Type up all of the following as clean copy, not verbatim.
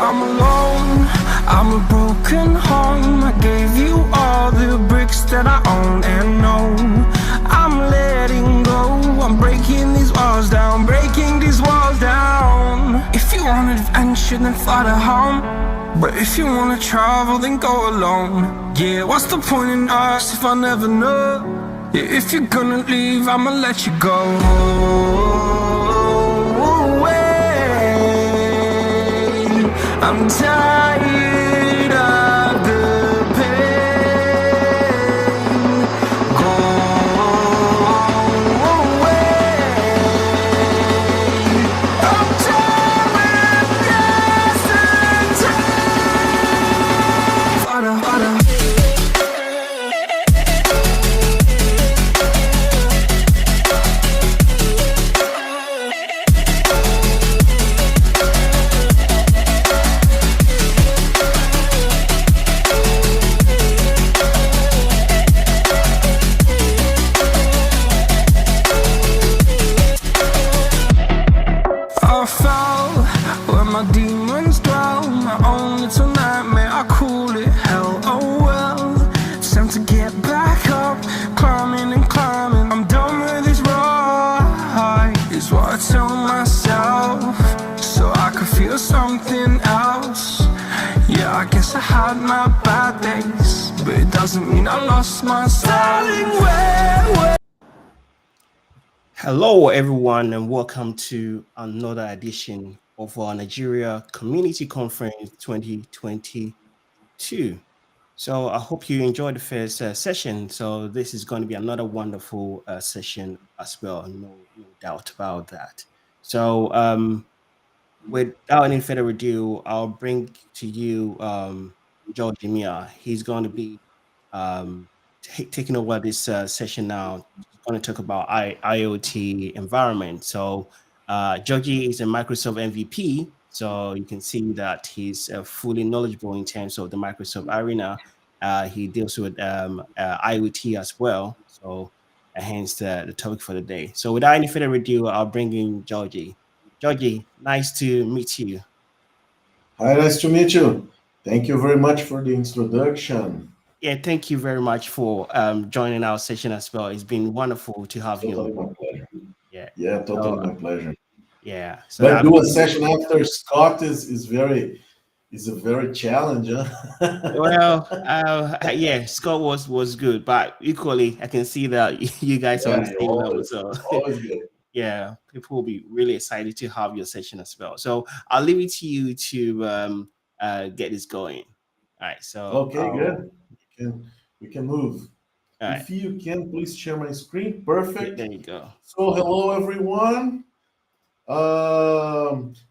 I'm alone, I'm a broken home. I gave you all the bricks that I own and know. I'm letting go, I'm breaking these walls down, breaking these walls down. If you want adventure, then fly to home. But if you wanna travel, then go alone. Yeah, what's the point in us if I never know? Yeah, if you're gonna leave, I'ma let you go. I'm tired of the pain. Go away. I'm tired of yesterday. Harder, harder. Something else. Yeah, I guess I had my bad days, but it doesn't mean I lost my style. Hello everyone, and welcome to another edition of our Nigeria Community Conference 2022. So I hope you enjoyed the first session. So this is going to be another wonderful session as well, no doubt about that. So without any further ado, I'll bring to you Jorge. He's going to be taking over this session now. He's going to talk about IoT environment. So Jorge is a Microsoft MVP, so you can see that he's fully knowledgeable in terms of the Microsoft arena. He deals with IoT as well, so hence the topic for the day. So without any further ado, I'll bring in Jorge. Jorge, nice to meet you. Hi, nice to meet you. Thank you very much for the introduction. Yeah, thank you very much for joining our session as well. It's been wonderful to have totally you. My pleasure. Yeah, totally my pleasure. Yeah. So but do a session after Scott is a very challenge. Huh? Well, yeah, Scott was good, but equally, I can see that you guys are on the same level. So always good. Yeah, people will be really excited to have your session as well. So I'll leave it to you to get this going. All right. So okay, good. We can move. Right. If you can, please share my screen. Perfect. Yeah, there you go. So hello everyone.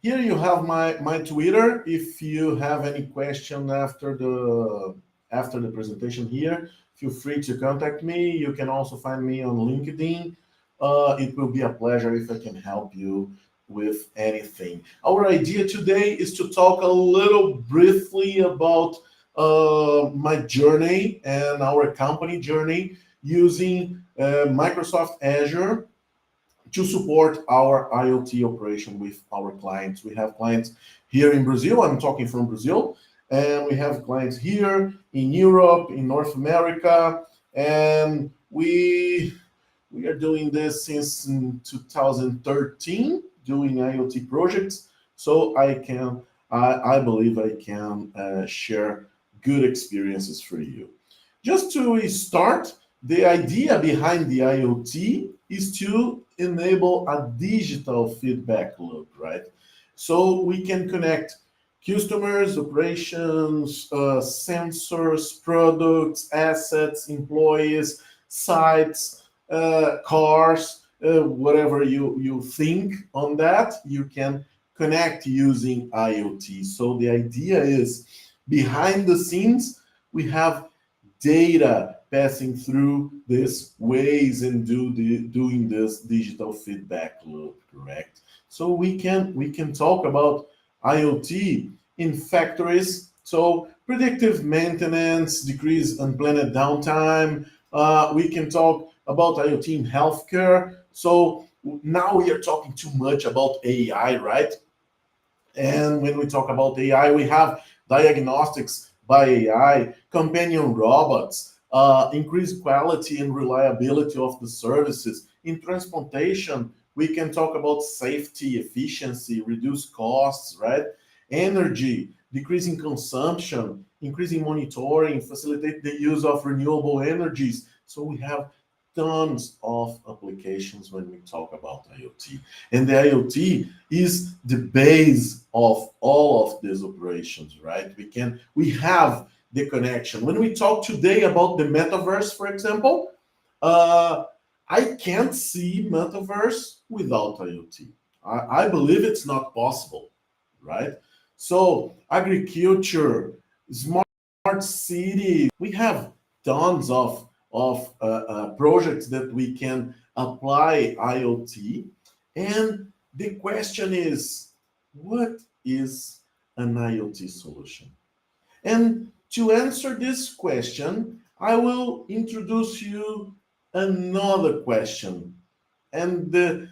Here you have my Twitter. If you have any question after the presentation here, feel free to contact me. You can also find me on LinkedIn. It will be a pleasure if I can help you with anything. Our idea today is to talk a little briefly about my journey and our company journey using Microsoft Azure to support our IoT operation with our clients. We have clients here in Brazil. I'm talking from Brazil. And we have clients here in Europe, in North America. And we are doing this since 2013, doing IoT projects. So I believe I can share good experiences for you. Just to start, the idea behind the IoT is to enable a digital feedback loop, right? So we can connect customers, operations, sensors, products, assets, employees, sites, cars, whatever you think on that, you can connect using IoT. So the idea is behind the scenes, we have data passing through these ways and doing this digital feedback loop, correct? So we can talk about IoT in factories. So predictive maintenance, decrease unplanned downtime. We can talk about IoT in healthcare. So now we are talking too much about AI, right? And when we talk about AI, we have diagnostics by AI, companion robots, increased quality and reliability of the services. In transportation, we can talk about safety, efficiency, reduce costs, right? Energy, decreasing consumption, increasing monitoring, facilitate the use of renewable energies. So we have tons of applications when we talk about IoT. And the IoT is the base of all of these operations, right? We have the connection. When we talk today about the metaverse, for example, I can't see metaverse without IoT. I believe it's not possible, right? So agriculture, smart city, we have tons of projects that we can apply IoT. And the question is, what is an IoT solution? And to answer this question, I will introduce you another question. And the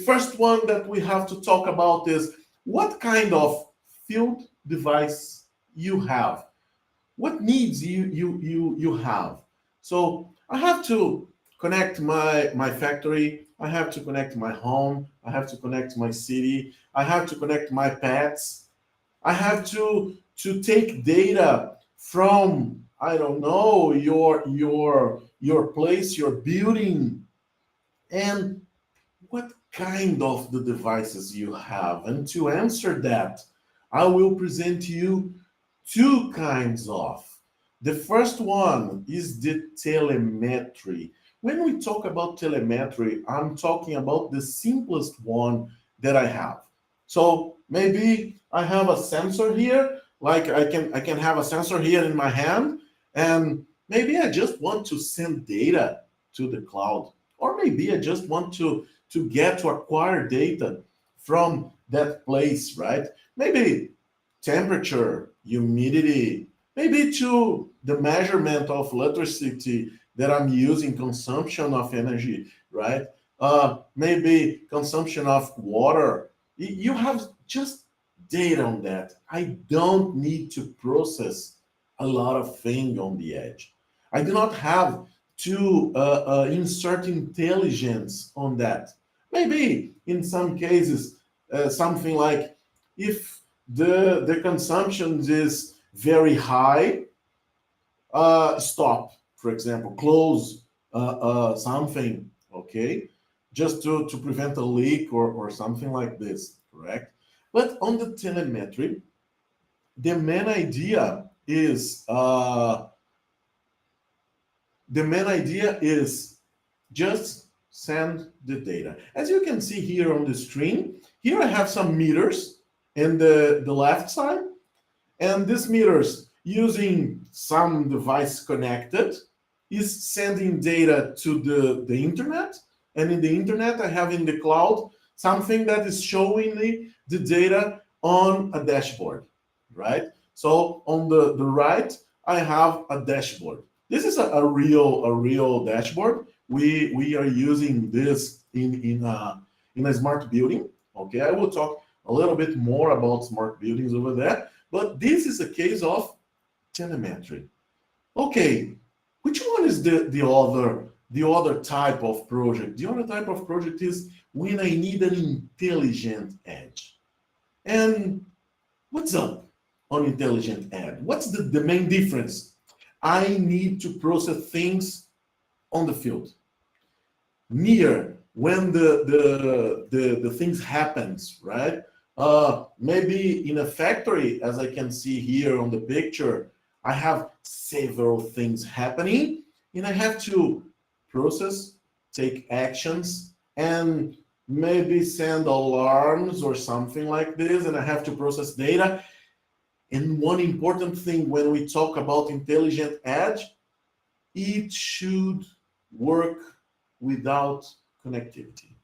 first one that we have to talk about is, what kind of field device you have? What needs you have? So I have to connect my factory, I have to connect my home, I have to connect my city, I have to connect my pets, I have to take data from, I don't know, your place, your building, and what kind of the devices you have. And to answer that, I will present you two kinds of. The first one is the telemetry. When we talk about telemetry, I'm talking about the simplest one that I have. So maybe I have a sensor here, like I can have a sensor here in my hand, and maybe I just want to send data to the cloud, or maybe I just want to acquire data from that place, right? Maybe temperature, humidity, maybe to the measurement of electricity that I'm using, consumption of energy, right? Maybe consumption of water. You have just data on that. I don't need to process a lot of things on the edge. I do not have to insert intelligence on that. Maybe in some cases, something like if the consumption is very high, stop, for example, close something, okay, just to prevent a leak or something like this, correct? But on the telemetry, the main idea is just send the data. As you can see here on the screen, here I have some meters in the left side, and these meters, using some device connected, is sending data to the internet. And in the internet, I have in the cloud something that is showing me the data on a dashboard, right? So on the right, I have a dashboard. This is a real dashboard. We are using this in a smart building. Okay, I will talk a little bit more about smart buildings over there, but this is a case of telemetry. Okay, which one is the other type of project? The other type of project is when I need an intelligent edge. And what's up on intelligent edge? What's the main difference? I need to process things on the field, near when the things happens, right? Maybe in a factory, as I can see here on the picture, I have several things happening, and I have to process, take actions, and maybe send alarms or something like this, and I have to process data. And one important thing when we talk about intelligent edge, it should work without connectivity,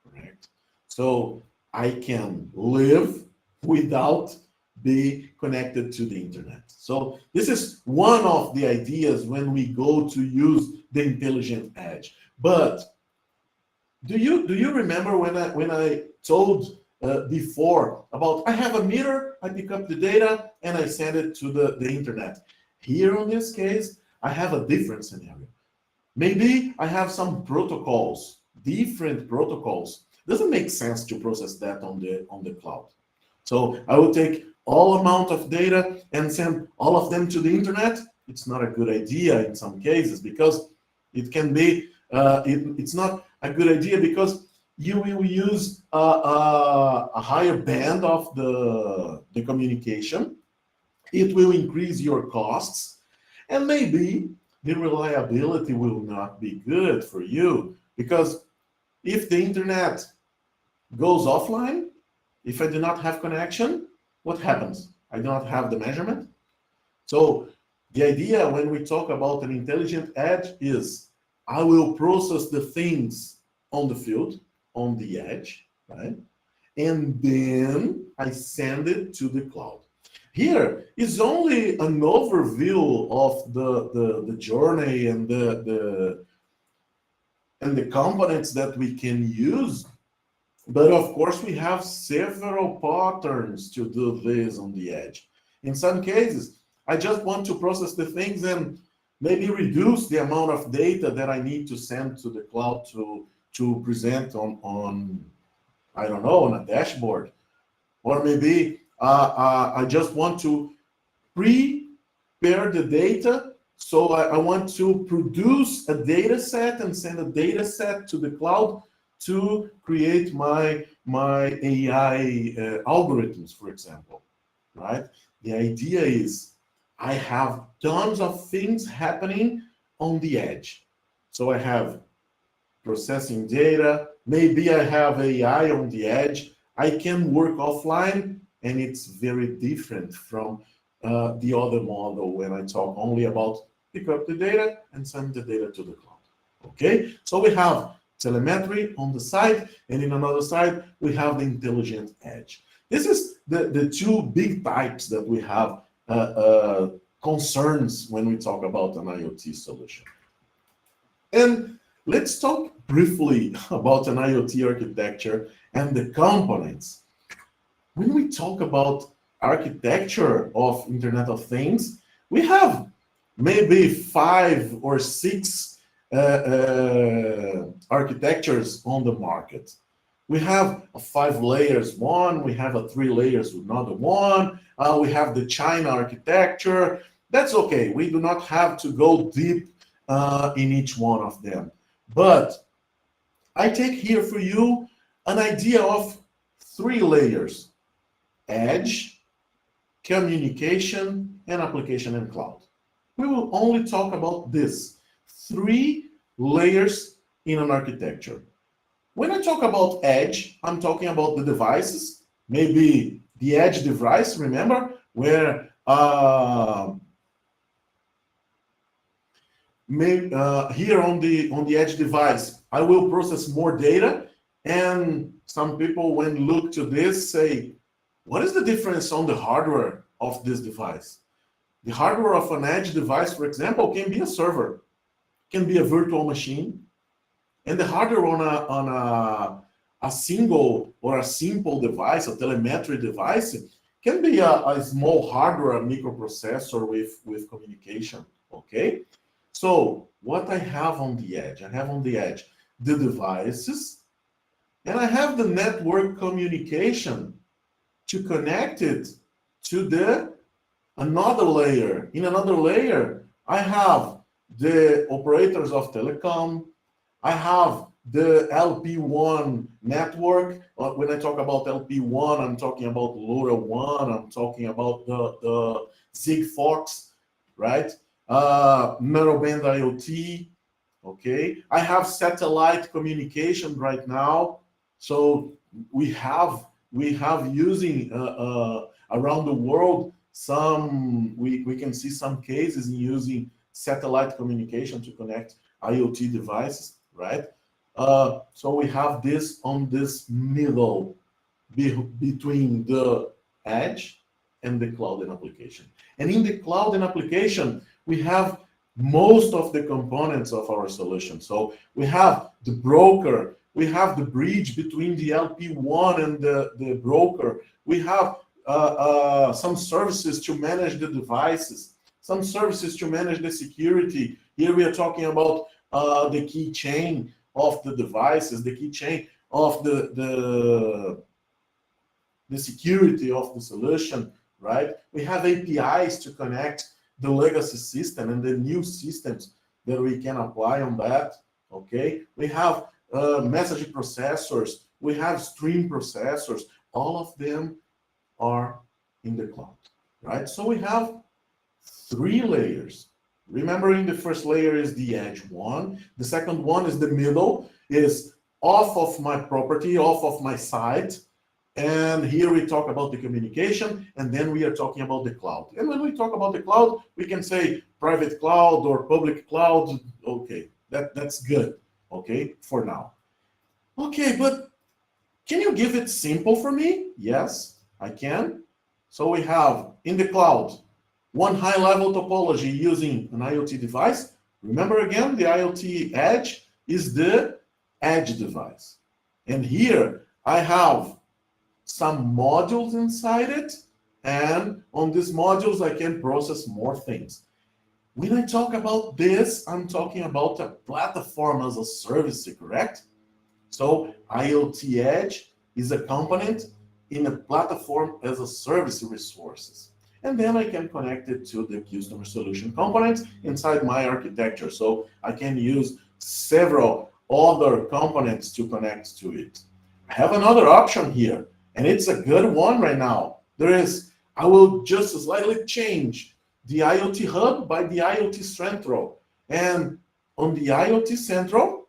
correct? So I can live without be connected to the internet. So this is one of the ideas when we go to use the intelligent edge. But do you remember when I told before about I have a meter, I pick up the data and I send it to the internet. Here in this case, I have a different scenario. Maybe I have some protocols, different protocols. Doesn't make sense to process that on the cloud. So I will take all amount of data and send all of them to the internet. It's not a good idea in some cases because it can be, it's not a good idea because you will use a higher band of the communication. It will increase your costs, and maybe the reliability will not be good for you, because if the internet goes offline, if I do not have connection, what happens? I do not have the measurement. So the idea when we talk about an intelligent edge is I will process the things on the field, on the edge, right? And then I send it to the cloud. Here is only an overview of the journey and the components that we can use. But of course, we have several patterns to do this on the edge. In some cases, I just want to process the things and maybe reduce the amount of data that I need to send to the cloud to present on I don't know, on a dashboard. Or maybe I just want to prepare the data. So I want to produce a data set and send a data set to the cloud to create my AI algorithms, for example, right? The idea is I have tons of things happening on the edge. So I have processing data, maybe I have AI on the edge. I can work offline, and it's very different from the other model when I talk only about pick up the data and send the data to the cloud. Okay, so we have telemetry on the side, and in another side, we have the intelligent edge. This is the two big types that we have concerns when we talk about an IoT solution. And let's talk briefly about an IoT architecture and the components. When we talk about architecture of Internet of Things, we have maybe 5 or 6 architectures on the market. We have a 5 layers one, we have a 3 layers another one, we have the China architecture. That's okay, we do not have to go deep in each one of them. But I take here for you an idea of 3 layers: edge, communication, and application and cloud. We will only talk about this 3 layers in an architecture. When I talk about edge, I'm talking about the devices, maybe the edge device, remember, where here on the edge device, I will process more data, and some people when look to this say, what is the difference on the hardware of this device? The hardware of an edge device, for example, can be a server, can be a virtual machine, and the hardware on a single or a simple device, a telemetry device, can be a small hardware, a microprocessor with communication, okay? So what I have on the edge, I have on the edge the devices, and I have the network communication to connect it to another layer. In another layer, I have the operators of telecom, I have the LP1 network. When I talk about LP1, I'm talking about LoRaWAN, I'm talking about the Sigfox, right? Narrowband IoT, okay? I have satellite communication right now. So we have using around the world we can see some cases in using satellite communication to connect IoT devices, right? So we have this on this middle between the edge and the cloud and application. And in the cloud and application, we have most of the components of our solution. So we have the broker, We have the bridge between the LP1 and the broker. We have some services to manage the devices, some services to manage the security. Here we are talking about the keychain of the devices, the keychain of the security of the solution, right? We have APIs to connect the legacy system and the new systems that we can apply on that, okay? We have message processors, we have stream processors, all of them are in the cloud, right? So we have 3 layers. Remembering the first layer is the edge one. The second one is the middle, is off of my property, off of my site. And here we talk about the communication, and then we are talking about the cloud. And when we talk about the cloud, we can say private cloud or public cloud. Okay, that's good, okay, for now. Okay, but can you give it simple for me? Yes, I can. So we have in the cloud, one high-level topology using an IoT device. Remember again, the IoT edge is the edge device. And here I have some modules inside it, and on these modules I can process more things. When I talk about this, I'm talking about a platform as a service, correct? So IoT edge is a component in a platform as a service resources. And then I can connect it to the customer solution components inside my architecture. So I can use several other components to connect to it. I have another option here, and it's a good one right now. I will just slightly change the IoT hub by the IoT central. And on the IoT central,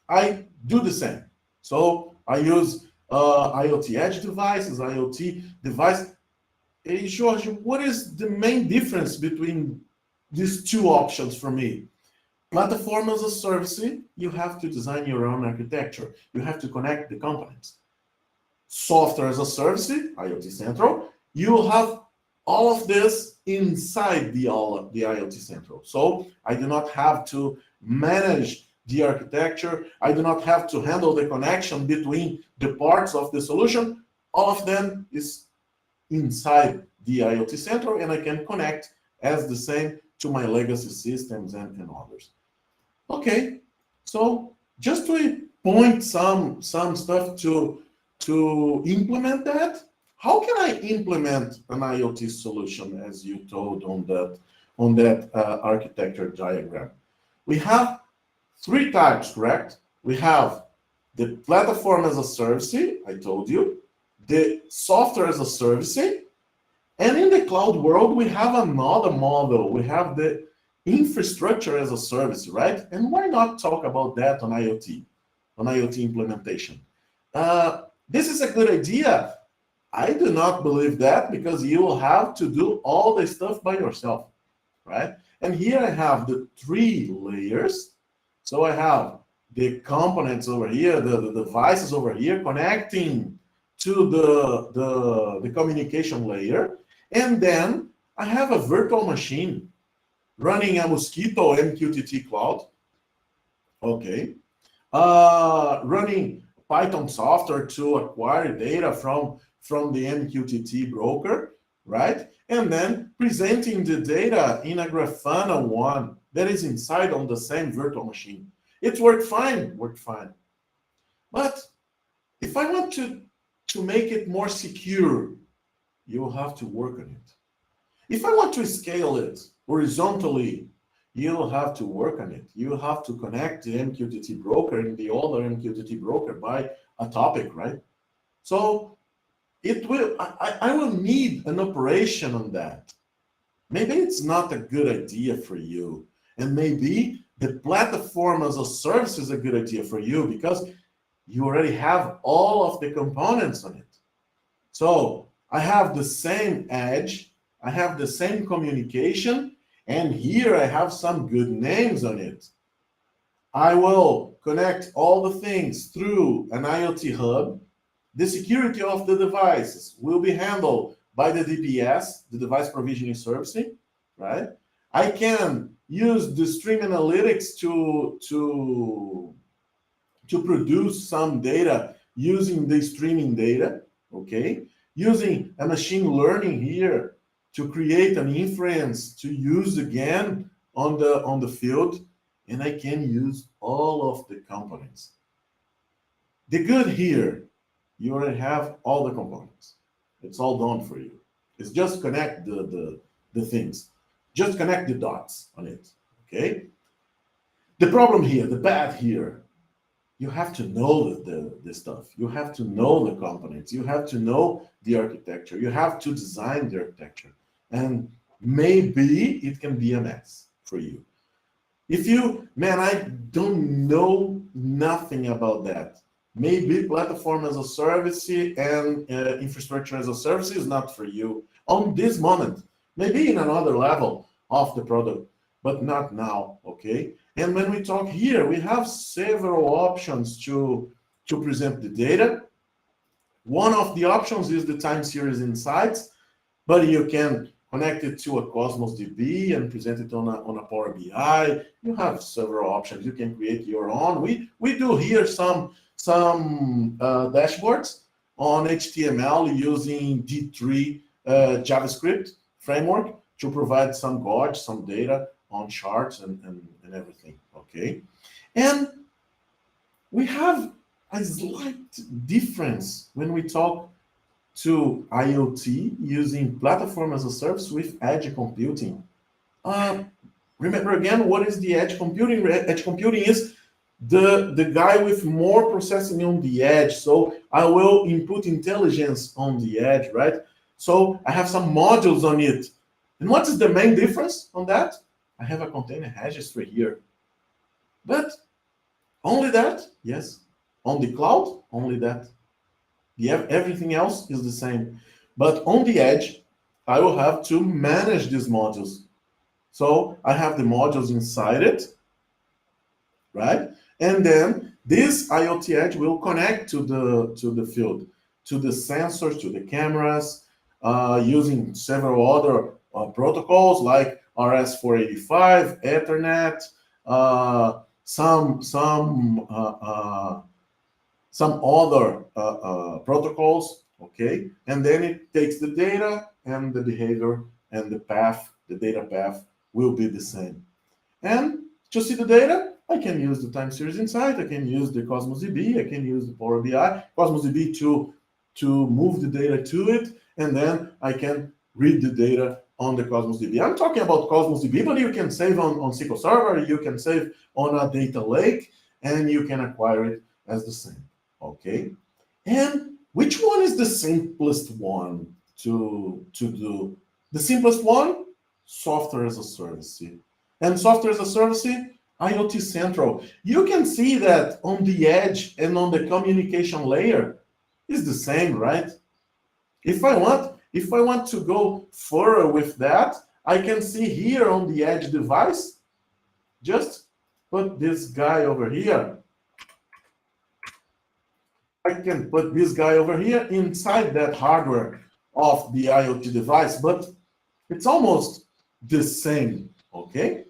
I do the same. So I use IoT edge devices, IoT device. Hey, Jorge, what is the main difference between these 2 options for me? Platform as a service, you have to design your own architecture. You have to connect the components. Software as a service, IoT Central, you have all of this inside the IoT Central. So I do not have to manage the architecture. I do not have to handle the connection between the parts of the solution. All of them is inside the IoT Central, and I can connect as the same to my legacy systems and others. Okay, so just to point some stuff to implement that, how can I implement an IoT solution as you told on that architecture diagram? We have 3 types, correct? We have the platform as a service, I told you, the software as a service, and in the cloud world, we have another model. We have the infrastructure as a service, right? And why not talk about that on IoT implementation? This is a good idea. I do not believe that, because you will have to do all the stuff by yourself, right? And here I have the 3 layers. So I have the components over here, the devices over here connecting to the communication layer. And then I have a virtual machine running a Mosquito MQTT cloud. Okay. Running Python software to acquire data from the MQTT broker, right? And then presenting the data in a Grafana one that is inside on the same virtual machine. It worked fine. But if I want to make it more secure, you will have to work on it. If I want to scale it horizontally, you'll have to work on it. You have to connect the MQTT broker and the other MQTT broker by a topic, right? So I will need an operation on that. Maybe it's not a good idea for you. And maybe the platform as a service is a good idea for you, because you already have all of the components on it. So I have the same edge, I have the same communication, and here I have some good names on it. I will connect all the things through an IoT hub. The security of the devices will be handled by the DPS, the device provisioning service, right? I can use the stream analytics to to produce some data using the streaming data, okay? Using a machine learning here to create an inference to use again on the field, and I can use all of the components. The good here, you already have all the components. It's all done for you. It's just connect the things. Just connect the dots on it, okay? The problem here, the bad here, you have to know the stuff. You have to know the components. You have to know the architecture. You have to design the architecture. And maybe it can be a mess for you. If you, man, I don't know nothing about that. Maybe platform as a service and infrastructure as a service is not for you on this moment. Maybe in another level of the product, but not now, okay? And when we talk here, we have several options to present the data. One of the options is the time series insights, but you can connect it to a Cosmos DB and present it on a Power BI. You have several options. You can create your own. We do here some dashboards on HTML using D3 JavaScript framework to provide some gauge, some data on charts and everything, okay? And we have a slight difference when we talk to IoT using platform as a service with edge computing. Remember again, what is the edge computing? Edge computing is the guy with more processing on the edge. So I will input intelligence on the edge, right? So I have some modules on it. And what is the main difference on that? I have a container registry here. But only that? Yes. On the cloud? Only that. Everything else is the same. But on the edge, I will have to manage these modules. So I have the modules inside it, right? And then this IoT edge will connect to the field, to the sensors, to the cameras, using several other protocols like RS-485, Ethernet, some other protocols, okay? And then it takes the data and the behavior and the path, the data path will be the same. And to see the data, I can use the time series insight, I can use the Cosmos DB, I can use the Power BI, Cosmos DB to move the data to it, and then I can read the data on the Cosmos DB. I'm talking about Cosmos DB, but you can save on SQL Server, you can save on a data lake, and you can acquire it as the same, okay? And which one is the simplest one to do? The simplest one, software as a service. And software as a service, IoT Central. You can see that on the edge and on the communication layer is the same, right? If I want to go further with that, I can see here on the edge device, just put this guy over here. I can put this guy over here inside that hardware of the IoT device, but it's almost the same, okay?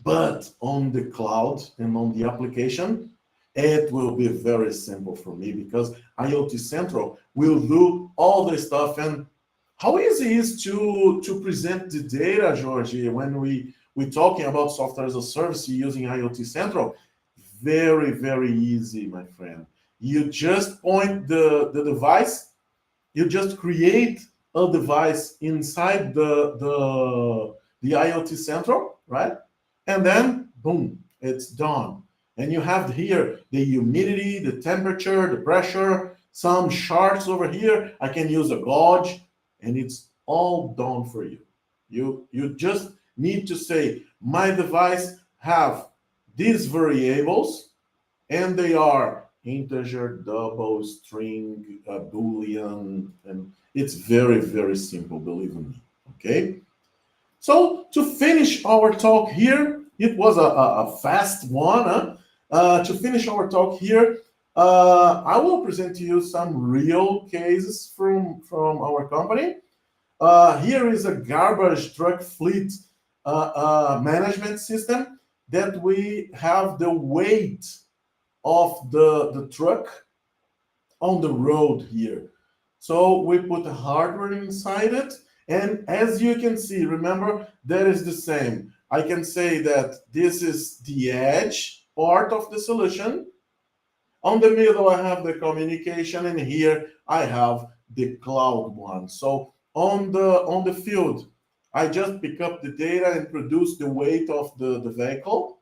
But on the cloud and on the application, it will be very simple for me because IoT Central will do all the stuff. And how easy is to present the data, Jorge, when we're talking about software as a service using IoT Central? Very, very easy, my friend. You just point the device, you just create a device inside the IoT Central, right? And then, boom, it's done. And you have here the humidity, the temperature, the pressure, some charts over here. I can use a gauge, and it's all done for you. You just need to say, my device have these variables, and they are integer, double, string, Boolean, and it's very, very simple, believe me, okay? So to finish our talk here, it was a fast one. To finish our talk here, I will present to you some real cases from our company. Here is a garbage truck fleet management system that we have the weight of the truck on the road here. So we put the hardware inside it. And as you can see, remember, that is the same. I can say that this is the edge part of the solution. On the middle, I have the communication, and here I have the cloud one. So on the field, I just pick up the data and produce the weight of the vehicle,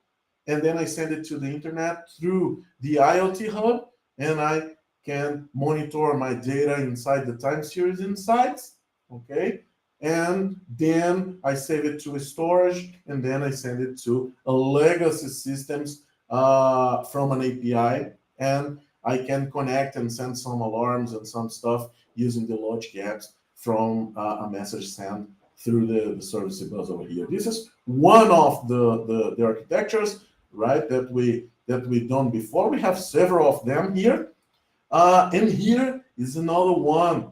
and then I send it to the internet through the IoT hub, and I can monitor my data inside the time series insights, okay? And then I save it to a storage, and then I send it to a legacy systems from an API, and I can connect and send some alarms and some stuff using the logic apps from a message sent through the service bus over here. This is one of the architectures, right, that we done before. We have several of them here. And here is another one.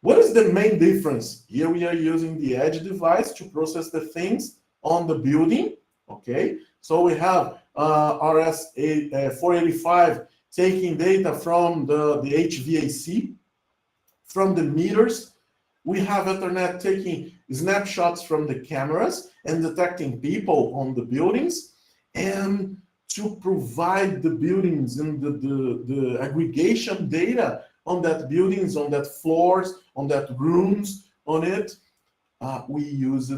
What is the main difference? Here we are using the edge device to process the things on the building, okay? So we have RS485 taking data from the HVAC, from the meters. We have Ethernet taking snapshots from the cameras and detecting people on the buildings, and to provide the buildings and the aggregation data on that buildings, on that floors, on that rooms, on it, we used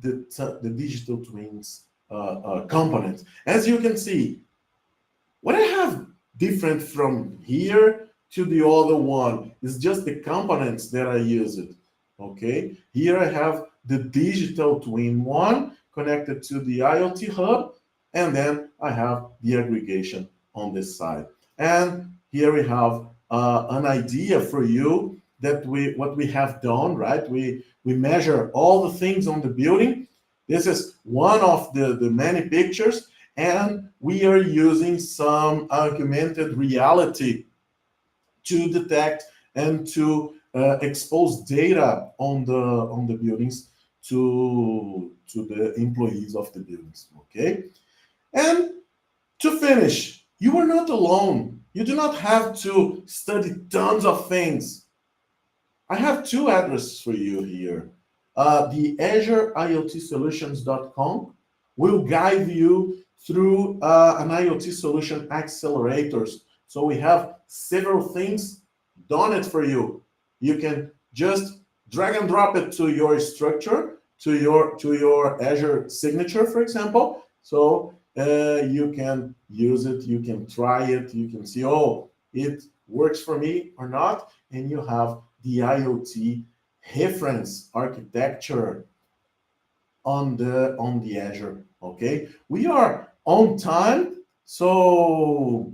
the digital twins component. As you can see, what I have different from here to the other one is just the components that I used. Okay, here I have the digital twin one connected to the IoT hub, and then I have the aggregation on this side. And here we have an idea for you that what we have done, right? We measure all the things on the building. This is one of the many pictures, and we are using some augmented reality to detect and to expose data on the buildings to the employees of the buildings, okay? And to finish, you are not alone. You do not have to study tons of things. I have two addresses for you here. The AzureIoTSolutions.com will guide you through an IoT solution accelerators. So we have several things done it for you. You can just drag and drop it to your structure, to your Azure signature, for example. So you can use it, you can try it, you can see, oh, it works for me or not, and you have the IoT reference architecture on the Azure. Okay, we are on time, so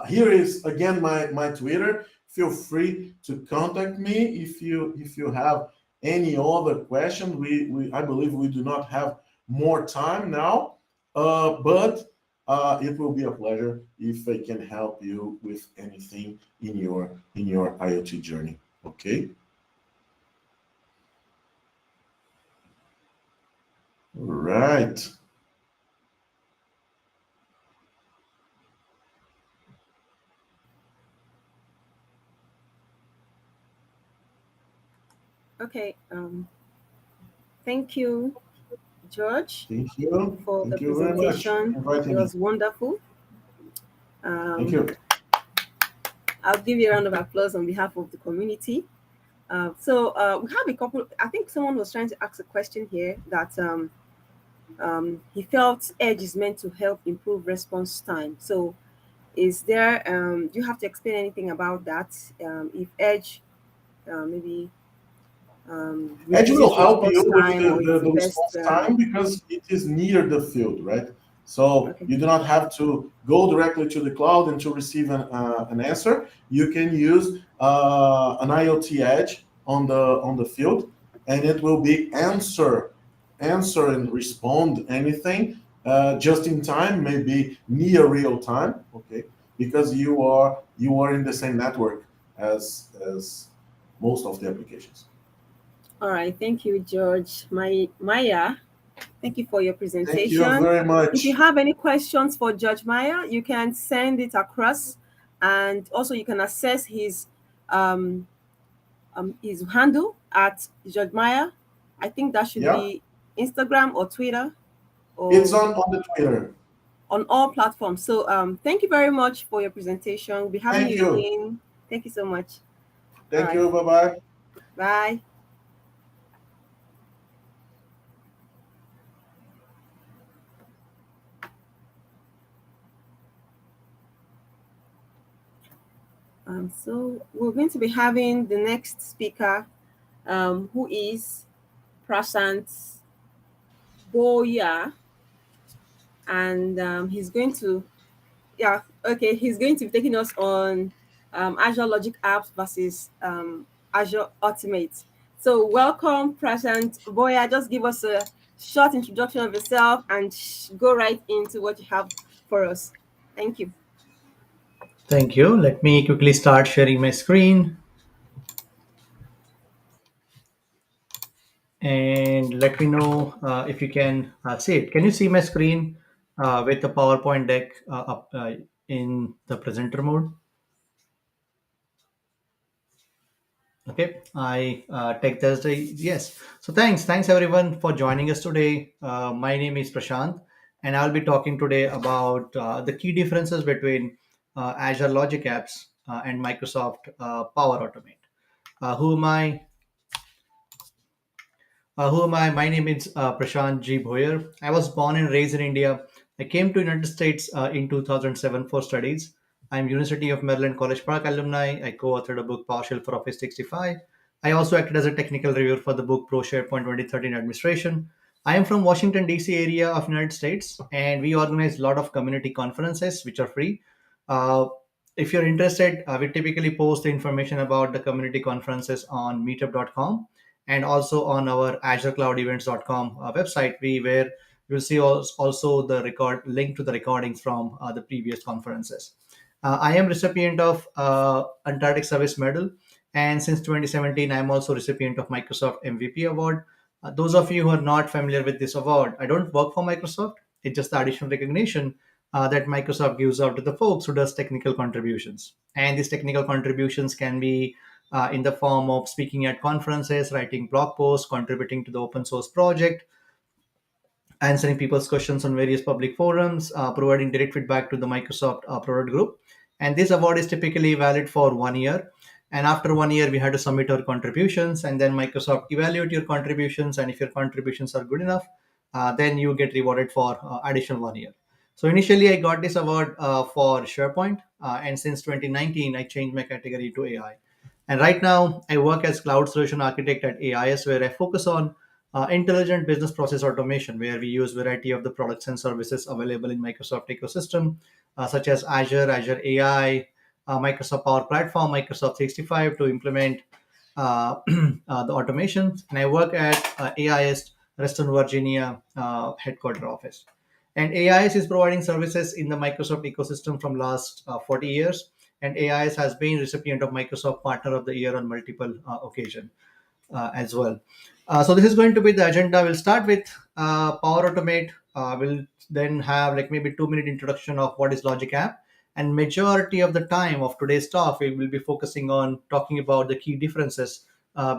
here is again my Twitter. Feel free to contact me if you have any other question. I believe we do not have more time now, but it will be a pleasure if I can help you with anything in your IoT journey. Okay. All right. Okay. Thank you, George. Thank you. For Thank the you very much. presentation. It was wonderful. Thank you. I'll give you a round of applause on behalf of the community. So we have a couple. I think someone was trying to ask a question here that he felt Edge is meant to help improve response time. So is there, do you have to explain anything about that? If Edge maybe Edge will help you with the best, response time because it is near the field, right? So okay. You do not have to go directly to the cloud and to receive an answer. You can use an IoT edge on the field, and it will be answer and respond anything just in time, maybe near real time, okay? Because you are in the same network as most of the applications. All right, thank you, George. Maia, Thank you for your Thank you presentation. very much. If you have any questions for Judge Maia, you can send it across, and also you can access his handle at Judge Maia. I think that should Yeah, be Instagram or Twitter it's or on the Twitter. on all platforms. So thank you very much for your presentation. We'll be having Thank you you. again. Thank you so much. All Thank right. you. Bye-bye. Bye. So we're going to be having the next speaker, who is Prashant Bhoyar, and he's going to, he's going to be taking us on Azure Logic Apps versus Azure Automate. So welcome, Prashant Bhoyar. Just give us a short introduction of yourself and go right into what you have for us. Thank you. Thank you. Let me quickly start sharing my screen. And let me know if you can see it. Can you see my screen with the PowerPoint deck up in the presenter mode? Okay, I take Thursday. Yes. So thanks everyone for joining us today. My name is Prashant, and I'll be talking today about the key differences between Azure Logic Apps and Microsoft Power Automate. Who am I? Who am I? My name is Prashant G. Bhoyar. I was born and raised in India. I came to United States in 2007 for studies. I'm University of Maryland College Park alumni. I co-authored a book, PowerShell for Office 65. I also acted as a technical reviewer for the book Pro SharePoint 2013 Administration. I am from Washington, D.C. area of United States, and we organize a lot of community conferences, which are free. Uh, if you're interested, we typically post the information about the community conferences on meetup.com and also on our azurecloudevents.com website, where you'll see also the record link to the recordings from the previous conferences. I am recipient of Antarctic Service Medal, and since 2017, I am also recipient of Microsoft MVP Award. Those of you who are not familiar with this award, I don't work for Microsoft. It's just the additional recognition that Microsoft gives out to the folks who does technical contributions. And these technical contributions can be in the form of speaking at conferences, writing blog posts, contributing to the open source project, answering people's questions on various public forums, providing direct feedback to the Microsoft product group. And this award is typically valid for 1 year. And after 1 year, we had to submit our contributions, and then Microsoft evaluate your contributions. And if your contributions are good enough, then you get rewarded for additional 1 year. So initially, I got this award for SharePoint, and since 2019, I changed my category to AI. And right now, I work as cloud solution architect at AIS, where I focus on intelligent business process automation, where we use variety of the products and services available in Microsoft ecosystem, such as Azure AI, Microsoft Power Platform, Microsoft 365 to implement the automations. And I work at AIS Reston, Virginia headquarter office. And AIS is providing services in the Microsoft ecosystem from last 40 years. And AIS has been recipient of Microsoft Partner of the Year on multiple occasions as well. So this is going to be the agenda. We'll start with Power Automate. We'll then have like maybe 2 minute introduction of what is Logic App. And majority of the time of today's talk, we will be focusing on talking about the key differences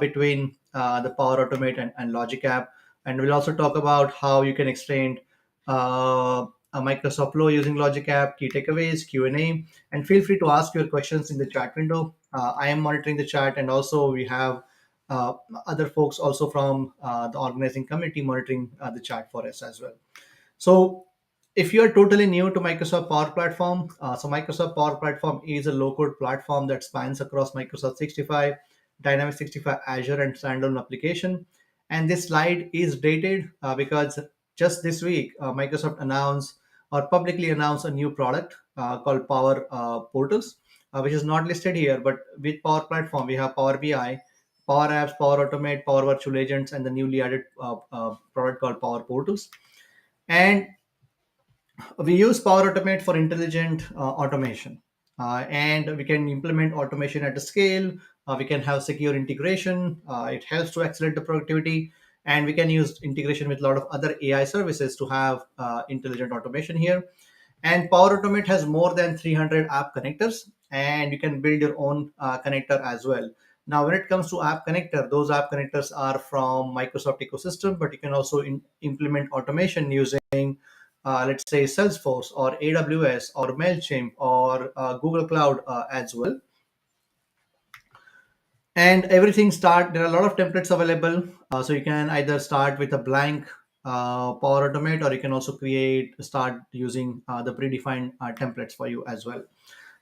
between the Power Automate and Logic App. And we'll also talk about how you can extend a Microsoft Flow using Logic App, key takeaways, Q&A, and feel free to ask your questions in the chat window. I am monitoring the chat, and also we have uh, other folks also from the organizing committee monitoring the chat for us as well. So if you are totally new to Microsoft Power Platform, so Microsoft Power Platform is a low-code platform that spans across Microsoft 65, Dynamics 65, Azure, and standalone application. And this slide is dated because just this week, Microsoft announced or publicly announced a new product called Power Portals, which is not listed here. But with Power Platform, we have Power BI, Power Apps, Power Automate, Power Virtual Agents, and the newly added product called Power Portals. And we use Power Automate for intelligent automation. And we can implement automation at a scale. We can have secure integration. It helps to accelerate the productivity. And we can use integration with a lot of other AI services to have intelligent automation here. And Power Automate has more than 300 app connectors, and you can build your own connector as well. Now, when it comes to app connector, those app connectors are from Microsoft ecosystem, but you can also implement automation using, let's say, Salesforce or AWS or Mailchimp or Google Cloud as well. And everything start, there are a lot of templates available, so you can either start with a blank Power Automate, or you can also start using the predefined templates for you as well.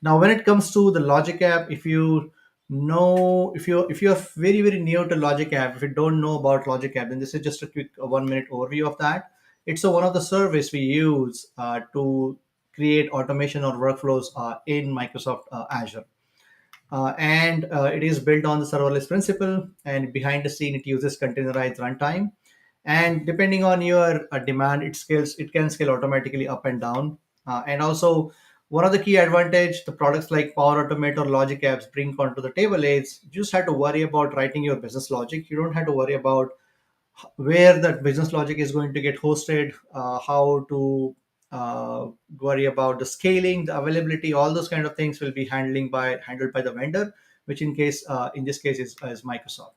Now, when it comes to the Logic app, if you know, if you're very very new to Logic app, if you don't know about Logic app, then this is just a quick 1 minute overview of that. It's one of the service we use to create automation or workflows in Microsoft Azure. And it is built on the serverless principle, and behind the scene it uses containerized runtime, and depending on your demand, it can scale automatically up and down. And also, one of the key advantage the products like Power Automate or Logic apps bring onto the table is you just have to worry about writing your business logic. You don't have to worry about where that business logic is going to get hosted, how to worry about the scaling, the availability, all those kind of things will be handled by the vendor, which in this case is Microsoft.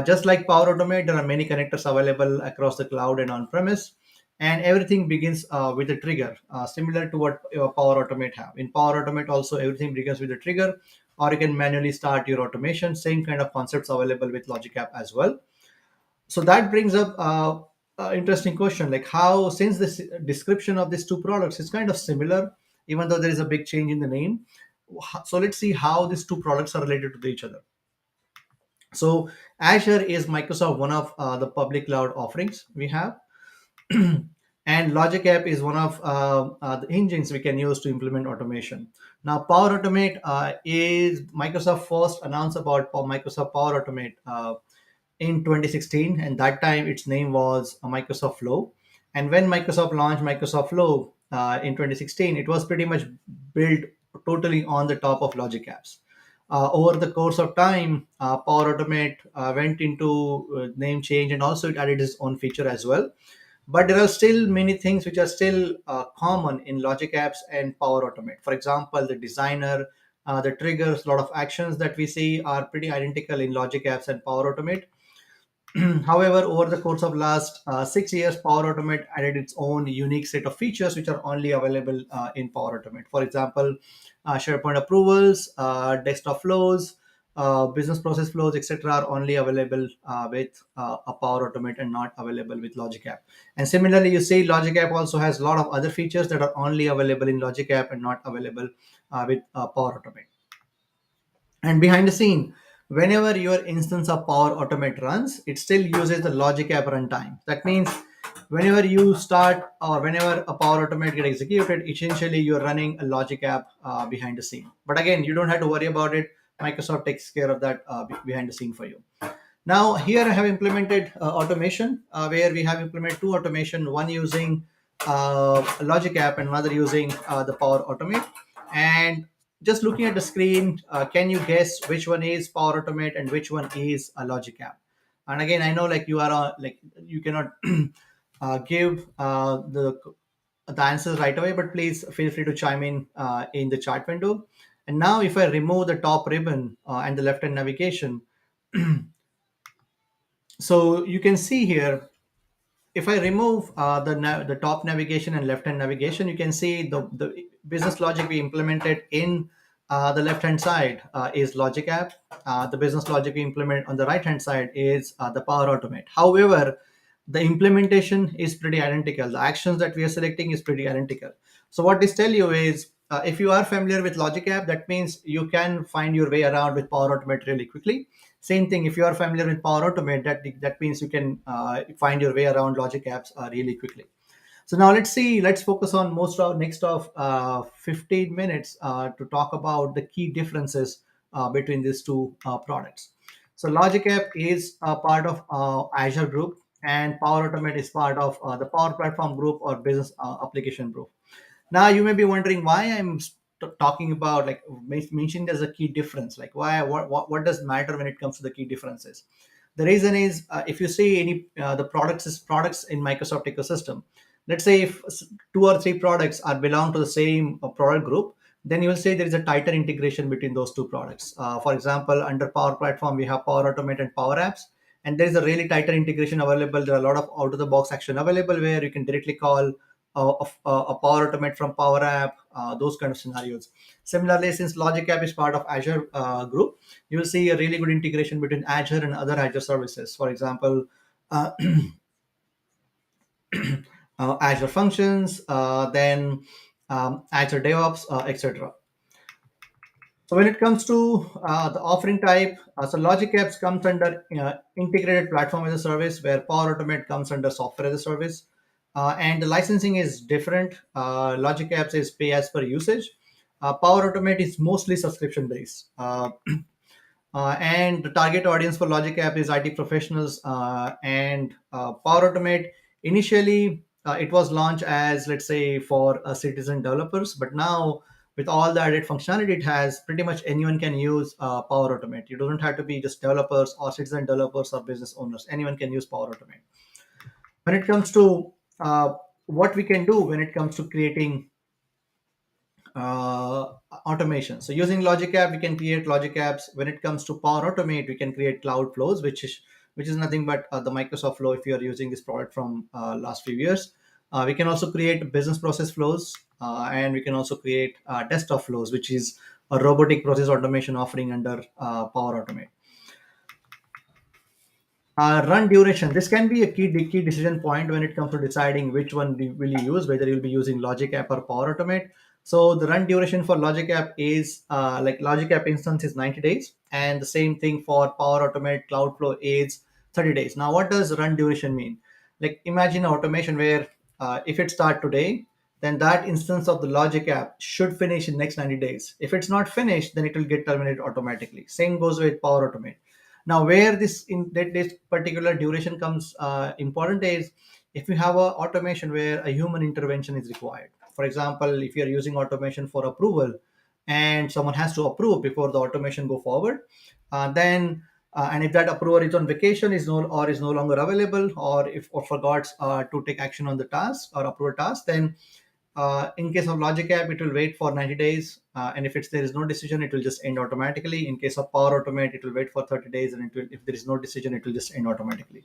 Just like Power Automate, there are many connectors available across the cloud and on-premise, and everything begins with a trigger, similar to what Power Automate have. In Power Automate, also everything begins with a trigger, or you can manually start your automation. Same kind of concepts available with Logic App as well. So that brings up interesting question, like how, since this description of these two products is kind of similar, even though there is a big change in the name. So let's see how these two products are related to each other. So Azure is Microsoft one of the public cloud offerings we have. And Logic App is one of the engines we can use to implement automation. Now, Power Automate is Microsoft first announced about Microsoft Power Automate in 2016, and that time its name was Microsoft Flow. And when Microsoft launched Microsoft Flow in 2016, it was pretty much built totally on the top of Logic Apps. Over the course of time, Power Automate went into name change, and also it added its own feature as well. But there are still many things which are still common in Logic Apps and Power Automate. For example, the designer, the triggers, a lot of actions that we see are pretty identical in Logic Apps and Power Automate. However, over the course of last 6 years, Power Automate added its own unique set of features which are only available in Power Automate. For example, SharePoint approvals, desktop flows, business process flows, etc., are only available with a Power Automate and not available with Logic App. And similarly, you see Logic App also has a lot of other features that are only available in Logic App and not available with Power Automate. And behind the scene, whenever your instance of Power Automate runs, it still uses the Logic App runtime. That means whenever you start or whenever a Power Automate get executed, essentially you're running a Logic App behind the scene. But again, you don't have to worry about it. Microsoft takes care of that behind the scene for you. Now, here I have implemented automation where we have implemented two automation, one using Logic App and another using the Power Automate. And just looking at the screen, can you guess which one is Power Automate and which one is a Logic App? And again, I know like you are like you cannot give the answers right away, but please feel free to chime in the chat window. And now, if I remove the top ribbon and the left-hand navigation, so you can see here, if I remove the top navigation and left-hand navigation, you can see the business logic we implemented in the left-hand side is Logic App. The business logic we implement on the right-hand side is the Power Automate. However, the implementation is pretty identical. The actions that we are selecting is pretty identical. So what this tell you is, if you are familiar with Logic App, that means you can find your way around with Power Automate really quickly. Same thing, if you are familiar with Power Automate, that means you can find your way around Logic Apps really quickly. So now let's focus on next 15 minutes to talk about the key differences between these two products. So Logic App is a part of Azure Group, and Power Automate is part of the Power Platform Group or Business Application Group. Now you may be wondering why I'm talking about mentioning there's a key difference. Like what does matter when it comes to the key differences? The reason is, if you see any the products in Microsoft ecosystem, let's say if 2 or 3 products are belong to the same product group, then you will say there is a tighter integration between those 2 products. For example, under Power Platform, we have Power Automate and Power Apps, and there is a really tighter integration available. There are a lot of out of the box action available where you can directly call a Power Automate from Power App, those kind of scenarios. Similarly, since Logic App is part of Azure group, you will see a really good integration between Azure and other Azure services. For example, uh, Azure Functions, then Azure DevOps, etc. So when it comes to the offering type, so Logic Apps comes under integrated platform as a service, where Power Automate comes under software as a service. And the licensing is different. Logic Apps is pay as per usage. Power Automate is mostly subscription based. And the target audience for Logic App is IT professionals, and Power Automate. Initially, it was launched as, let's say, for citizen developers, but now with all the added functionality it has, pretty much anyone can use Power Automate. You don't have to be just developers or citizen developers or business owners. Anyone can use Power Automate. When it comes to what we can do when it comes to creating automation. So using Logic App, we can create Logic Apps. When it comes to Power Automate, we can create cloud flows, which is nothing but the Microsoft flow if you are using this product from last few years. We can also create business process flows, and we can also create desktop flows, which is a robotic process automation offering under Power Automate. Run duration. This can be a key decision point when it comes to deciding which one will you use, whether you'll be using Logic App or Power Automate. So the run duration for Logic App is like Logic App instance is 90 days, and the same thing for Power Automate Cloudflow is 30 days. Now, what does run duration mean? Like imagine an automation where if it start today, then that instance of the Logic App should finish in next 90 days. If it's not finished, then it will get terminated automatically. Same goes with Power Automate. Now, where this particular duration comes important is if you have a automation where a human intervention is required. For example, if you are using automation for approval and someone has to approve before the automation go forward, then and if that approver is on vacation, is no longer available, or forgot to take action on the task or approve a task, then in case of Logic App, it will wait for 90 days. And if there is no decision, it will just end automatically. In case of Power Automate, it will wait for 30 days. And if there is no decision, it will just end automatically.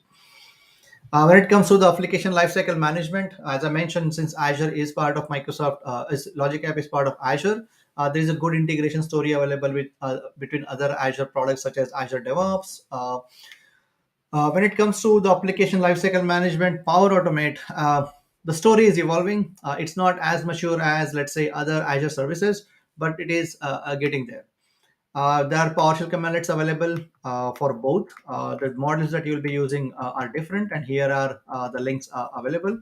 When it comes to the application lifecycle management, as I mentioned, since Azure is part of Microsoft, Logic App is part of Azure, there is a good integration story available with between other Azure products such as Azure DevOps. When it comes to the application lifecycle management, Power Automate, the story is evolving. It's not as mature as, let's say, other Azure services, but it is getting there. There are PowerShell commandlets available for both. The models that you'll be using are different, and here are the links available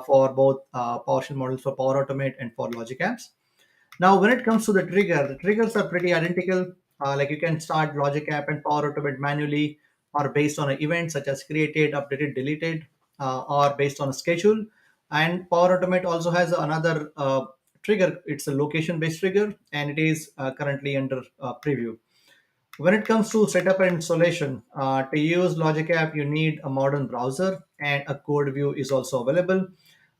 for both PowerShell models for Power Automate and for Logic Apps. Now, when it comes to the triggers are pretty identical. Like you can start Logic App and Power Automate manually, or based on an event such as created, updated, deleted, or based on a schedule. And Power Automate also has another trigger. It's a location-based trigger, and it is currently under preview. When it comes to setup and installation, to use Logic App, you need a modern browser, and a code view is also available.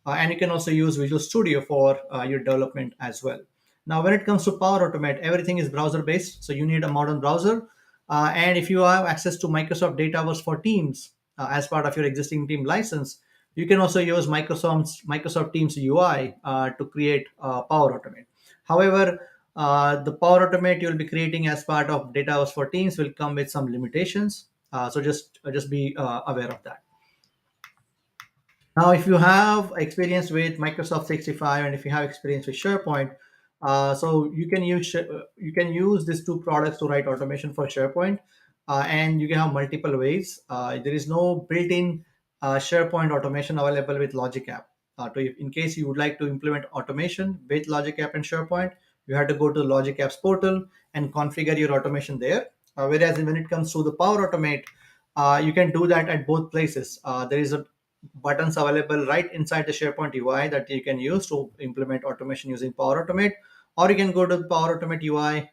And you can also use Visual Studio for your development as well. Now, when it comes to Power Automate, everything is browser based, so you need a modern browser. And if you have access to Microsoft Dataverse for Teams as part of your existing team license, you can also use Microsoft Teams UI to create Power Automate. However, the Power Automate you'll be creating as part of Dataverse for Teams will come with some limitations. So just be aware of that. Now, if you have experience with Microsoft 65 and if you have experience with SharePoint, so you can use these 2 products to write automation for SharePoint, and you can have multiple ways. There is no built-in SharePoint automation available with Logic App. In case you would like to implement automation with Logic App and SharePoint, you have to go to the Logic Apps portal and configure your automation there. Whereas when it comes to the Power Automate, you can do that at both places. There is a buttons available right inside the SharePoint UI that you can use to implement automation using Power Automate, or you can go to the Power Automate UI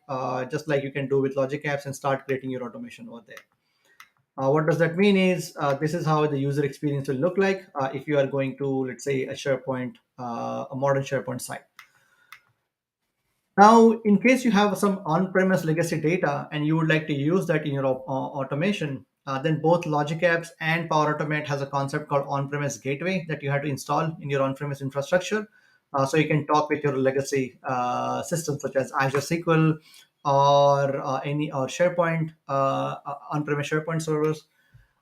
just like you can do with Logic Apps and start creating your automation over there. What does that mean is this is how the user experience will look like if you are going to, let's say, a SharePoint, a modern SharePoint site. Now, in case you have some on-premise legacy data and you would like to use that in your automation, then both Logic Apps and Power Automate has a concept called on-premise gateway that you have to install in your on-premise infrastructure. So you can talk with your legacy systems such as Azure SQL or SharePoint, on-premise SharePoint servers.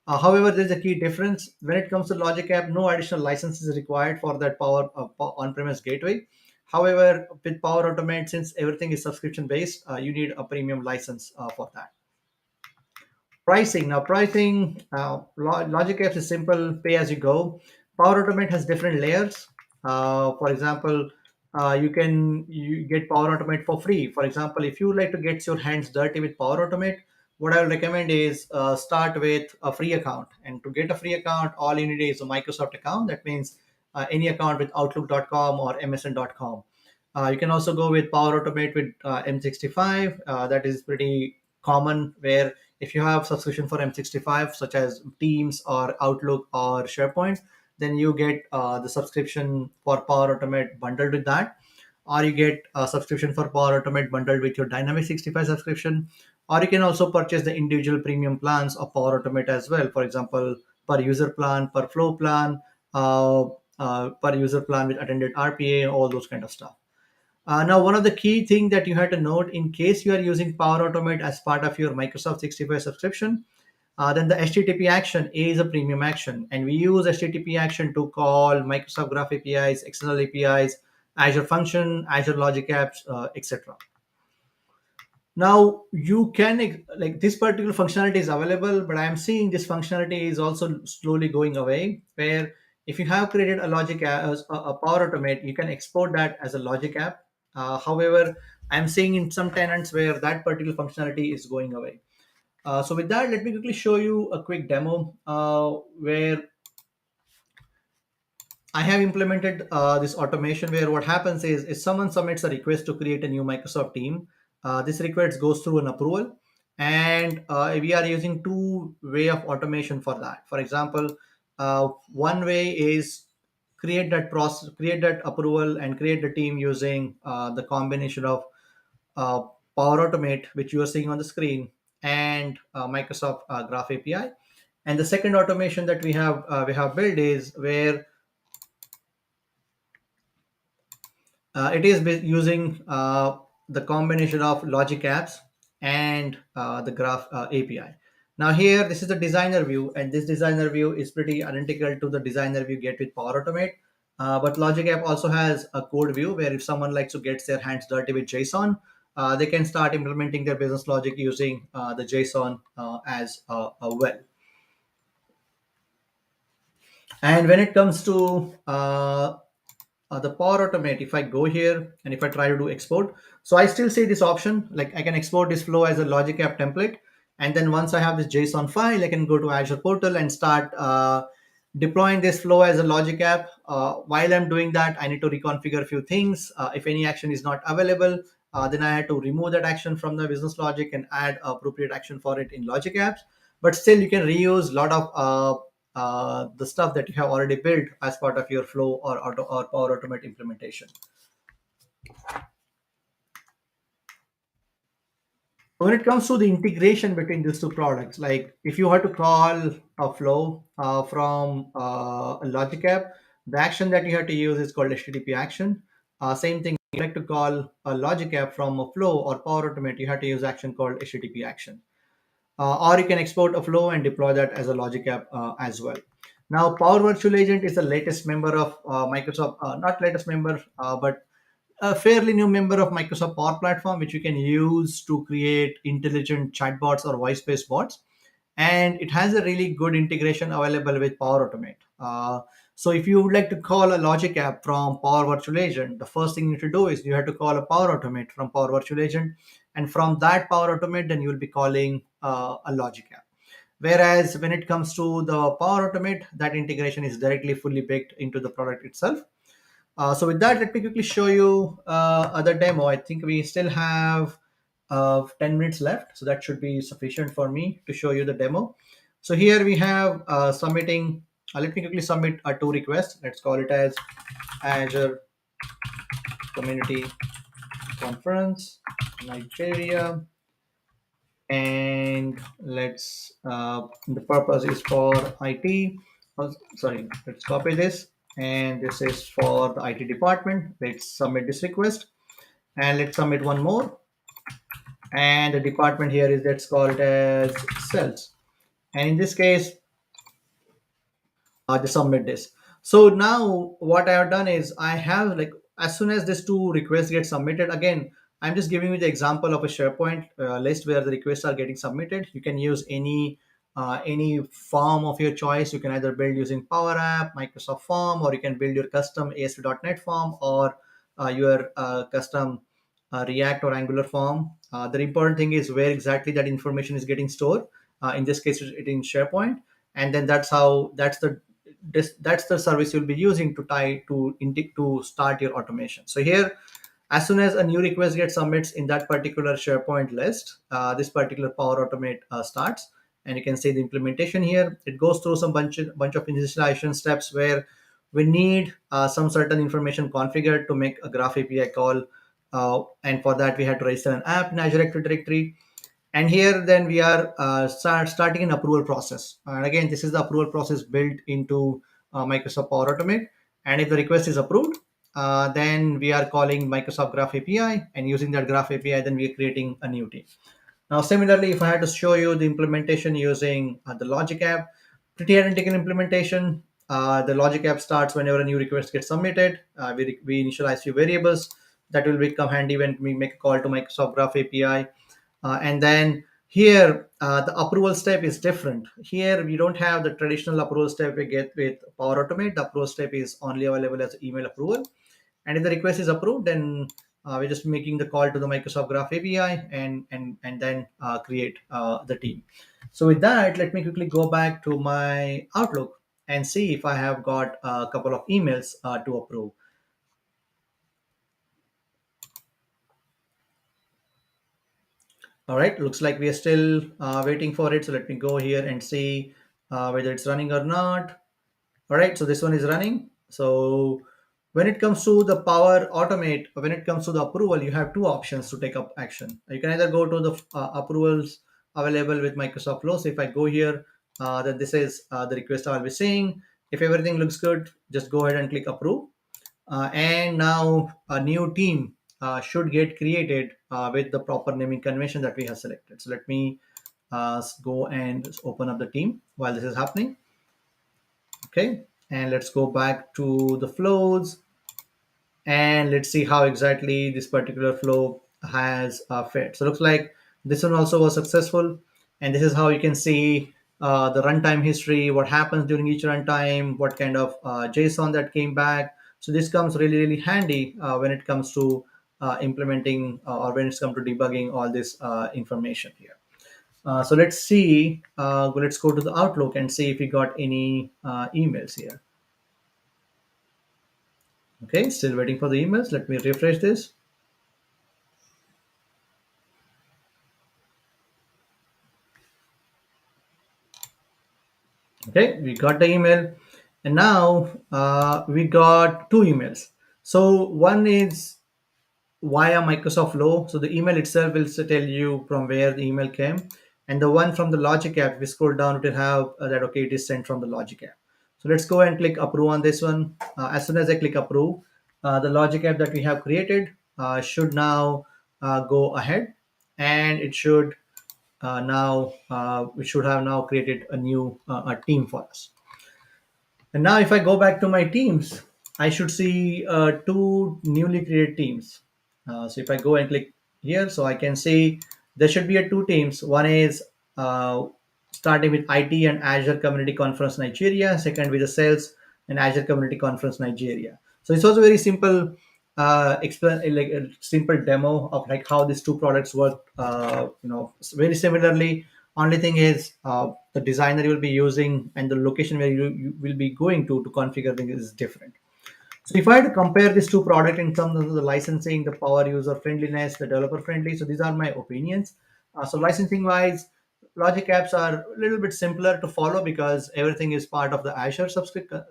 However, there's a key difference. When it comes to Logic App, no additional license is required for that Power on-premise gateway. However, with Power Automate, since everything is subscription based, you need a premium license for that. Pricing. Now, pricing, Logic Apps is simple, pay as you go. Power Automate has different layers. For example, you get Power Automate for free. For example, if you like to get your hands dirty with Power Automate, what I would recommend is start with a free account. And to get a free account, all you need is a Microsoft account. That means any account with Outlook.com or MSN.com. You can also go with Power Automate with M65. That is pretty common, where if you have subscription for M65, such as Teams or Outlook or SharePoint, then you get the subscription for Power Automate bundled with that, or you get a subscription for Power Automate bundled with your Dynamics 65 subscription, or you can also purchase the individual premium plans of Power Automate as well. For example, per user plan, per flow plan, per user plan with attended RPA, all those kind of stuff. Now, one of the key things that you have to note in case you are using Power Automate as part of your Microsoft 65 subscription, then the HTTP action is a premium action. And we use HTTP action to call Microsoft Graph APIs, external APIs, Azure Function, Azure Logic Apps, etc. Now, you can, like, this particular functionality is available, but I'm seeing this functionality is also slowly going away, where if you have created a Logic app, a Power Automate, you can export that as a Logic app. However, I'm seeing in some tenants where that particular functionality is going away. So with that, let me quickly show you a quick demo where I have implemented this automation, where what happens is if someone submits a request to create a new Microsoft team, this request goes through an approval, and we are using two way of automation for that. For example, one way is create that process, create that approval, and create the team using the combination of uh, Power Automate, which you are seeing on the screen, and Microsoft Graph API. And the second automation that we have built is where it is using the combination of Logic Apps and the Graph API. Now here, this is the designer view, and this designer view is pretty identical to the designer view you get with Power Automate. But Logic App also has a code view where if someone likes to get their hands dirty with JSON, they can start implementing their business logic using the JSON as well. And when it comes to the Power Automate, if I go here and if I try to do export, so I still see this option, like I can export this flow as a Logic App template. And then once I have this JSON file, I can go to Azure portal and start deploying this flow as a Logic App. While I'm doing that, I need to reconfigure a few things. If any action is not available, then I had to remove that action from the business logic and add appropriate action for it in Logic Apps. But still, you can reuse a lot of the stuff that you have already built as part of your flow or Power Automate implementation. When it comes to the integration between these two products, like if you had to call a flow from a Logic App, the action that you have to use is called HTTP action. Same thing, if you like to call a Logic App from a flow or Power Automate, you have to use action called HTTP action. Or you can export a flow and deploy that as a Logic App as well. Now, Power Virtual Agent is the latest member of Microsoft, not latest member, but a fairly new member of Microsoft Power Platform, which you can use to create intelligent chatbots or voice-based bots. And it has a really good integration available with Power Automate. So if you would like to call a Logic App from Power Virtual Agent, the first thing you need to do is you have to call a Power Automate from Power Virtual Agent. And from that Power Automate, then you will be calling a Logic App. Whereas when it comes to the Power Automate, that integration is directly fully baked into the product itself. So with that, let me quickly show you other demo. I think we still have 10 minutes left, so that should be sufficient for me to show you the demo. So here we have submitting. Let me quickly submit 2 requests. Let's call it as Azure Community Conference Nigeria, and let's the purpose is for IT. Sorry, let's copy this, and this is for the IT department. Let's submit this request, and let's submit one more. And the department here is, let's call it as sales. And in this case, just submit this. So now what I have done is I have, like, as soon as these 2 requests get submitted, again, I'm just giving you the example of a SharePoint list where the requests are getting submitted. You can use any form of your choice. You can either build using Power App, Microsoft Form, or you can build your custom ASP.NET form, or your custom React or Angular form. The important thing is where exactly that information is getting stored. In this case, it in SharePoint, and then that's the service you'll be using to start your automation. So here, as soon as a new request gets submits in that particular SharePoint list, this particular Power Automate starts, and you can see the implementation here. It goes through some bunch of initialization steps where we need some certain information configured to make a Graph API call, and for that we had to register an app in Azure Active Directory. And here then we are starting an approval process. And again, this is the approval process built into Microsoft Power Automate. And if the request is approved, then we are calling Microsoft Graph API, and using that Graph API, then we are creating a new team. Now, similarly, if I had to show you the implementation using the Logic app, pretty identical implementation. The Logic app starts whenever a new request gets submitted. We initialize few variables that will become handy when we make a call to Microsoft Graph API. And then here, the approval step is different. Here, we don't have the traditional approval step we get with Power Automate. The approval step is only available as email approval. And if the request is approved, then we're just making the call to the Microsoft Graph API, and then create the team. So with that, let me quickly go back to my Outlook and see if I have got a couple of emails to approve. All right, looks like we are still waiting for it. So let me go here and see whether it's running or not. All right, so this one is running. So when it comes to the Power Automate, when it comes to the approval, you have 2 options to take up action. You can either go to the approvals available with Microsoft Flow. So if I go here, then this is the request I'll be seeing. If everything looks good, just go ahead and click approve. And now a new team should get created with the proper naming convention that we have selected. So let me go and open up the team while this is happening. Okay, and let's go back to the flows, and let's see how exactly this particular flow has fared. So it looks like this one also was successful, and this is how you can see the runtime history, what happens during each runtime, what kind of JSON that came back. So this comes really, really handy when it comes to implementing or when it's come to debugging all this information here. So let's see, let's go to the Outlook and see if we got any emails here. Okay, still waiting for the emails. Let me refresh this. Okay, we got the email, and now we got 2 emails. So one is via Microsoft Flow. So the email itself will tell you from where the email came, and the one from the Logic app, if we scroll down, it will have that, okay, it is sent from the Logic app. So let's go and click approve on this one. As soon as I click approve, the Logic app that we have created should now go ahead, and it should we should have now created a new a team for us. And now if I go back to my teams, I should see 2 newly created teams. So if I go and click here, so I can see there should be 2 teams. One is starting with IT and Azure Community Conference Nigeria, second with the sales and Azure Community Conference Nigeria. So this was a very simple like a simple demo of like how these 2 products work. Very similarly. Only thing is the designer you will be using and the location where you will be going to configure things is different. So if I had to compare these 2 products in terms of the licensing, the power user friendliness, the developer friendly, so these are my opinions. So licensing wise, logic apps are a little bit simpler to follow because everything is part of the Azure subscription.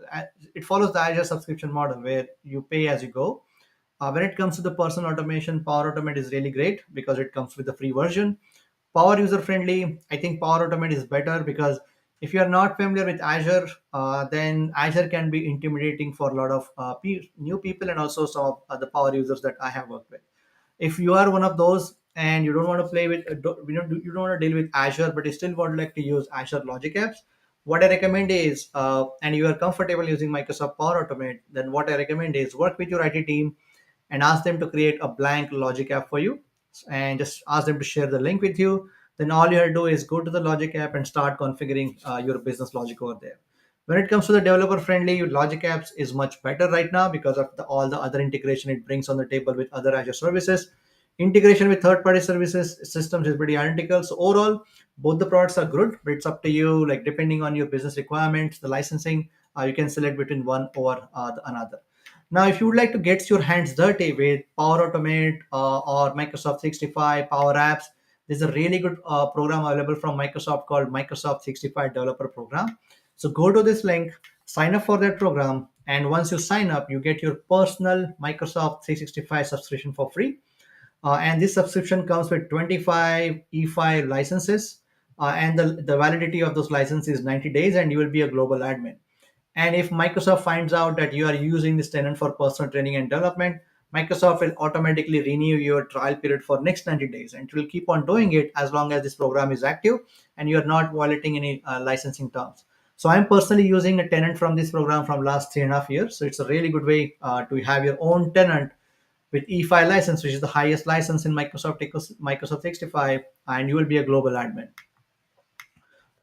It follows the Azure subscription model where you pay as you go. When it comes to the personal automation, Power Automate is really great because it comes with the free version. Power user friendly, I think Power Automate is better because if you are not familiar with Azure, then Azure can be intimidating for a lot of new people and also some of the power users that I have worked with. If you are one of those and you don't want to play with you don't want to deal with Azure but you still would like to use Azure logic apps, what I recommend is and you are comfortable using Microsoft Power Automate, then what I recommend is work with your IT team and ask them to create a blank logic app for you and just ask them to share the link with you. Then all you have to do is go to the logic app and start configuring your business logic over there. When it comes to the developer friendly, logic apps is much better right now because of all the other integration it brings on the table with other Azure services. Integration with third party services systems is pretty identical. So overall, both the products are good, but it's up to you, like depending on your business requirements, the licensing, you can select between one or another. Now, if you would like to get your hands dirty with Power Automate or Microsoft 65 Power Apps, there's a really good program available from Microsoft called Microsoft 65 Developer Program. So go to this link, sign up for that program, and once you sign up, you get your personal Microsoft 365 subscription for free. And this subscription comes with 25 E5 licenses, and the validity of those licenses is 90 days, and you will be a global admin. And if Microsoft finds out that you are using this tenant for personal training and development, Microsoft will automatically renew your trial period for next 90 days, and it will keep on doing it as long as this program is active and you are not violating any licensing terms. So I'm personally using a tenant from this program from last 3.5 years. So it's a really good way to have your own tenant with E5 license, which is the highest license in Microsoft 65, and you will be a global admin.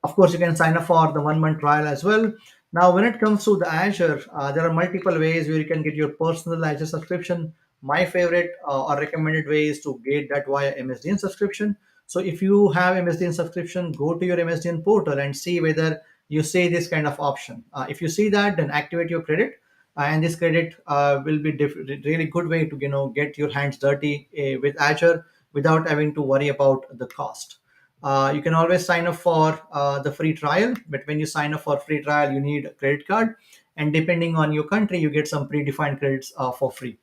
Of course, you can sign up for the 1 month trial as well. Now, when it comes to the Azure, there are multiple ways where you can get your personal Azure subscription. My favorite or recommended way is to get that via MSDN subscription. So if you have MSDN subscription, go to your MSDN portal and see whether you see this kind of option. If you see that, then activate your credit. And this credit will be really good way to get your hands dirty with Azure without having to worry about the cost. You can always sign up for the free trial, but when you sign up for free trial, you need a credit card, and depending on your country, you get some predefined credits for free.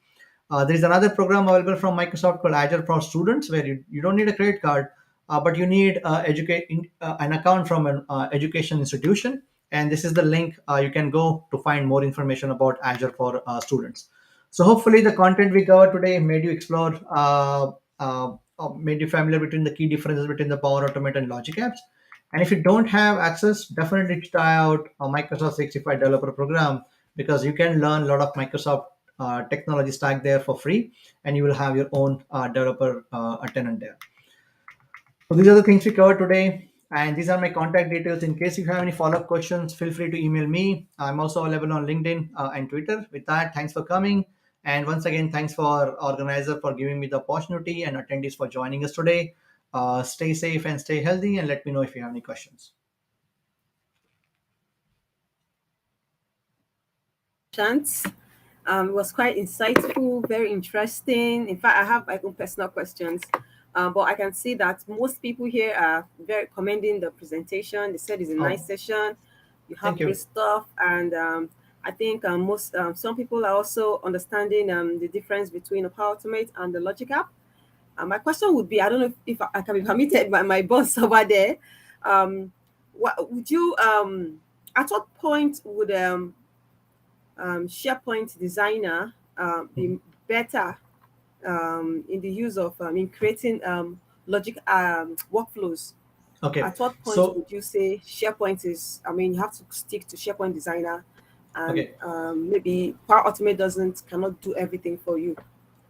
There is another program available from Microsoft called Azure for Students, where you don't need a credit card, but you need an account from an education institution. And this is the link you can go to find more information about Azure for Students. So hopefully the content we covered today made you explore, made you familiar between the key differences between the Power Automate and Logic apps. And if you don't have access, definitely try out a Microsoft 65 developer program because you can learn a lot of Microsoft technology stack there for free, and you will have your own developer tenant there. So these are the things we covered today, and these are my contact details. In case you have any follow-up questions, feel free to email me. I'm also available on LinkedIn and Twitter. With that, thanks for coming. And once again, thanks for organizer for giving me the opportunity and attendees for joining us today. Stay safe and stay healthy, and let me know if you have any questions. Chance. It was quite insightful, very interesting. In fact, I have my own personal questions, but I can see that most people here are very commending the presentation. They said it's a nice session. You have Thank you. great stuff, and I think some people are also understanding the difference between a Power Automate and the Logic app. My question would be, I don't know if I can be permitted by my boss over there. What would you at what point would SharePoint Designer be better in the use of in creating logic workflows? Okay. At what point So would you say SharePoint is? I mean, you have to stick to SharePoint Designer, and okay. Maybe Power Automate cannot do everything for you.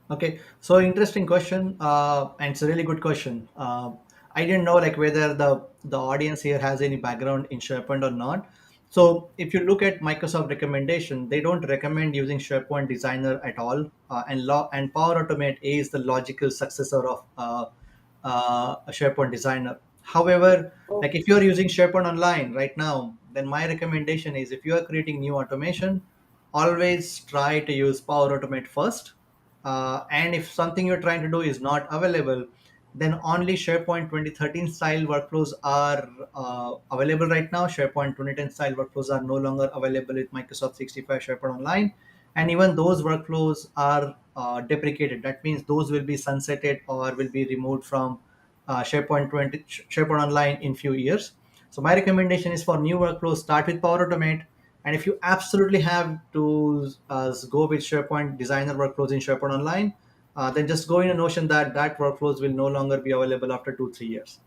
Okay, so interesting question, and it's a really good question. I didn't know like whether the audience here has any background in SharePoint or not. So if you look at Microsoft recommendation, they don't recommend using SharePoint Designer at all, and Power Automate is the logical successor of a SharePoint Designer. However, Oh, like if you're using SharePoint Online right now, then my recommendation is if you are creating new automation, always try to use Power Automate first, and if something you're trying to do is not available, then only SharePoint 2013 style workflows are available right now. SharePoint 2010 style workflows are no longer available with Microsoft 65 SharePoint Online. And even those workflows are deprecated. That means those will be sunsetted or will be removed from SharePoint Online in few years. So my recommendation is for new workflows, start with Power Automate. And if you absolutely have to go with SharePoint Designer workflows in SharePoint Online, then just go in a notion that that workflows will no longer be available after 2-3 years.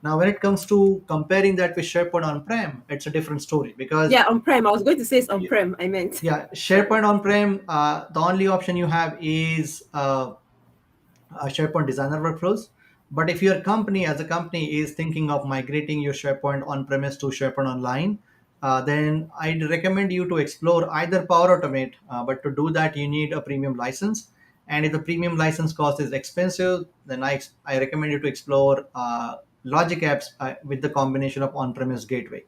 Now, when it comes to comparing that with SharePoint on-prem, it's a different story because on-prem. I was going to say it's on-prem. I meant SharePoint on-prem. The only option you have is SharePoint Designer workflows. But if your company, as a company, is thinking of migrating your SharePoint on-premise to SharePoint Online, then I'd recommend you to explore either Power Automate. But to do that, you need a premium license. And if the premium license cost is expensive, then I recommend you to explore Logic Apps with the combination of on-premise gateway.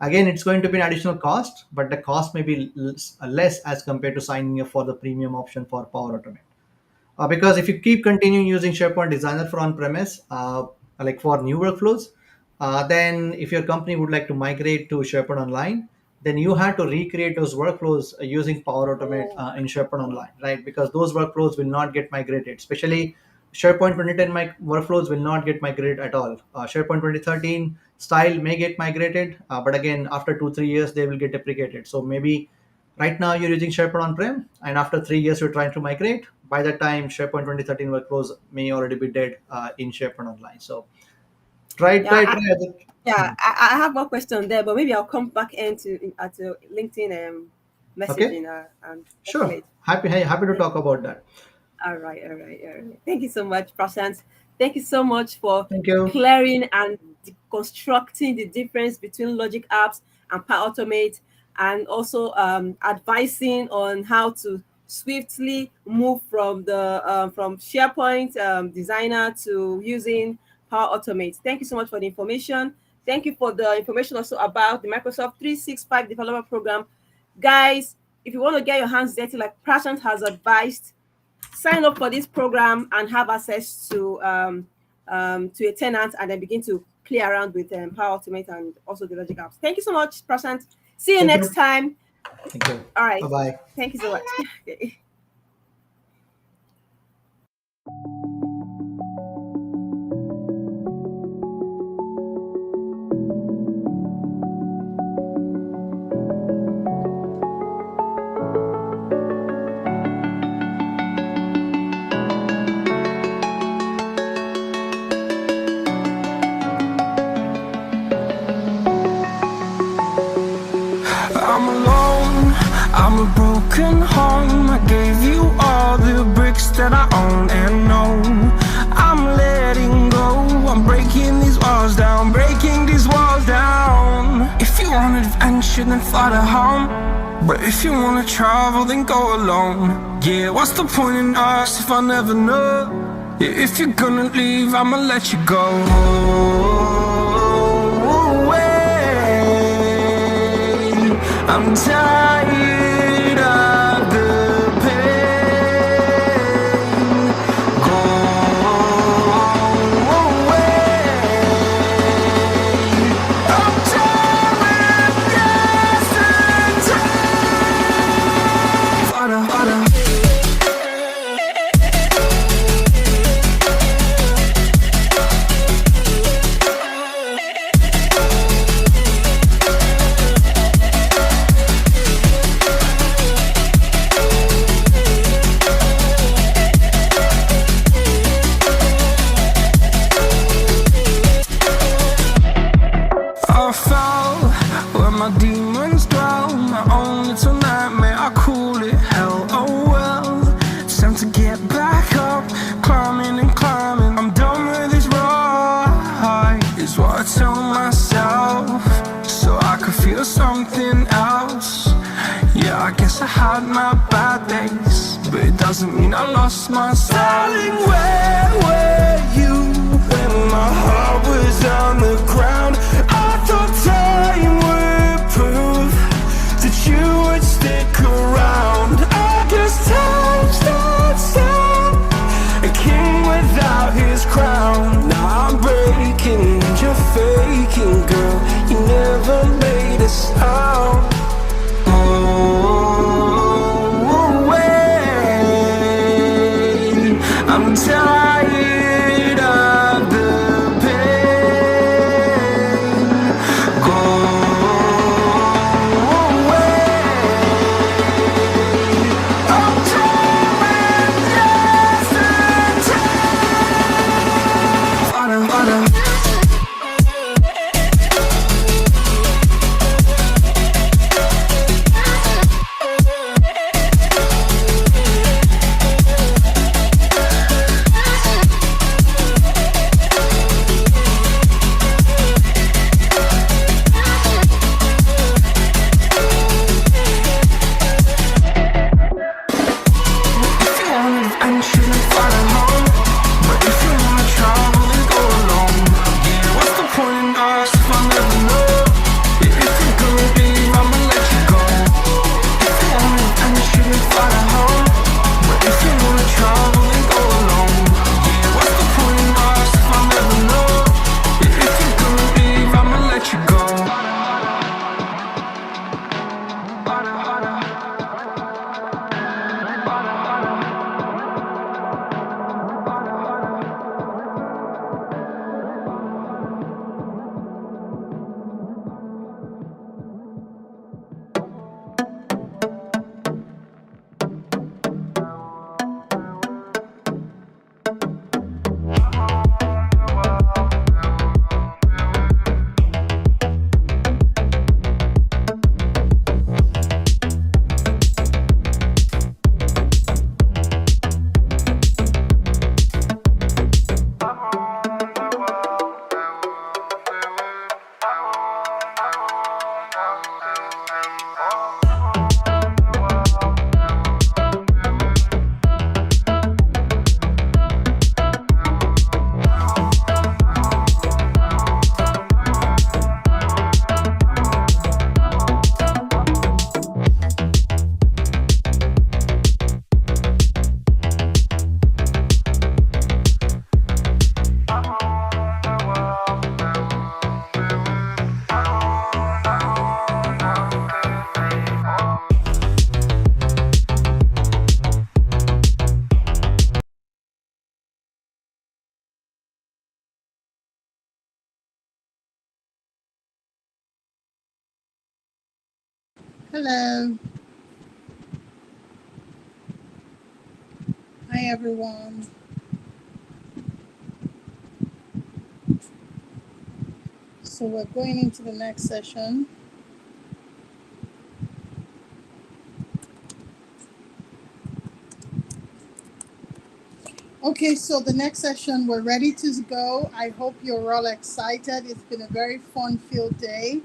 Again, it's going to be an additional cost, but the cost may be less as compared to signing up for the premium option for Power Automate. Because if you keep continuing using SharePoint Designer for on-premise, like for new workflows, then if your company would like to migrate to SharePoint Online, then you have to recreate those workflows using Power Automate in SharePoint Online, right? Because those workflows will not get migrated, especially SharePoint 2010 workflows will not get migrated at all. SharePoint 2013 style may get migrated, but again, after 2-3 years, they will get deprecated. So maybe right now you're using SharePoint on-prem, and after 3 years, you're trying to migrate. By that time, SharePoint 2013 workflows may already be dead in SharePoint Online. So try. I have one question there, but maybe I'll come back into at the LinkedIn messaging. Okay. And sure. Happy to talk about that. All right. Thank you so much, Prashant. Thank you so much for clearing and deconstructing the difference between Logic Apps and Power Automate, and also advising on how to swiftly move from the from SharePoint Designer to using Power Automate. Thank you so much for the information. Thank you for the information also about the Microsoft 365 Developer Program. Guys, if you want to get your hands dirty like Prashant has advised, sign up for this program and have access to a tenant, and then begin to play around with Power Automate and also the Logic Apps. Thank you so much, Prashant. See you next time. Thank you. All right. Bye-bye. Thank you so much. I'm a broken home. I gave you all the bricks that I own and know. I'm letting go. I'm breaking these walls down, breaking these walls down. If you want adventure, then fly to home. But if you wanna travel, then go alone. Yeah, what's the point in us if I never know? Yeah, if you're gonna leave, I'ma let you go. I'm tired of the pain. Go away. I'm tired of yesterday. Fada, fada. Demons dwell, my own little nightmare, I call it hell, oh well. It's time to get back up, climbing and climbing. I'm done with this ride, is what I tell myself, so I could feel something else. Yeah, I guess I had my bad days, but it doesn't mean I lost myself. Darling, where were you when my heart was on the ground? I thought time would prove that you would stick around. I guess time stood still, a king without his crown. Hello. Hi, everyone. So we're going into the next session. Okay, so the next session, we're ready to go. I hope you're all excited. It's been a very fun-filled day,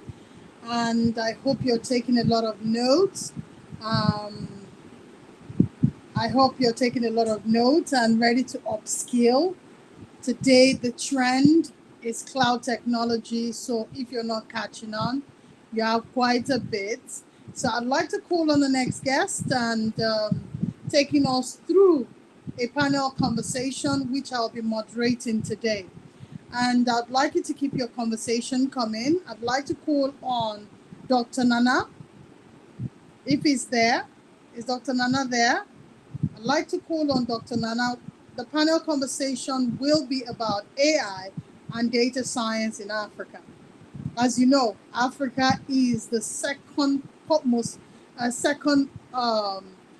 and I hope you're taking a lot of notes. I hope you're taking a lot of notes and ready to upskill. Today, the trend is cloud technology. So if you're not catching on, you have quite a bit. So I'd like to call on the next guest and taking us through a panel conversation, which I'll be moderating today. And I'd like you to keep your conversation coming. I'd like to call on Dr. Nnanna, if he's there. Is Dr. Nnanna there? I'd like to call on Dr. Nnanna. The panel conversation will be about AI and data science in Africa. As you know, Africa is the second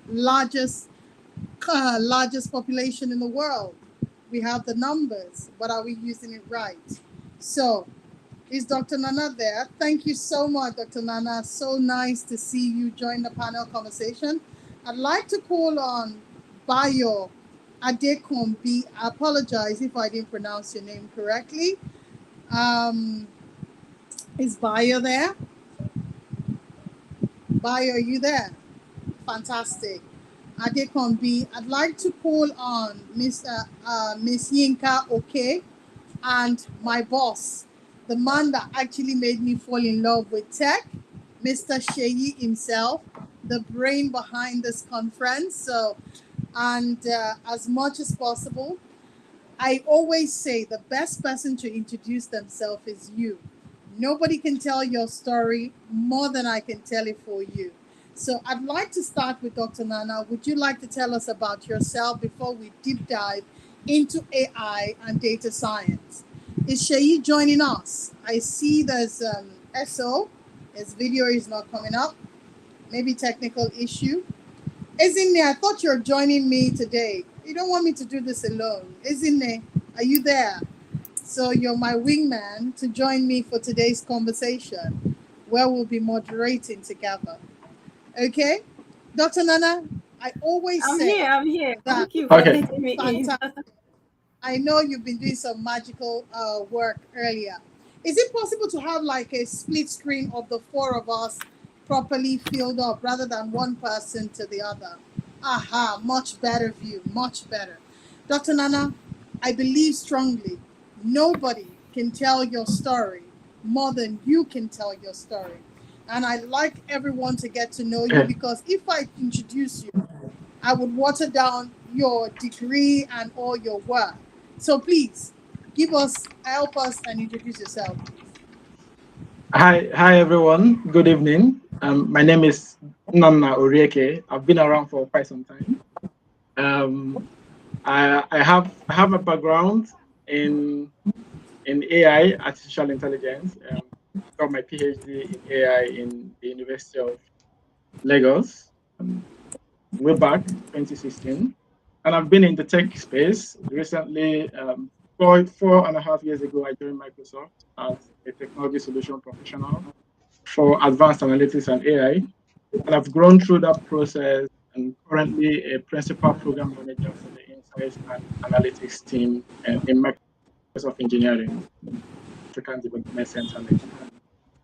largest population in the world. We have the numbers, but are we using it right? So, is Dr. Nnanna there? Thank you so much, Dr. Nnanna. So nice to see you join the panel conversation. I'd like to call on Bayo Adekambi. I apologize if I didn't pronounce your name correctly. Is Bayo there? Bayo, are you there? Fantastic. Adekambi, I'd like to call on Miss Yinka, okay, and my boss, the man that actually made me fall in love with tech, Mr. Seyi himself, the brain behind this conference. So, and as much as possible, I always say the best person to introduce themselves is you. Nobody can tell your story more than I can tell it for you. So I'd like to start with Dr. Nnanna. Would you like to tell us about yourself before we deep dive into AI and data science? Is Seyi joining us? I see there's SO. His video is not coming up. Maybe technical issue. Ezinne, I thought you're joining me today. You don't want me to do this alone. Ezinne, are you there? So you're my wingman to join me for today's conversation, where we'll be moderating together. Okay? Dr. Nnanna, I always say I'm here. that. Thank you for letting me in. Fantastic. I know you've been doing some magical work earlier. Is it possible to have like a split screen of the four of us properly filled up rather than one person to the other? Aha, much better view, much better. Dr. Nnanna, I believe strongly nobody can tell your story more than you can tell your story. And I'd like everyone to get to know you, because if I introduce you, I would water down your degree and all your work. So please, help us and introduce yourself. Hi everyone. Good evening. My name is Nnanna Orieke. I've been around for quite some time. I have a background in AI, artificial intelligence. Got my PhD in AI in the University of Lagos way back 2016, and I've been in the tech space recently. 4.5 years ago, I joined Microsoft as a technology solution professional for advanced analytics and AI. And I've grown through that process and currently a principal program manager for the Insights and Analytics team in Microsoft Engineering, African Development Center.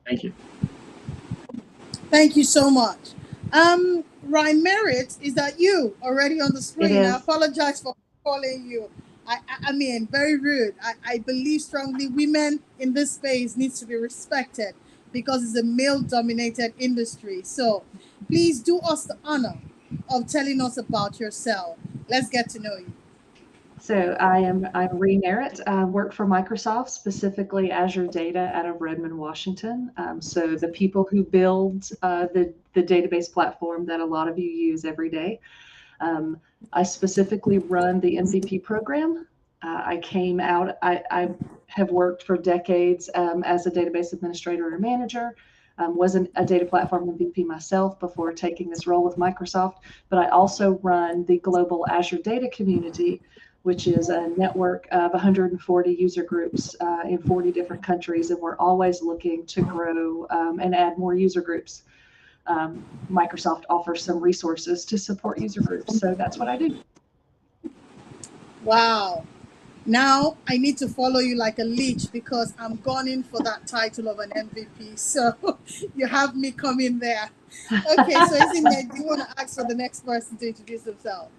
Thank you. Thank you so much. Merritt, is that you already on the screen? I apologize for calling you. I mean, very rude. I believe strongly women in this space needs to be respected because it's a male-dominated industry. So please do us the honor of telling us about yourself. Let's get to know you. So I'm Merritt. I work for Microsoft, specifically Azure Data out of Redmond, Washington. So the people who build the database platform that a lot of you use every day. I specifically run the MVP program. I came out, I have worked for decades as a database administrator or manager. Wasn't a data platform MVP myself before taking this role with Microsoft, but I also run the global Azure Data Community, which is a network of 140 user groups in 40 different countries, and we're always looking to grow and add more user groups. Microsoft offers some resources to support user groups, so that's what I do. Wow. Now I need to follow you like a leech because I'm gunning for that title of an MVP. So you have me coming there. Okay, so isn't that, do you want to ask for the next person to introduce themselves?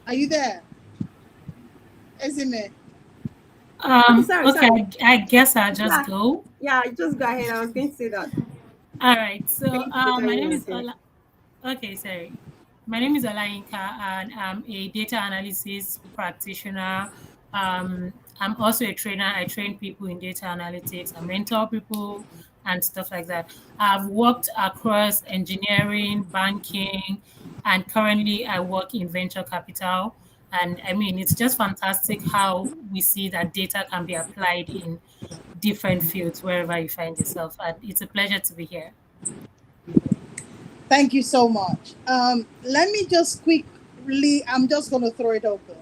Are you there? Isn't it? Sorry. I guess I'll just go. Yeah, just go ahead. I was going to say that. All right. So my name is okay. Ola. Okay, sorry. My name is Yinka, and I'm a data analysis practitioner. I'm also a trainer. I train people in data analytics. I mentor people and stuff like that. I've worked across engineering, banking, and currently I work in venture capital. And I mean, it's just fantastic how we see that data can be applied in different fields wherever you find yourself. And it's a pleasure to be here. Thank you so much. Let me just quickly, I'm just going to throw it open.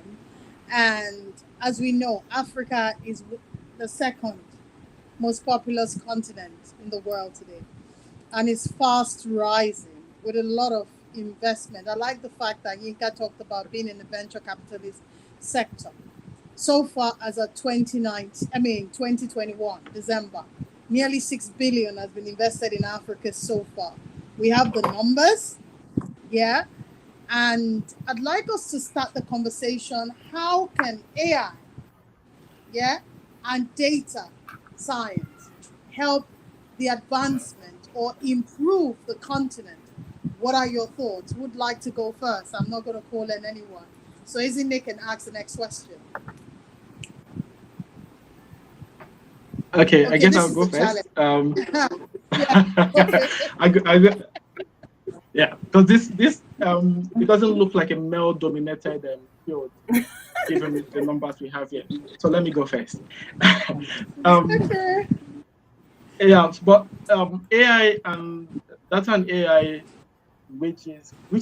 And as we know, Africa is the second most populous continent in the world today. And it's fast rising with a lot of investment. I like the fact that Yinka talked about being in the venture capitalist sector. So far as of 2021, December, nearly 6 billion has been invested in Africa so far. We have the numbers, yeah, and I'd like us to start the conversation. How can AI, yeah, and data science help the advancement or improve the continent? What are your thoughts? Who would like to go first? I'm not going to call in anyone. So Ezinne can ask the next question. Okay, I guess I'll go first. Yeah, because this it doesn't look like a male-dominated field, given the numbers we have here. So let me go first. Okay. Yeah, but AI and data and AI, which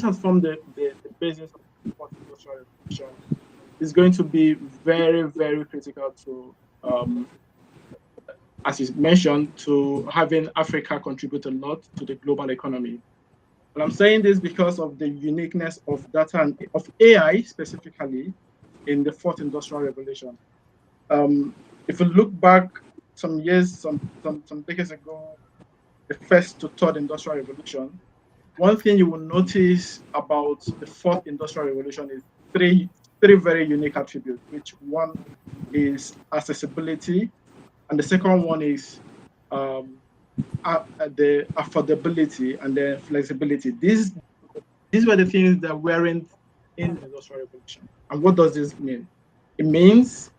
has formed the basis of the fourth industrial revolution, is going to be very, very critical to, as is mentioned, to having Africa contribute a lot to the global economy. And I'm saying this because of the uniqueness of data and of AI specifically in the fourth industrial revolution. If you look back some decades ago, the first to third industrial revolution, one thing you will notice about the fourth industrial revolution is three very unique attributes, which one is accessibility, and the second one is the affordability and the flexibility. These were the things that weren't in the industrial revolution. And what does this mean? It means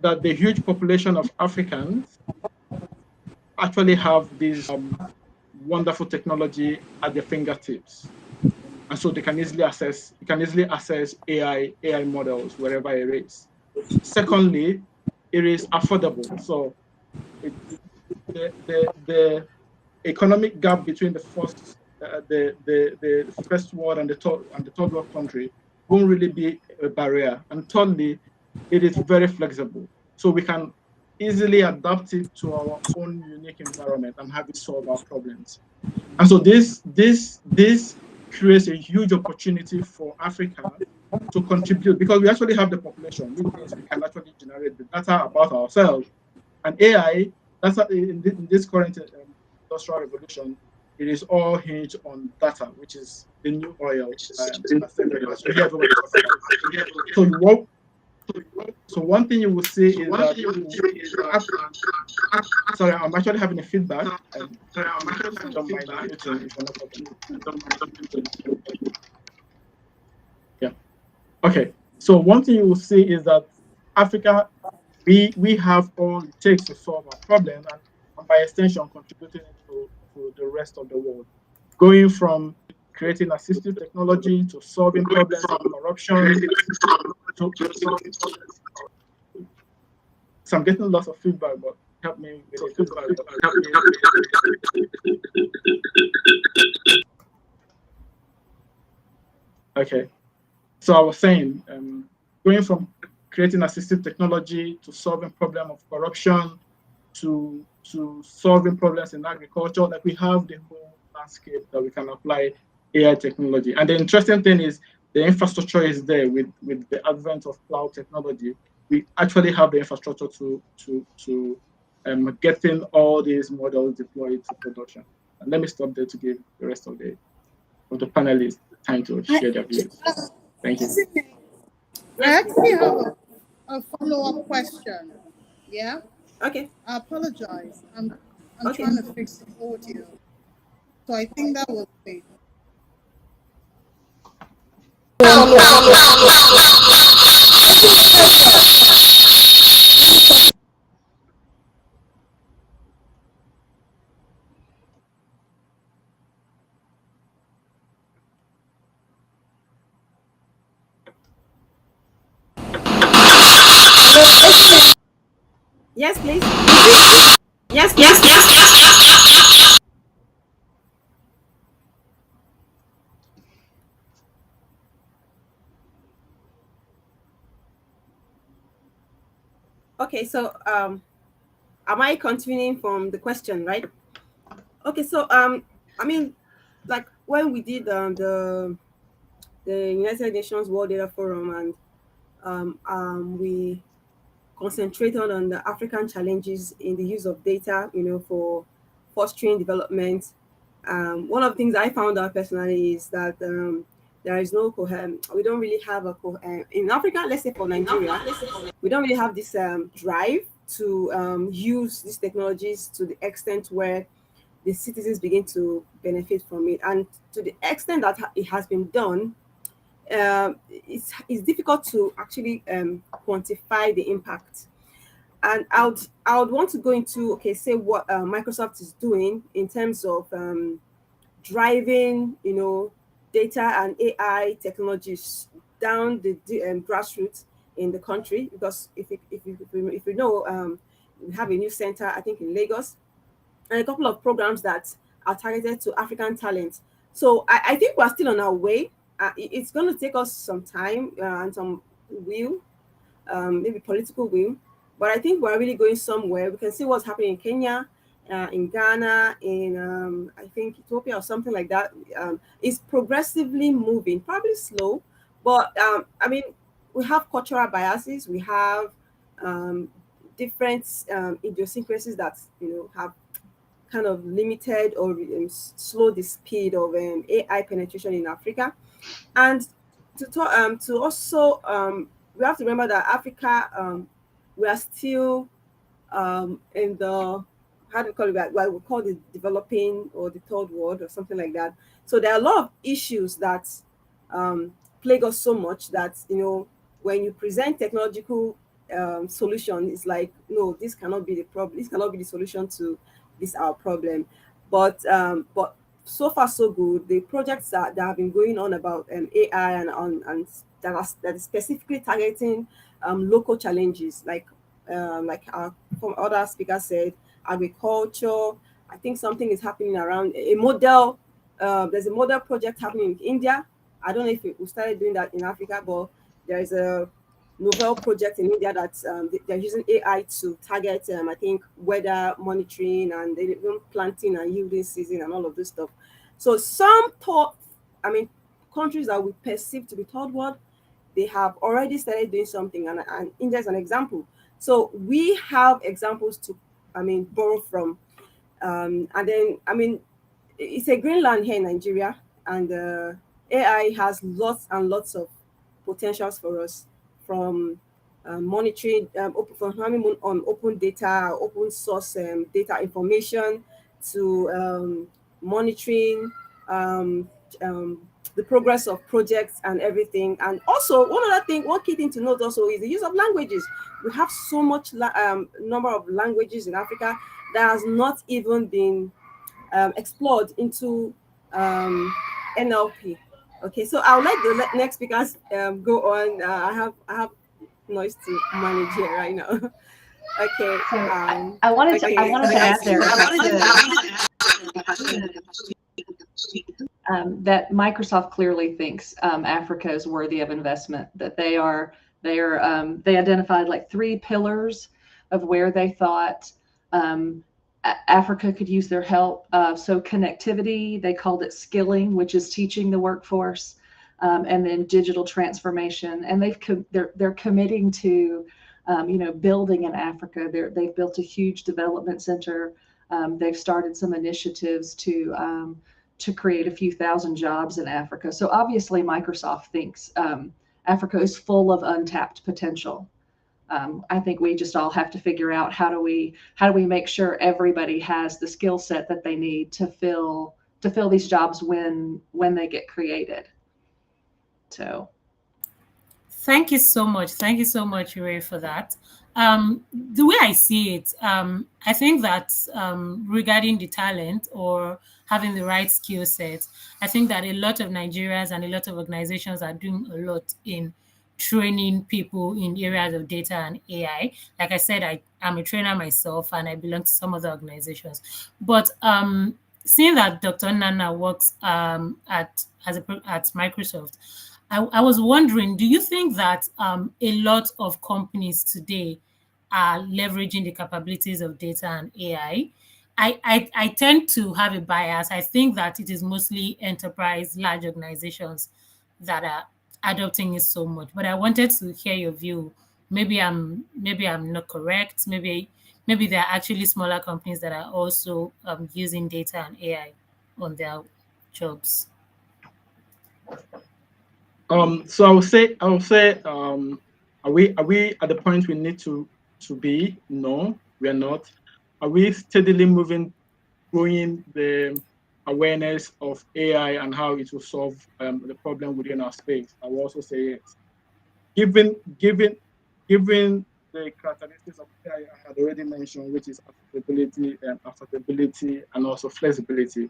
that the huge population of Africans actually have this wonderful technology at their fingertips, and so they can easily access AI models wherever it is. Secondly, it is affordable. So the economic gap between the first world and the third world country won't really be a barrier. And thirdly, it is very flexible, so we can easily adapt it to our own unique environment and have it solve our problems. And so this creates a huge opportunity for Africa to contribute, because we actually have the population, which means we can actually generate the data about ourselves. And AI, that's in this current industrial revolution, it is all hinged on data, which is the new oil. So one thing you will see is that. Sorry, I'm actually having a feedback. Yeah. Okay. So one thing you will see is that Africa, we have all it takes to solve our problem, and by extension contributing to the rest of the world, going from creating assistive technology to solving problems of corruption. So I'm getting lots of feedback, but help me with the feedback. Okay. So I was saying, going from creating assistive technology to solving problem of corruption to solving problems in agriculture, like we have the whole landscape that we can apply AI technology. And the interesting thing is the infrastructure is there with the advent of cloud technology. We actually have the infrastructure to getting all these models deployed to production. And let me stop there to give the rest of the panelists time to share their views. Thank you. I actually have a follow-up question. Yeah? Okay. I apologize. I'm Okay. trying to fix the audio. So I think that was great. Yes, please. Yes. Okay, so am I continuing from the question, right? Okay, so I mean, like when we did the United Nations World Data Forum, and we concentrated on the African challenges in the use of data, for fostering development. One of the things I found out personally is that there is no we don't really have in Africa, let's say for Nigeria, we don't really have this drive to use these technologies to the extent where the citizens begin to benefit from it. And to the extent that it has been done, it's difficult to actually quantify the impact. And I would want to go into say what Microsoft is doing in terms of driving data and AI technologies down the grassroots in the country, because if you know, we have a new center, I think, in Lagos, and a couple of programs that are targeted to African talent. So I think we're still on our way. It's going to take us some time and some will, maybe political will, but I think we're really going somewhere. We can see what's happening in Kenya, in Ghana, in I think Ethiopia or something like that. It's progressively moving, probably slow, but I mean, we have cultural biases, we have different idiosyncrasies that have kind of limited or slow the speed of AI penetration in Africa. And to also we have to remember that Africa, we are still in the, how do we call it, what we call the developing or the third world or something like that. So there are a lot of issues that plague us so much that when you present technological solution, it's like, no, this cannot be the problem. This cannot be the solution to this our problem. But so far so good. The projects that have been going on about AI and that is specifically targeting local challenges, like from other speakers said, agriculture. I think something is happening around a model. There's a model project happening in India. I don't know if we started doing that in Africa, but there is a novel project in India that they're using AI to target, I think, weather monitoring and even planting and yielding season and all of this stuff. So countries that we perceive to be third world, they have already started doing something, and India is an example. So we have examples to, borrow from. And then, it's a green land here in Nigeria, and AI has lots and lots of potentials for us, from monitoring, from having on open data, open source data information, to monitoring the progress of projects and everything. And also, one key thing to note also is the use of languages. We have so much number of languages in Africa that has not even been explored into NLP. Okay, so I would like the next speakers go on. I have noise to manage here right now. Okay. So I wanted to okay. I wanted to add there that Microsoft clearly thinks Africa is worthy of investment. That they identified like 3 pillars of where they thought Africa could use their help. So connectivity, they called it skilling, which is teaching the workforce, and then digital transformation. And they're committing to building in Africa. They've built a huge development center. They've started some initiatives to create a few thousand jobs in Africa. So obviously Microsoft thinks Africa is full of untapped potential. I think we just all have to figure out how do we make sure everybody has the skill set that they need to fill these jobs when they get created. So Thank you so much. Thank you so much, Ray, for that. The way I see it, I think that regarding the talent or having the right skill set, I think that a lot of Nigerians and a lot of organizations are doing a lot in training people in areas of data and AI. Like I said, I'm a trainer myself and I belong to some other organizations. But seeing that Dr. Nnanna works at Microsoft, I was wondering, do you think that a lot of companies today are leveraging the capabilities of data and AI? I tend to have a bias. I think that it is mostly enterprise, large organizations that are adopting it so much. But I wanted to hear your view. Maybe I'm not correct. Maybe there are actually smaller companies that are also using data and AI on their jobs. So I will say, are we at the point we need to be? No, we are not. Are we steadily growing the awareness of AI and how it will solve the problem within our space? I will also say yes. Given the characteristics of AI I had already mentioned, which is affordability, and also flexibility,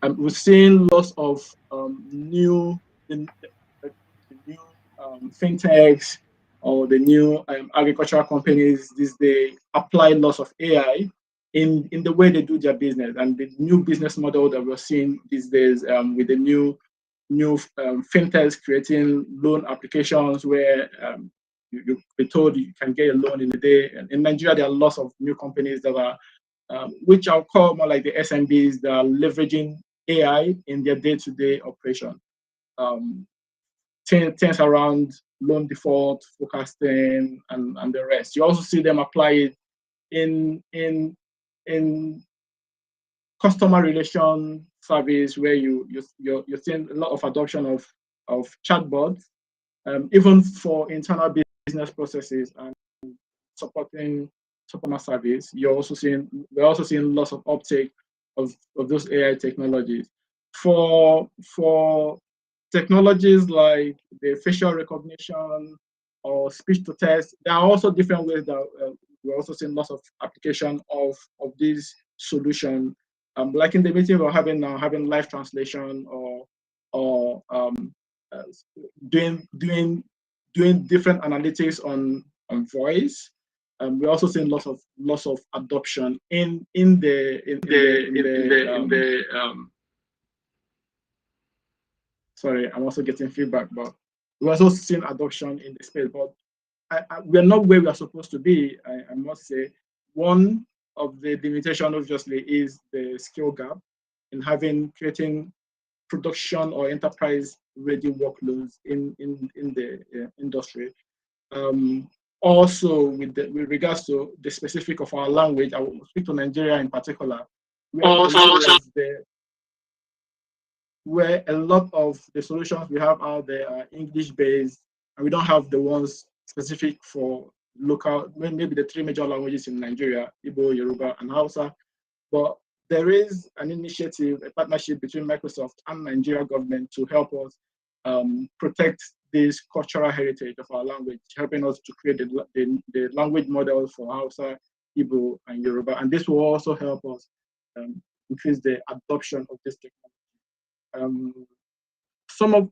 we're seeing lots of new fintechs or the new agricultural companies these days apply lots of AI in the way they do their business, and the new business model that we're seeing these days with the new fintechs creating loan applications where you're told you can get a loan in a day. And in Nigeria, there are lots of new companies that are, which I'll call more like the SMBs, that are leveraging AI in their day-to-day operation. Things around loan default, forecasting, and the rest. You also see them apply it in customer relation service, where you're seeing a lot of adoption of chatbots, even for internal business processes and supporting customer service. We're also seeing lots of uptake of those AI technologies. For technologies like the facial recognition or speech to text, there are also different ways that we're also seeing lots of application of these solutions. Like in the meeting we're having now, having live translation or doing different analytics on voice. We're also seeing lots of adoption in the sorry, I'm also getting feedback, but we're also seeing adoption in the space. But we're not where we are supposed to be. I must say, one of the limitations obviously is the skill gap in creating production or enterprise ready workloads in the industry. Also, with regards to the specific of our language, I will speak to Nigeria in particular, where a lot of the solutions we have out there are English-based, and we don't have the ones specific for local, maybe the 3 major languages in Nigeria, Igbo, Yoruba, and Hausa. But there is an initiative, a partnership between Microsoft and Nigeria government to help us protect this cultural heritage of our language, helping us to create the language model for Hausa, Igbo, and Yoruba. And this will also help us increase the adoption of this technology.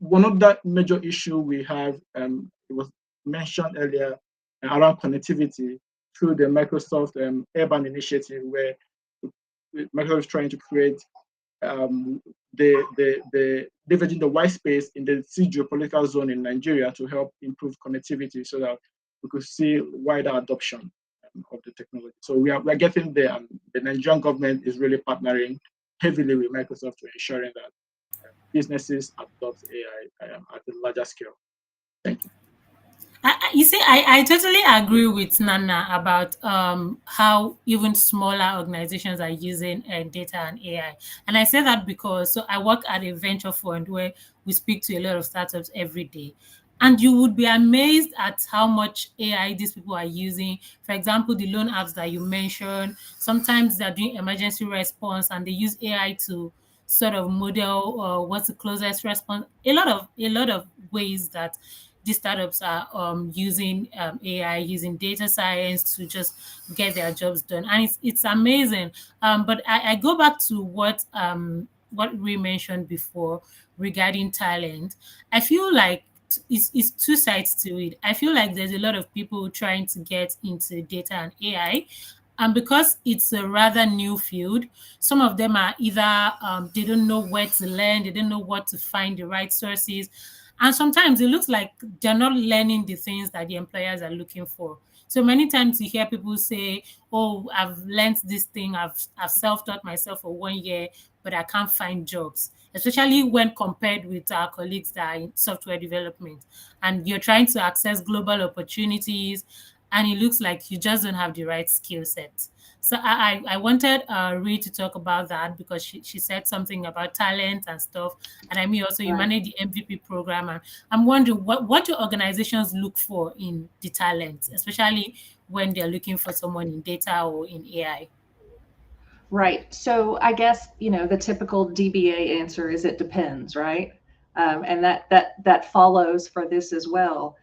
One of that major issue we have, it was mentioned earlier, around connectivity through the Microsoft Urban Initiative, where Microsoft is trying to create leveraging the white space in the sea geopolitical zone in Nigeria to help improve connectivity so that we could see wider adoption of the technology. So we are getting there, and the Nigerian government is really partnering heavily with Microsoft to ensuring that businesses adopt AI at a larger scale. Thank you. You see, I totally agree with Nnanna about how even smaller organizations are using data and AI. And I say that because I work at a venture fund where we speak to a lot of startups every day. And you would be amazed at how much AI these people are using. For example, the loan apps that you mentioned, sometimes they're doing emergency response and they use AI to sort of model what's the closest response. A lot of ways that these startups are using AI, using data science to just get their jobs done, and it's amazing. But I go back to what we mentioned before regarding talent. I feel like it's two sides to it. I feel like there's a lot of people trying to get into data and AI. And because it's a rather new field, some of them are either they don't know where to learn, they don't know what to find the right sources. And sometimes it looks like they're not learning the things that the employers are looking for. So many times you hear people say, oh, I've learned this thing, I've self-taught myself for 1 year, but I can't find jobs, especially when compared with our colleagues that are in software development. And you're trying to access global opportunities, and it looks like you just don't have the right skill set. So I wanted Ree to talk about that because she said something about talent and stuff. And I mean, also you manage the MVP program. And I'm wondering what do organizations look for in the talent, especially when they're looking for someone in data or in AI? Right. So I guess, the typical DBA answer is it depends, right? And that follows for this as well.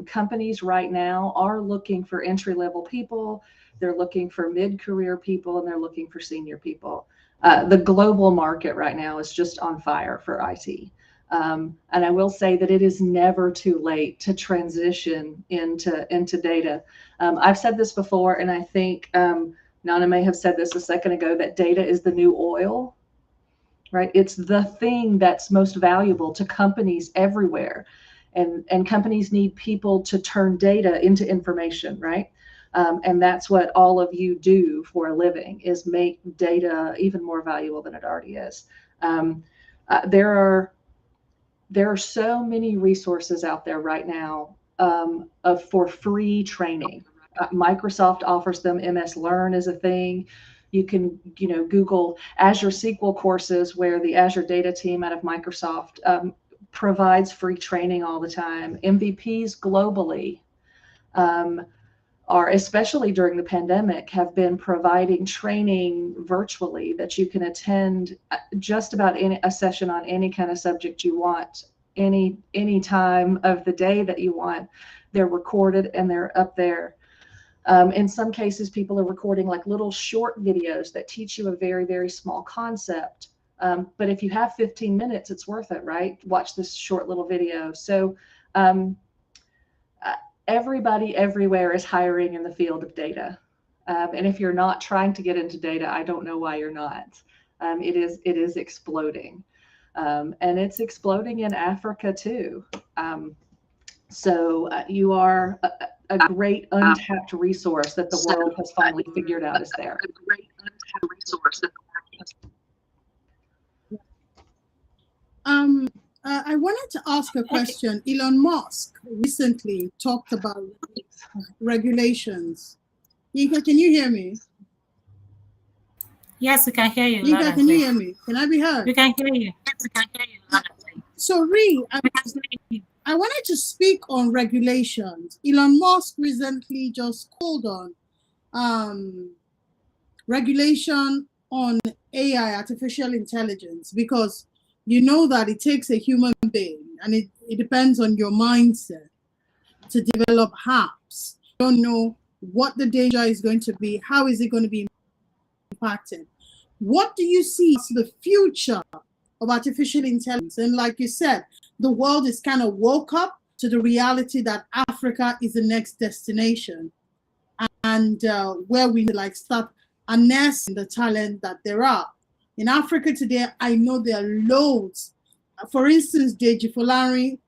Companies right now are looking for entry-level people. They're looking for mid-career people, and they're looking for senior people. The global market right now is just on fire for IT. And I will say that it is never too late to transition into data. I've said this before, and I think Nnanna may have said this a second ago, that data is the new oil, right? It's the thing that's most valuable to companies everywhere. And companies need people to turn data into information, right? And that's what all of you do for a living, is make data even more valuable than it already is. There are so many resources out there right now for free training. Microsoft offers them. MS Learn is a thing. You can, Google Azure SQL courses, where the Azure data team out of Microsoft provides free training all the time. MVPs globally are, especially during the pandemic, have been providing training virtually that you can attend just about a session on any kind of subject you want, any time of the day that you want. They're recorded and they're up there. In some cases, people are recording like little short videos that teach you a very, very small concept. But if you have 15 minutes, it's worth it, right? Watch this short little video. So everybody everywhere is hiring in the field of data. And if you're not trying to get into data, I don't know why you're not. It is exploding. And it's exploding in Africa too. So you are a great untapped resource that the world has finally figured out is there. I wanted to ask a question. Elon Musk recently talked about regulations. Yinka, can you hear me? Yes, we can hear you. Yinka, can you hear me? Can I be heard? We can hear you. So, Ree, I wanted to speak on regulations. Elon Musk recently just called on regulation on AI, artificial intelligence, because you know that it takes a human being, and it depends on your mindset to develop apps. You don't know what the danger is going to be, how is it going to be impacted. What do you see as the future of artificial intelligence? And like you said, the world is kind of woke up to the reality that Africa is the next destination. and where we like start harnessing the talent that there are. In Africa today, I know there are loads. For instance, Deji Folari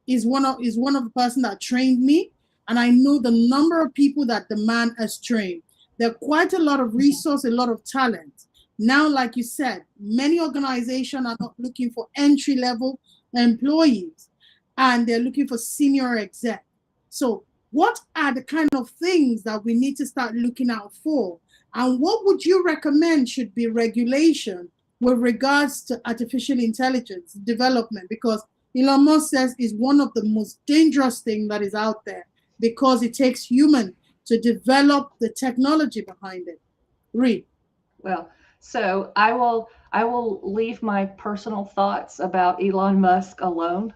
is one of the person that trained me, and I know the number of people that the man has trained. There are quite a lot of resource, a lot of talent. Now, like you said, many organizations are not looking for entry-level employees, and they're looking for senior exec. So what are the kind of things that we need to start looking out for? And what would you recommend should be regulation with regards to artificial intelligence development? Because Elon Musk says is one of the most dangerous things that is out there, because it takes human to develop the technology behind it. Read. Well, so I will leave my personal thoughts about Elon Musk alone.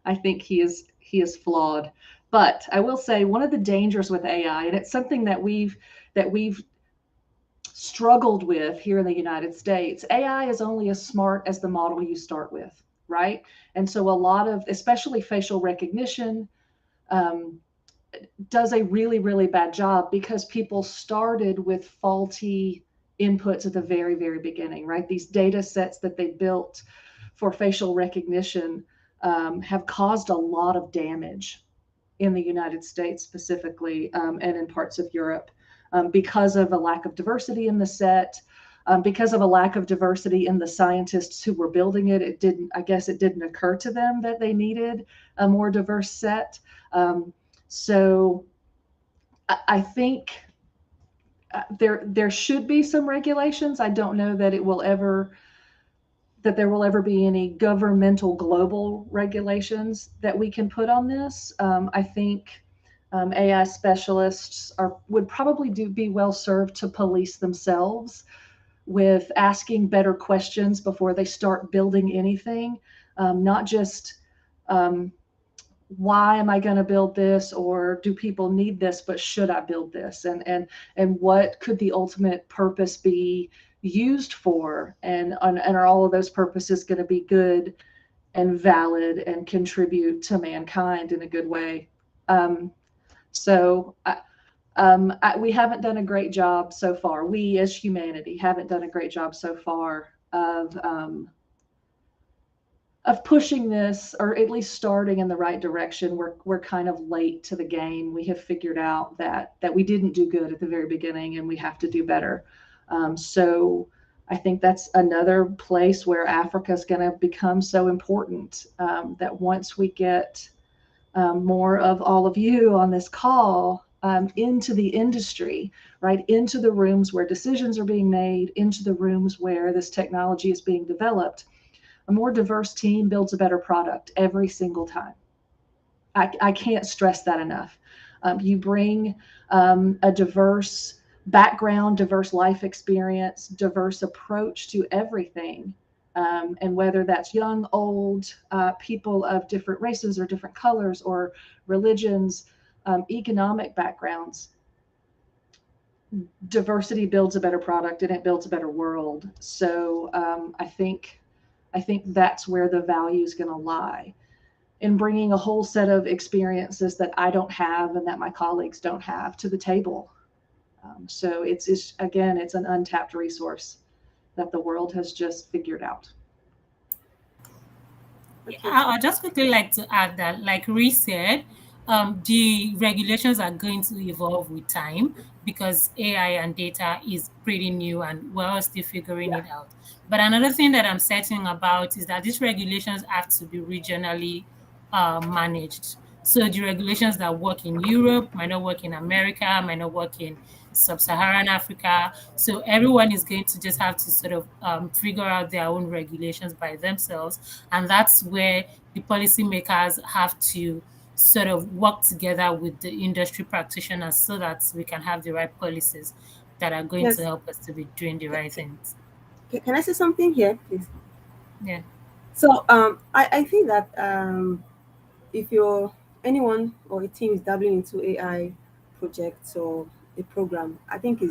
I think he is flawed. But I will say one of the dangers with AI, and it's something that we've struggled with here in the United States, AI is only as smart as the model you start with, right? And so a lot of, especially facial recognition, does a really, really bad job because people started with faulty inputs at the very, very beginning, right? These data sets that they built for facial recognition have caused a lot of damage in the United States specifically, and in parts of Europe, because of a lack of diversity in the set, because of a lack of diversity in the scientists who were building it. It didn't occur to them that they needed a more diverse set. So I think there should be some regulations. I don't know that there will ever be any governmental global regulations that we can put on this. I think AI specialists would probably be well served to police themselves with asking better questions before they start building anything, not just why am I going to build this, or do people need this, but should I build this, and what could the ultimate purpose be used for, and are all of those purposes going to be good and valid and contribute to mankind in a good way. We haven't done a great job so far. We as humanity haven't done a great job so far of pushing this, or at least starting in the right direction. We're kind of late to the game. We have figured out that we didn't do good at the very beginning, and we have to do better. So I think that's another place where Africa is going to become so important, that once we get more of all of you on this call into the industry, right, into the rooms where decisions are being made, into the rooms where this technology is being developed, a more diverse team builds a better product every single time. I can't stress that enough. You bring a diverse background, diverse life experience, diverse approach to everything. And whether that's young, old, people of different races or different colors or religions, economic backgrounds, diversity builds a better product and it builds a better world. So I think that's where the value is going to lie, in bringing a whole set of experiences that I don't have and that my colleagues don't have to the table. So it's an untapped resource that the world has just figured out. I'd just quickly like to add that, like Ree said, the regulations are going to evolve with time because AI and data is pretty new and we're all still figuring it out. But another thing that I'm certain about is that these regulations have to be regionally managed. So the regulations that work in Europe might not work in America, might not work in sub-Saharan Africa. So everyone is going to just have to sort of figure out their own regulations by themselves. And that's where the policymakers have to sort of work together with the industry practitioners so that we can have the right policies that are going to help us to be doing the right things. Can I say something here, please? Yeah. So I think that if anyone or a team is dabbling into AI projects or a program, I think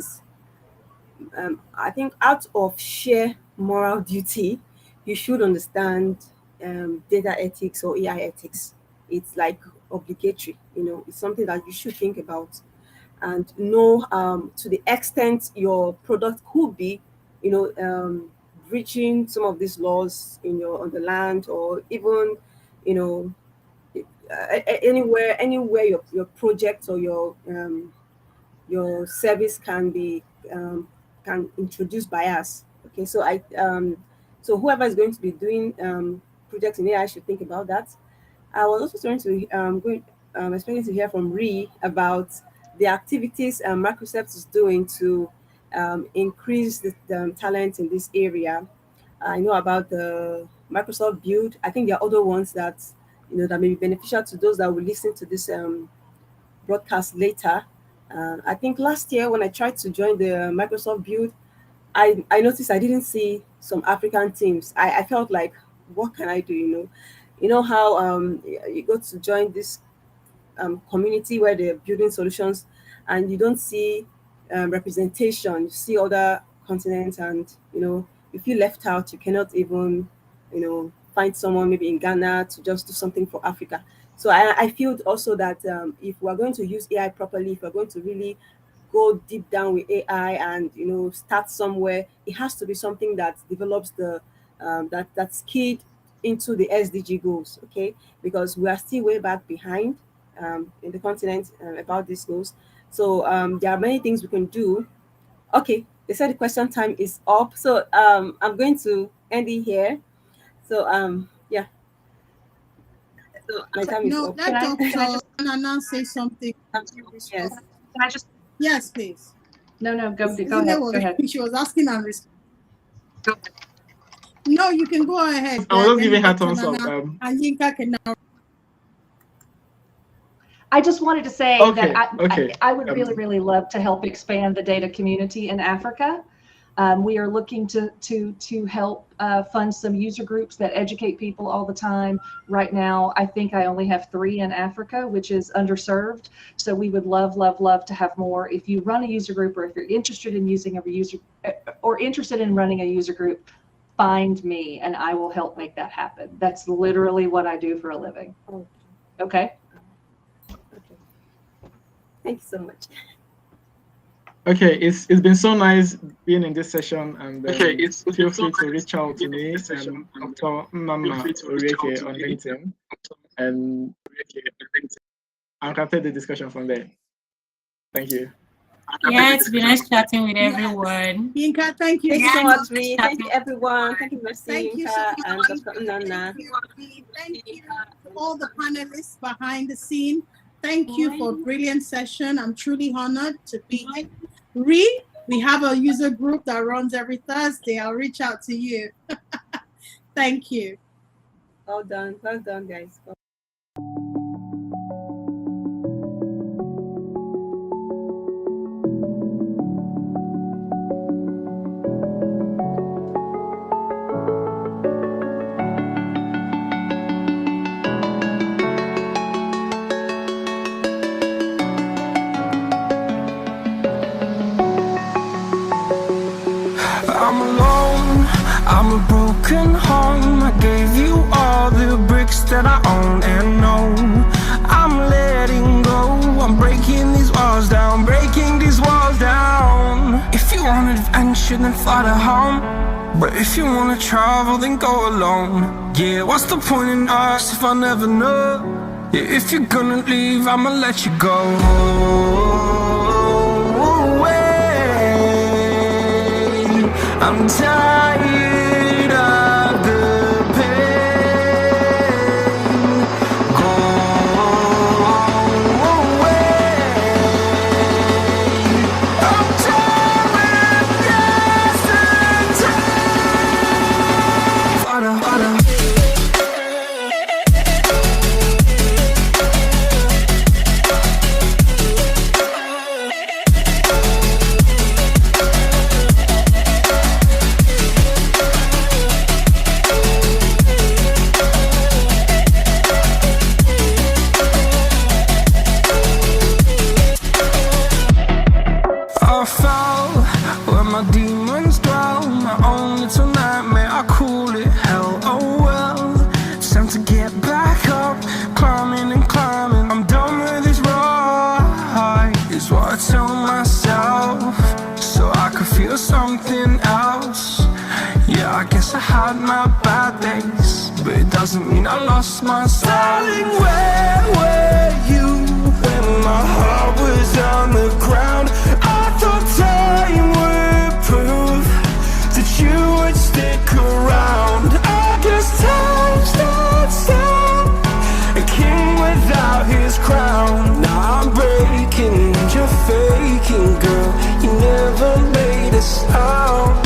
out of sheer moral duty, you should understand data ethics or AI ethics. It's like obligatory, it's something that you should think about. and know to the extent your product could be, breaching some of these laws on the land, or even, anywhere your project or your service can be can introduce bias. Okay, so whoever is going to be doing projects in AI should think about that. I was also trying to expecting to hear from Ree about the activities Microsoft is doing to increase the talent in this area. I know about the Microsoft Build. I think there are other ones that that may be beneficial to those that will listen to this broadcast later. I think last year when I tried to join the Microsoft Build, I noticed I didn't see some African teams. I felt like, what can I do? You know how you go to join this community where they're building solutions, and you don't see representation. You see other continents, and you feel left out. You cannot even find someone maybe in Ghana to just do something for Africa. So I feel also that if we're going to use AI properly, if we're going to really go deep down with AI and start somewhere, it has to be something that develops the that's keyed into the SDG goals. Okay, because we are still way back behind in the continent about these goals. So there are many things we can do. Okay, they said the question time is up, so I'm going to end it here. So yeah. So my time is up. Let Dr. Nnanna say something. Yes. Can I just? Yes, please. No, go ahead. Go ahead. She was asking and responding. No, you can go ahead. I was giving her thumbs up. And Yinka can now. I just wanted to say that I would really love to help expand the data community in Africa. We are looking to help fund some user groups that educate people all the time. Right now, I think I only have 3 in Africa, which is underserved. So we would love to have more. If you run a user group, or if you're interested in using a user or interested in running a user group, find me and I will help make that happen. That's literally what I do for a living. Okay. Thank you so much. Okay, it's been so nice being in this session, and feel free to reach out to me, Dr. Nnanna Orieke on LinkedIn, and I can take the discussion from there. Thank you. Yeah, it's been nice chatting with everyone. Yinka, thank you. Thank you so much, Ree. Thank you, everyone. Thank you, Mercy, Thank you Yinka, so and much. Dr. Nnanna. Thank you to all the panelists behind the scene. Thank you for a brilliant session. I'm truly honored to be here. Ree, we have a user group that runs every Thursday. I'll reach out to you. Thank you. Well done, guys. I'm alone, I'm a broken home. I gave you all the bricks that I own and know. I'm letting go, I'm breaking these walls down, breaking these walls down. If you wanna adventure, then fly to home. But if you wanna travel, then go alone. Yeah, what's the point in us if I never know? Yeah, if you're gonna leave, I'ma let you go. I'm tired of the pain. Go away. I'm done with yesterday. Yes, I had my bad days, but it doesn't mean I lost my style. Darling, where were you when my heart was on the ground? I thought time would prove that you would stick around. I guess time stood still, a king without his crown. Now I'm breaking and you're faking, girl. You never made a sound.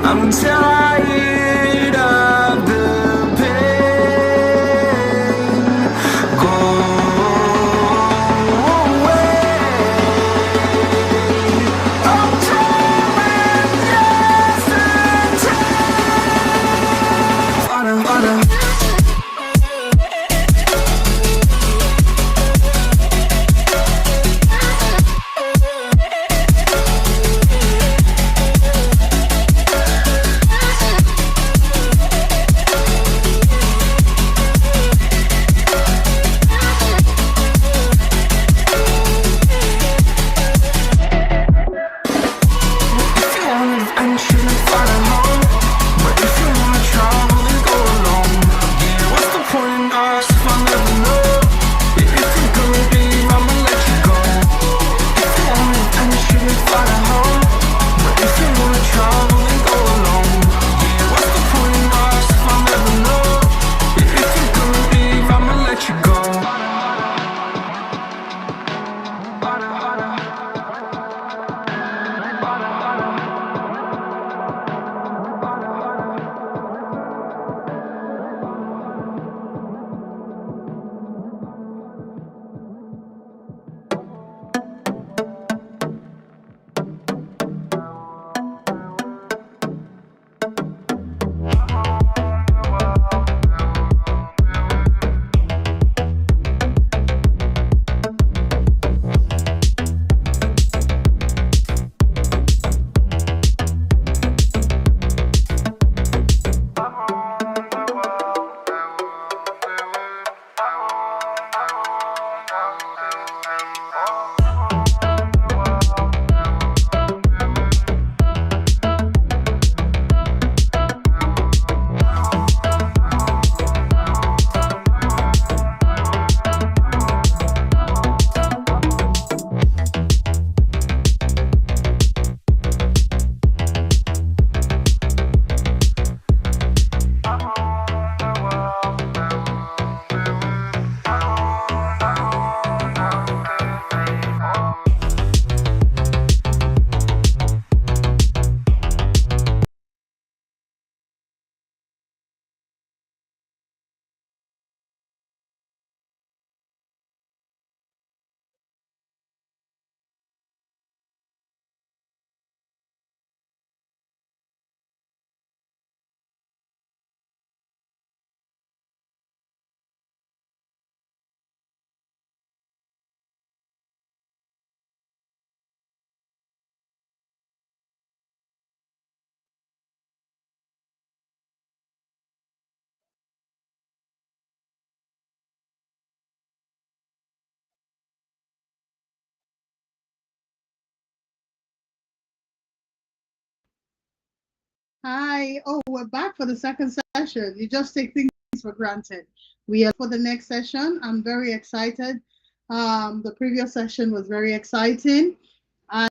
I'm tired of the pain. Go away. I'm trying yesterday. Hi. Oh, we're back for the second session. You just take things for granted. We are for the next session. I'm very excited. The previous session was very exciting. And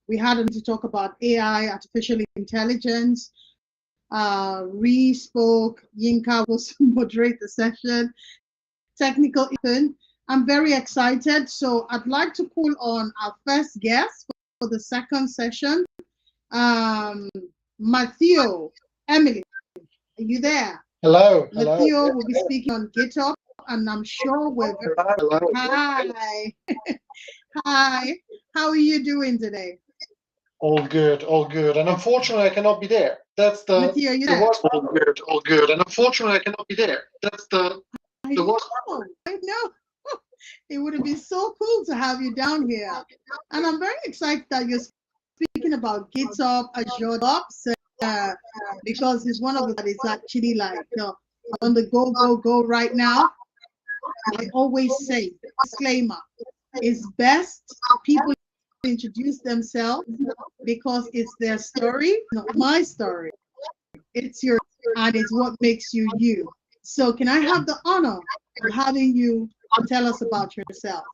we had to talk about AI, artificial intelligence. Ree spoke, Yinka will moderate the session. Technical event. I'm very excited. So I'd like to call on our first guest for the second session. Matteo Emili, are you there? Hello. Matteo will be speaking on GitHub, and I'm sure we're very... Hello. Hi. Hi. How are you doing today? All good. And unfortunately, I cannot be there. That's the Matteo, are you there? worst. All good. And unfortunately, I cannot be there. That's the worst. I know. It would have been so cool to have you down here. And I'm very excited that you're speaking about GitHub, Azure DevOps, because it's one of the that is actually like on the go right now. I always say, disclaimer, it's best people introduce themselves because it's their story, not my story. It's your, and it's what makes you you. So can I have the honor of having you tell us about yourself?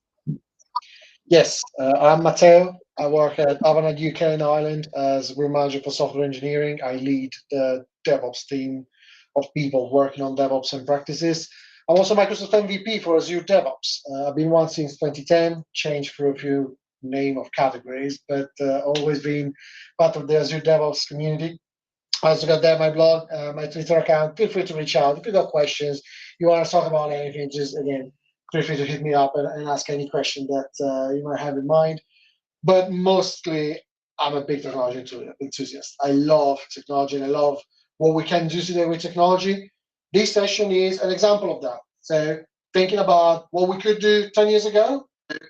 Yes, I'm Matteo. I work at Avanade UK and Ireland as Group Manager for Software Engineering. I lead the DevOps team of people working on DevOps and practices. I'm also Microsoft MVP for Azure DevOps. I've been one since 2010, changed for a few name of categories, but always been part of the Azure DevOps community. I also got there my blog, my Twitter account. Feel free to reach out. If you got questions, you want to talk about anything, just again, feel free to hit me up and ask any question that you might have in mind. But mostly, I'm a big technology enthusiast. I love technology and I love what we can do today with technology. This session is an example of that. So thinking about what we could do 10 years ago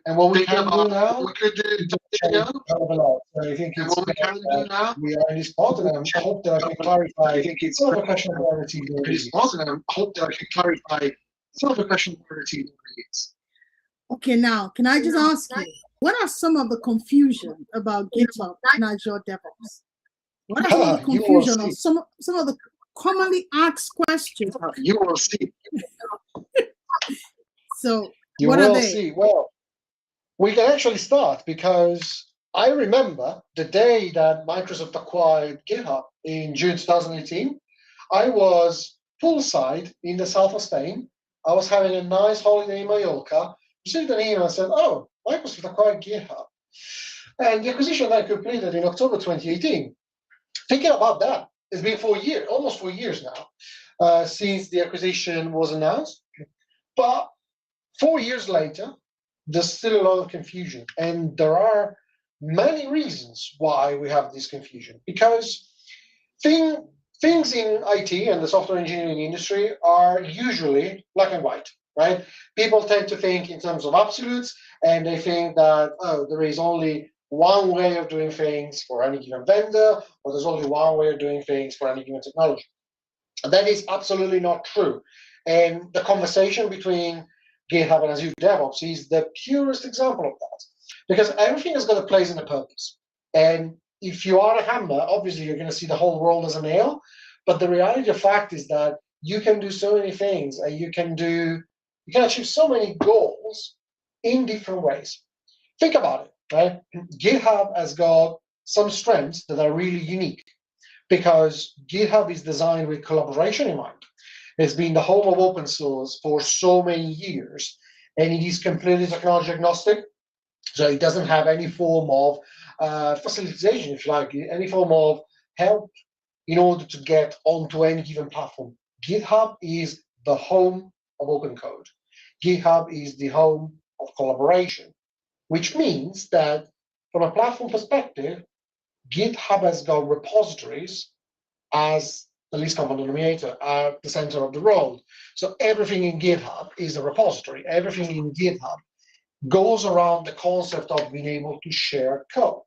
and what we can do now. We could do A lot. So I think it's what we can do now. We are in this spot, and I hope that I can clarify. I think it's sort of a question of priority. And I hope that I can clarify some of the question priority. Okay, now, can I just ask you, what are some of the confusion about GitHub and Azure DevOps? What are some of the confusion or some of the commonly asked questions? You will see. So, you what will are they? see. Well, we can actually start because I remember the day that Microsoft acquired GitHub in June 2018. I was poolside in the south of Spain. I was having a nice holiday in Mallorca. Received an email and said, "Oh, Microsoft acquired GitHub." And the acquisition that I completed in October 2018. Thinking about that, it's been 4 years, almost 4 years now, since the acquisition was announced. But 4 years later, there's still a lot of confusion. And there are many reasons why we have this confusion. Because things in IT and the software engineering industry are usually black and white, right? People tend to think in terms of absolutes, and they think that, oh, there is only one way of doing things for any given vendor, or there's only one way of doing things for any given technology. And that is absolutely not true. And the conversation between GitHub and Azure DevOps is the purest example of that, because everything has got a place and a purpose. And if you are a hammer, obviously you're going to see the whole world as a nail. But the reality of the fact is that you can do so many things, and you can achieve so many goals in different ways. Think about it, right? GitHub has got some strengths that are really unique because GitHub is designed with collaboration in mind. It's been the home of open source for so many years, and it is completely technology agnostic. So it doesn't have any form of facilitation, if you like, any form of help in order to get onto any given platform. GitHub is the home of open code. GitHub is the home of collaboration, which means that from a platform perspective, GitHub has got repositories as the least common denominator at the center of the road. So everything in GitHub is a repository. Everything in GitHub goes around the concept of being able to share code.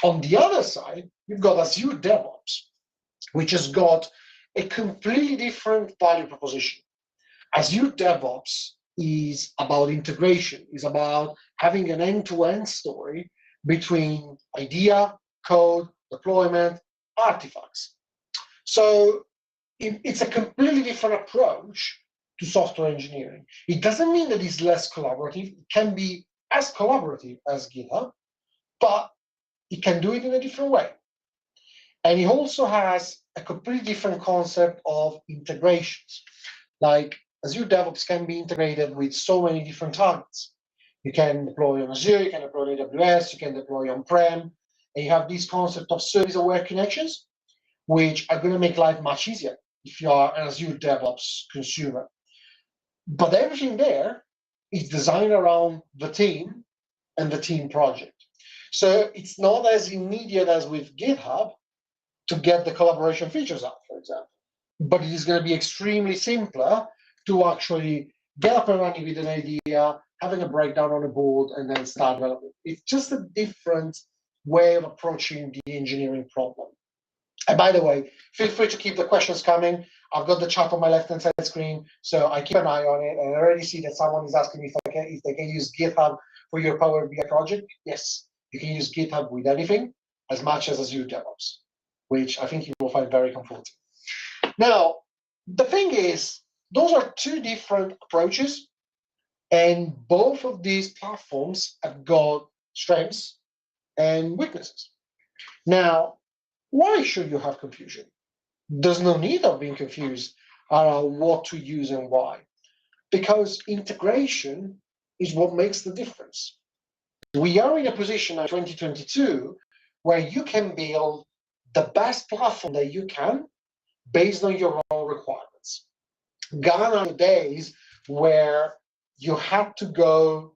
On the other side, you've got Azure DevOps, which has got a completely different value proposition. Azure DevOps is about integration, is about having an end-to-end story between idea, code, deployment, artifacts. So it's a completely different approach to software engineering. It doesn't mean that it's less collaborative. It can be as collaborative as GitHub, but it can do it in a different way. And it also has a completely different concept of integrations. Like Azure DevOps can be integrated with so many different targets. You can deploy on Azure, you can deploy on AWS, you can deploy on-prem, and you have this concept of service-aware connections, which are going to make life much easier if you are an Azure DevOps consumer. But everything there is designed around the team and the team project. So it's not as immediate as with GitHub to get the collaboration features out, for example. But it is going to be extremely simpler to actually get up and running with an idea, having a breakdown on a board, and then start developing. It's just a different way of approaching the engineering problem. And by the way, feel free to keep the questions coming. I've got the chat on my left-hand side screen, so I keep an eye on it, and I already see that someone is asking me if they can use GitHub for your Power BI project. Yes, you can use GitHub with anything, as much as Azure DevOps, which I think you will find very comforting. Now, the thing is, those are two different approaches, and both of these platforms have got strengths and weaknesses. Now, why should you have confusion? There's no need of being confused around what to use and why, because integration is what makes the difference. We are in a position in 2022 where you can build the best platform that you can based on your own requirements. Gone are the days where you had to go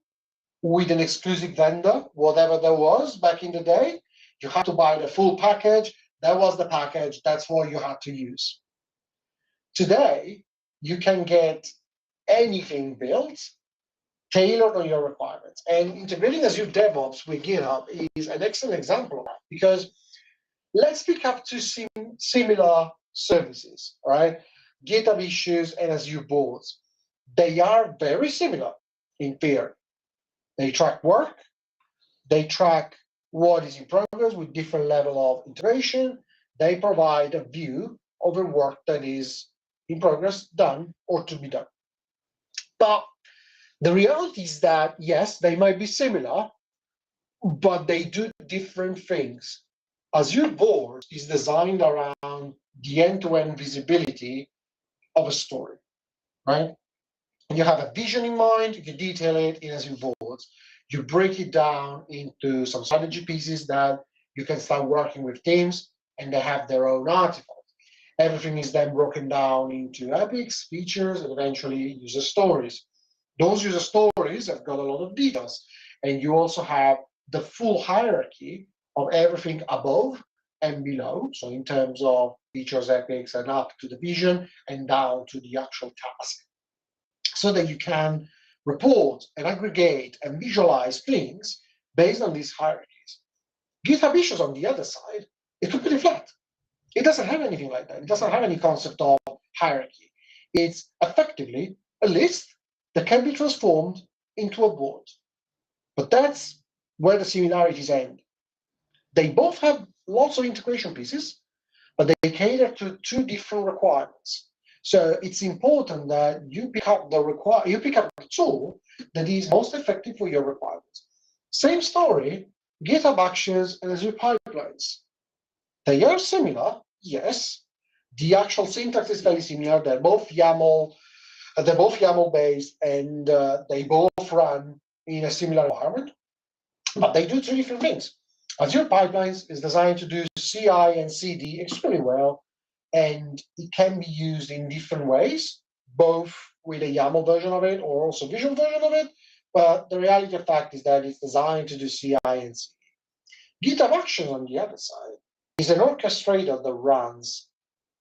with an exclusive vendor, whatever there was back in the day. You had to buy the full package. That was the package. That's what you had to use. Today, you can get anything built tailored on your requirements. And integrating Azure DevOps with GitHub is an excellent example of that, because let's pick up two similar services, right? GitHub Issues and Azure Boards. They are very similar in theory. They track work, they track what is in progress with different level of integration. They provide a view of the work that is in progress, done, or to be done. But the reality is that, yes, they might be similar, but they do different things. Azure Boards is designed around the end-to-end visibility of a story, right? You have a vision in mind, you can detail it in Azure Boards. You break it down into some strategy pieces that you can start working with teams, and they have their own artifacts. Everything is then broken down into epics, features, and eventually user stories. Those user stories have got a lot of details, and you also have the full hierarchy of everything above and below. So in terms of features, epics, and up to the vision and down to the actual task, so that you can report and aggregate and visualize things based on these hierarchies. GitHub Issues, on the other side, is completely flat. It doesn't have anything like that. It doesn't have any concept of hierarchy. It's effectively a list that can be transformed into a board. But that's where the similarities end. They both have lots of integration pieces, but they cater to two different requirements. So it's important that you pick up the tool that is most effective for your requirements. Same story, GitHub Actions and Azure Pipelines. They are similar, yes. The actual syntax is very similar. They're both YAML based, and they both run in a similar environment, but they do two different things. Azure Pipelines is designed to do CI and CD extremely well, and it can be used in different ways, both with a YAML version of it or also visual version of it. But the reality of fact is that it's designed to do CI and CD. GitHub Actions, on the other side, is an orchestrator that runs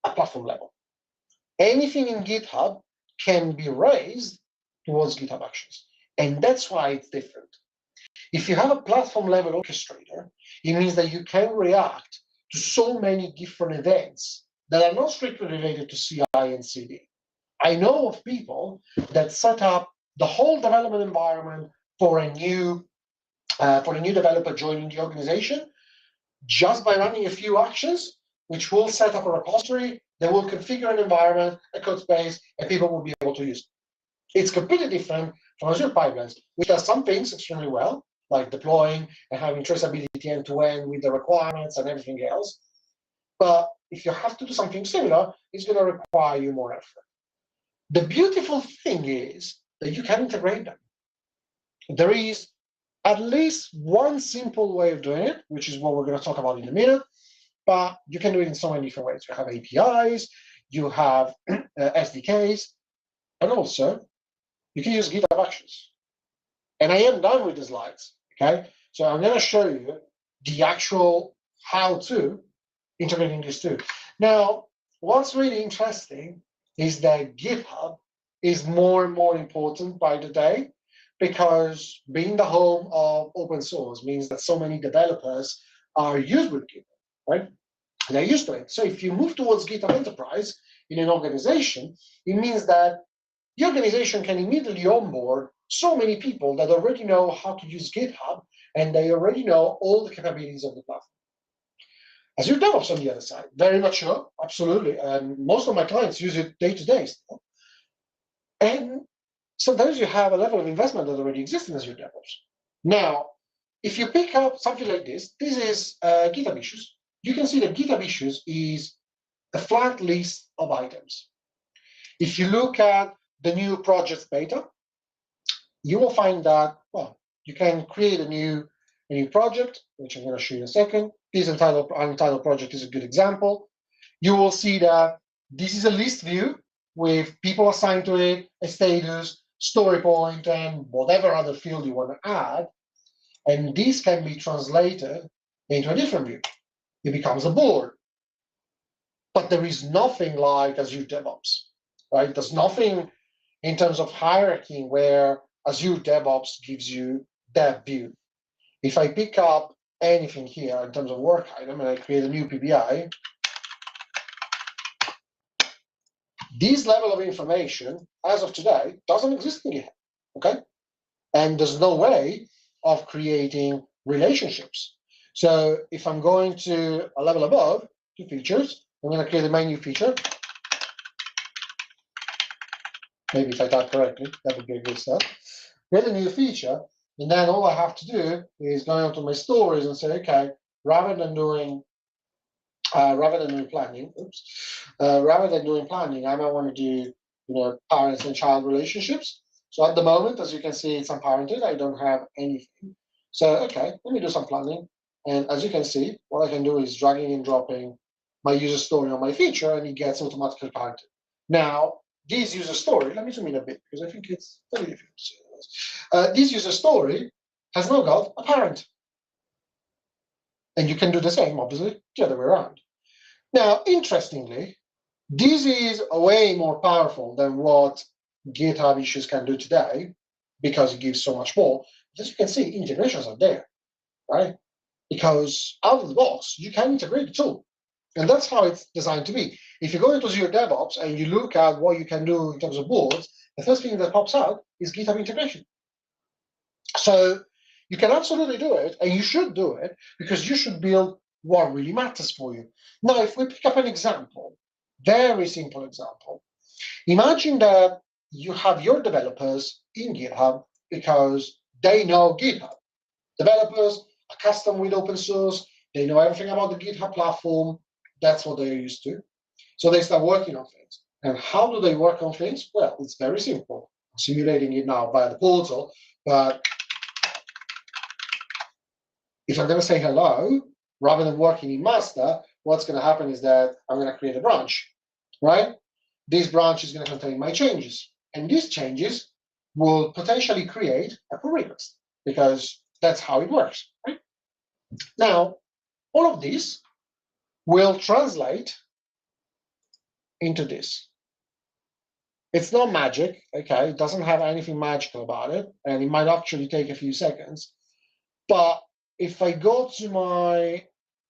at platform level. Anything in GitHub can be raised towards GitHub Actions, and that's why it's different. If you have a platform level orchestrator, it means that you can react to so many different events that are not strictly related to CI and CD. I know of people that set up the whole development environment for a new developer joining the organization just by running a few actions, which will set up a repository, they will configure an environment, a code space, and people will be able to use it. It's completely different from Azure Pipelines, which does some things extremely well, like deploying and having traceability end-to-end with the requirements and everything else. But if you have to do something similar, it's going to require you more effort. The beautiful thing is that you can integrate them. There is at least one simple way of doing it, which is what we're going to talk about in a minute, but you can do it in so many different ways. You have APIs, you have SDKs, and also you can use GitHub Actions. And I am done with the slides, okay? So I'm going to show you the actual how-to integrating these two. Now, what's really interesting is that GitHub is more and more important by the day, because being the home of open source means that so many developers are used with GitHub, right? They're used to it. So if you move towards GitHub Enterprise, in an organization, it means that the organization can immediately onboard so many people that already know how to use GitHub, and they already know all the capabilities of the platform. Azure DevOps on the other side, very mature, absolutely, and most of my clients use it day to day still. And sometimes you have a level of investment that already exists in Azure DevOps. Now, if you pick up something like this is GitHub issues. You can see that GitHub issues is a flat list of items. If you look at the new project beta, you will find that, well, you can create a new project, which I'm going to show you in a second. This untitled project is a good example. You will see that this is a list view with people assigned to it, a status, story point, and whatever other field you want to add. And this can be translated into a different view. It becomes a board. But there is nothing like Azure DevOps, right? There's nothing in terms of hierarchy where Azure DevOps gives you that view. If I pick up anything here in terms of work item and I create a new PBI, this level of information, as of today, doesn't exist in GitHub, okay? And there's no way of creating relationships. So if I'm going to a level above, to features, I'm going to create a new feature. Maybe if I type correctly, that would be a good start. Create a new feature, and then all I have to do is go onto my stories and say, okay, rather than doing planning, I might want to do parents and child relationships. So at the moment, as you can see, it's unparented. I don't have anything. So okay, let me do some planning. And as you can see, what I can do is dragging and dropping my user story on my feature, and it gets automatically parented. Now, this user story, let me zoom in a bit because I think it's very difficult to see this. This user story has now got a parent. And you can do the same, obviously, the other way around. Now, interestingly, this is way more powerful than what GitHub issues can do today because it gives so much more. As you can see, integrations are there, right? Because out of the box, you can integrate the tool. And that's how it's designed to be. If you go into Azure DevOps and you look at what you can do in terms of boards, the first thing that pops out is GitHub integration. So you can absolutely do it, and you should do it, because you should build what really matters for you. Now, if we pick up an example, very simple example, imagine that you have your developers in GitHub because they know GitHub. Developers are custom with open source. They know everything about the GitHub platform. That's what they're used to. So they start working on things. And how do they work on things? Well, it's very simple. I'm simulating it now via the portal, but if I'm going to say hello, rather than working in master, what's going to happen is that I'm going to create a branch, right? This branch is going to contain my changes. And these changes will potentially create a pull request, because that's how it works, right? Now, all of this will translate into this. It's not magic, okay? It doesn't have anything magical about it, and it might actually take a few seconds. But if I go to my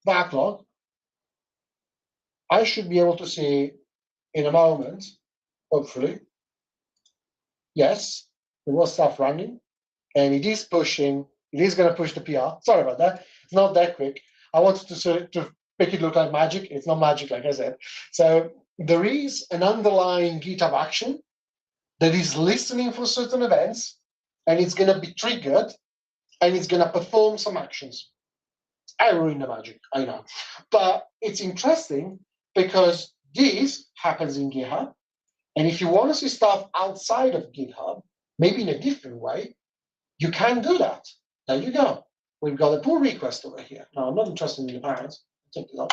backlog, I should be able to see in a moment, hopefully, yes, there was stuff running, and it is pushing. It is going to push the PR. Sorry about that. It's not that quick. I wanted to make it look like magic. It's not magic, like I said. So there is an underlying GitHub action that is listening for certain events, and it's going to be triggered, and it's going to perform some actions. I ruined the magic, I know. But it's interesting because this happens in GitHub. And if you want to see stuff outside of GitHub, maybe in a different way, you can do that. There you go. We've got a pull request over here. Now, I'm not interested in the parents. Take it off.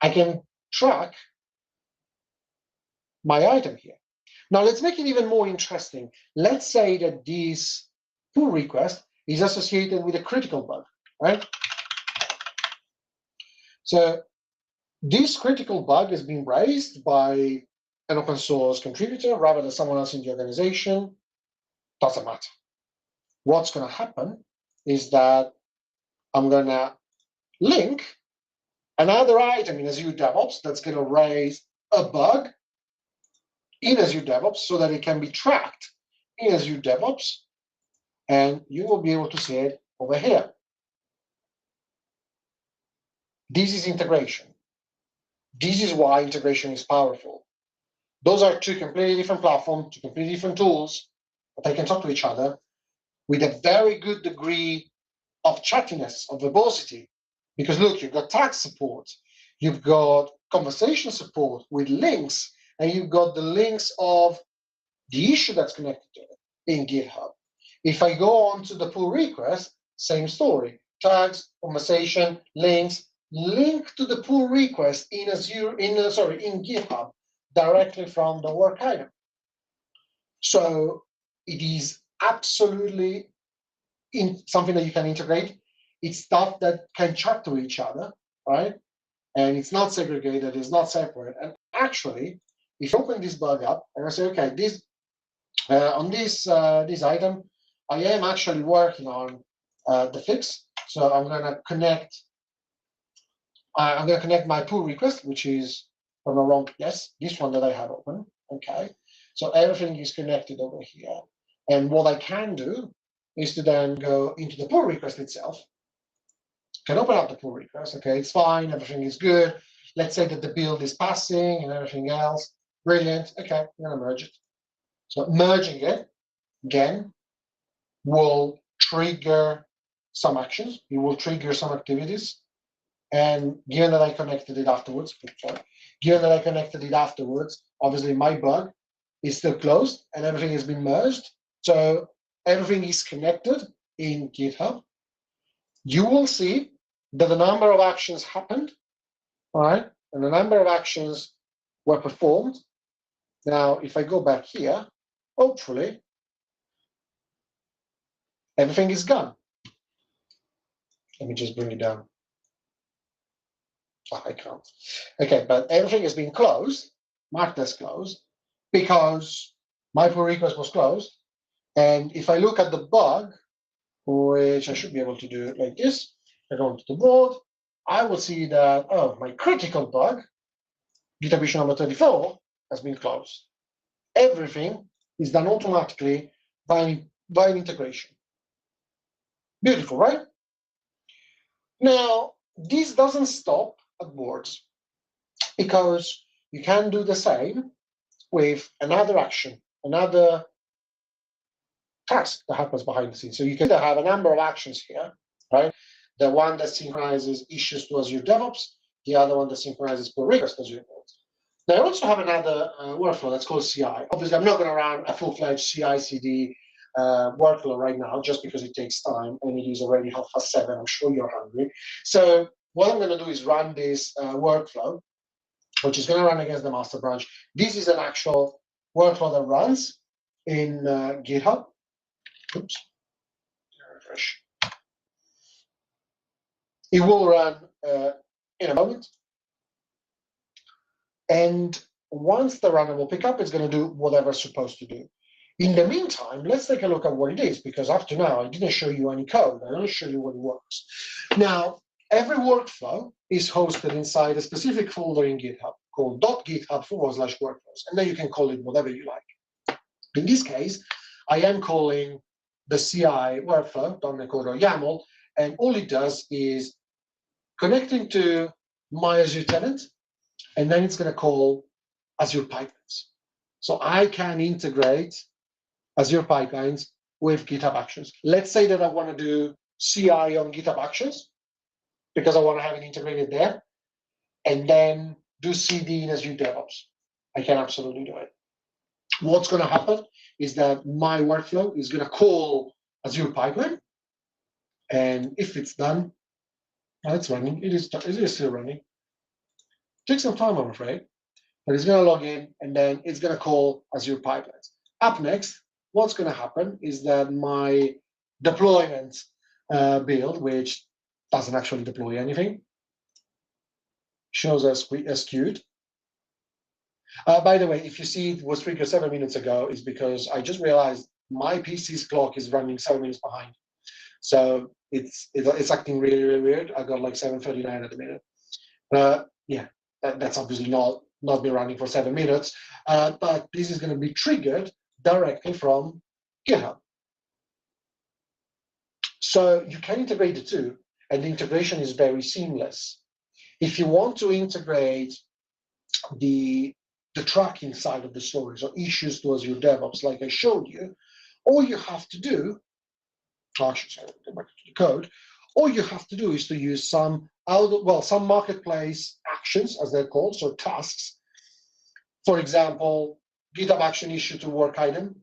I can track my item here. Now, let's make it even more interesting. Let's say that this pull request is associated with a critical bug, right? So this critical bug has been raised by an open source contributor rather than someone else in the organization. Doesn't matter. What's going to happen is that I'm going to link another item in Azure DevOps that's going to raise a bug in Azure DevOps so that it can be tracked in Azure DevOps, and you will be able to see it over here. This is integration. This is why integration is powerful. Those are two completely different platforms, two completely different tools, but they can talk to each other with a very good degree of chattiness, of verbosity. Because look, you've got tag support, you've got conversation support with links, and you've got the links of the issue that's connected to it in GitHub. If I go on to the pull request, same story. Tags, conversation, links, link to the pull request in in GitHub directly from the work item. So it is absolutely something that you can integrate. It's stuff that can chat to each other, right? And it's not segregated, it's not separate. And actually, if you open this bug up and I say, okay, this on this item, I am actually working on the fix. So I'm gonna connect my pull request, which is, if I'm not wrong, yes, this one that I have open. Okay. So everything is connected over here. And what I can do is to then go into the pull request itself. Can open up the pull request. Okay, it's fine, everything is good. Let's say that the build is passing and everything else. Brilliant. Okay, I'm gonna merge it. So merging it again will trigger some actions. It will trigger some activities. And given that I connected it afterwards, obviously my bug is still closed and everything has been merged. So everything is connected in GitHub. You will see that the number of actions happened, all right? And the number of actions were performed. Now, if I go back here, hopefully, everything is gone. Let me just bring it down. Oh, I can't. Okay, but everything has been closed, marked as closed, because my pull request was closed. And if I look at the bug, which I should be able to do it like this, I go into the board, I will see that, oh, my critical bug, GitHub issue number 34, has been closed. Everything is done automatically by integration. Beautiful, right? Now, this doesn't stop at boards, because you can do the same with another action, another task that happens behind the scenes. So you can have a number of actions here, right? The one that synchronizes issues to Azure DevOps, the other one that synchronizes pull requests to Azure DevOps. Now, I also have another workflow that's called CI. Obviously, I'm not going to run a full-fledged CI/CD workflow right now, just because it takes time, and it is already 7:30. I'm sure you're hungry. So what I'm going to do is run this workflow, which is going to run against the master branch. This is an actual workflow that runs in GitHub. Oops. Refresh. It will run in a moment. And once the runner will pick up, it's going to do whatever it's supposed to do. In the meantime, let's take a look at what it is, because up to now, I didn't show you any code. I only show you what it works. Now, every workflow is hosted inside a specific folder in GitHub called .github/workflows. And then you can call it whatever you like. In this case, I am calling the CI workflow, .NET and all it does is connecting to my Azure tenant, and then it's going to call Azure pipelines. So I can integrate Azure pipelines with GitHub Actions. Let's say that I want to do CI on GitHub Actions, because I want to have it integrated there, and then do CD in Azure DevOps. I can absolutely do it. What's going to happen is that my workflow is going to call Azure pipeline, and if it's done, it's running. It is still running. Takes some time, I'm afraid, but it's going to log in, and then it's going to call Azure pipelines. Up next, what's going to happen is that my deployment build, which doesn't actually deploy anything, shows us queued. By the way, if you see it was triggered 7 minutes ago, it's because I just realized my PC's clock is running 7 minutes behind. So it's acting really, really weird. I got like 7:39 at the minute. Yeah, that's obviously not not be running for 7 minutes, but this is going to be triggered directly from GitHub. So you can integrate the two, and the integration is very seamless. If you want to integrate the tracking side of the stories or issues to Azure DevOps, like I showed you, all you have to do, actually, go back to the code, all you have to do is to use some some marketplace actions, as they're called, so tasks. For example, GitHub action issue to work item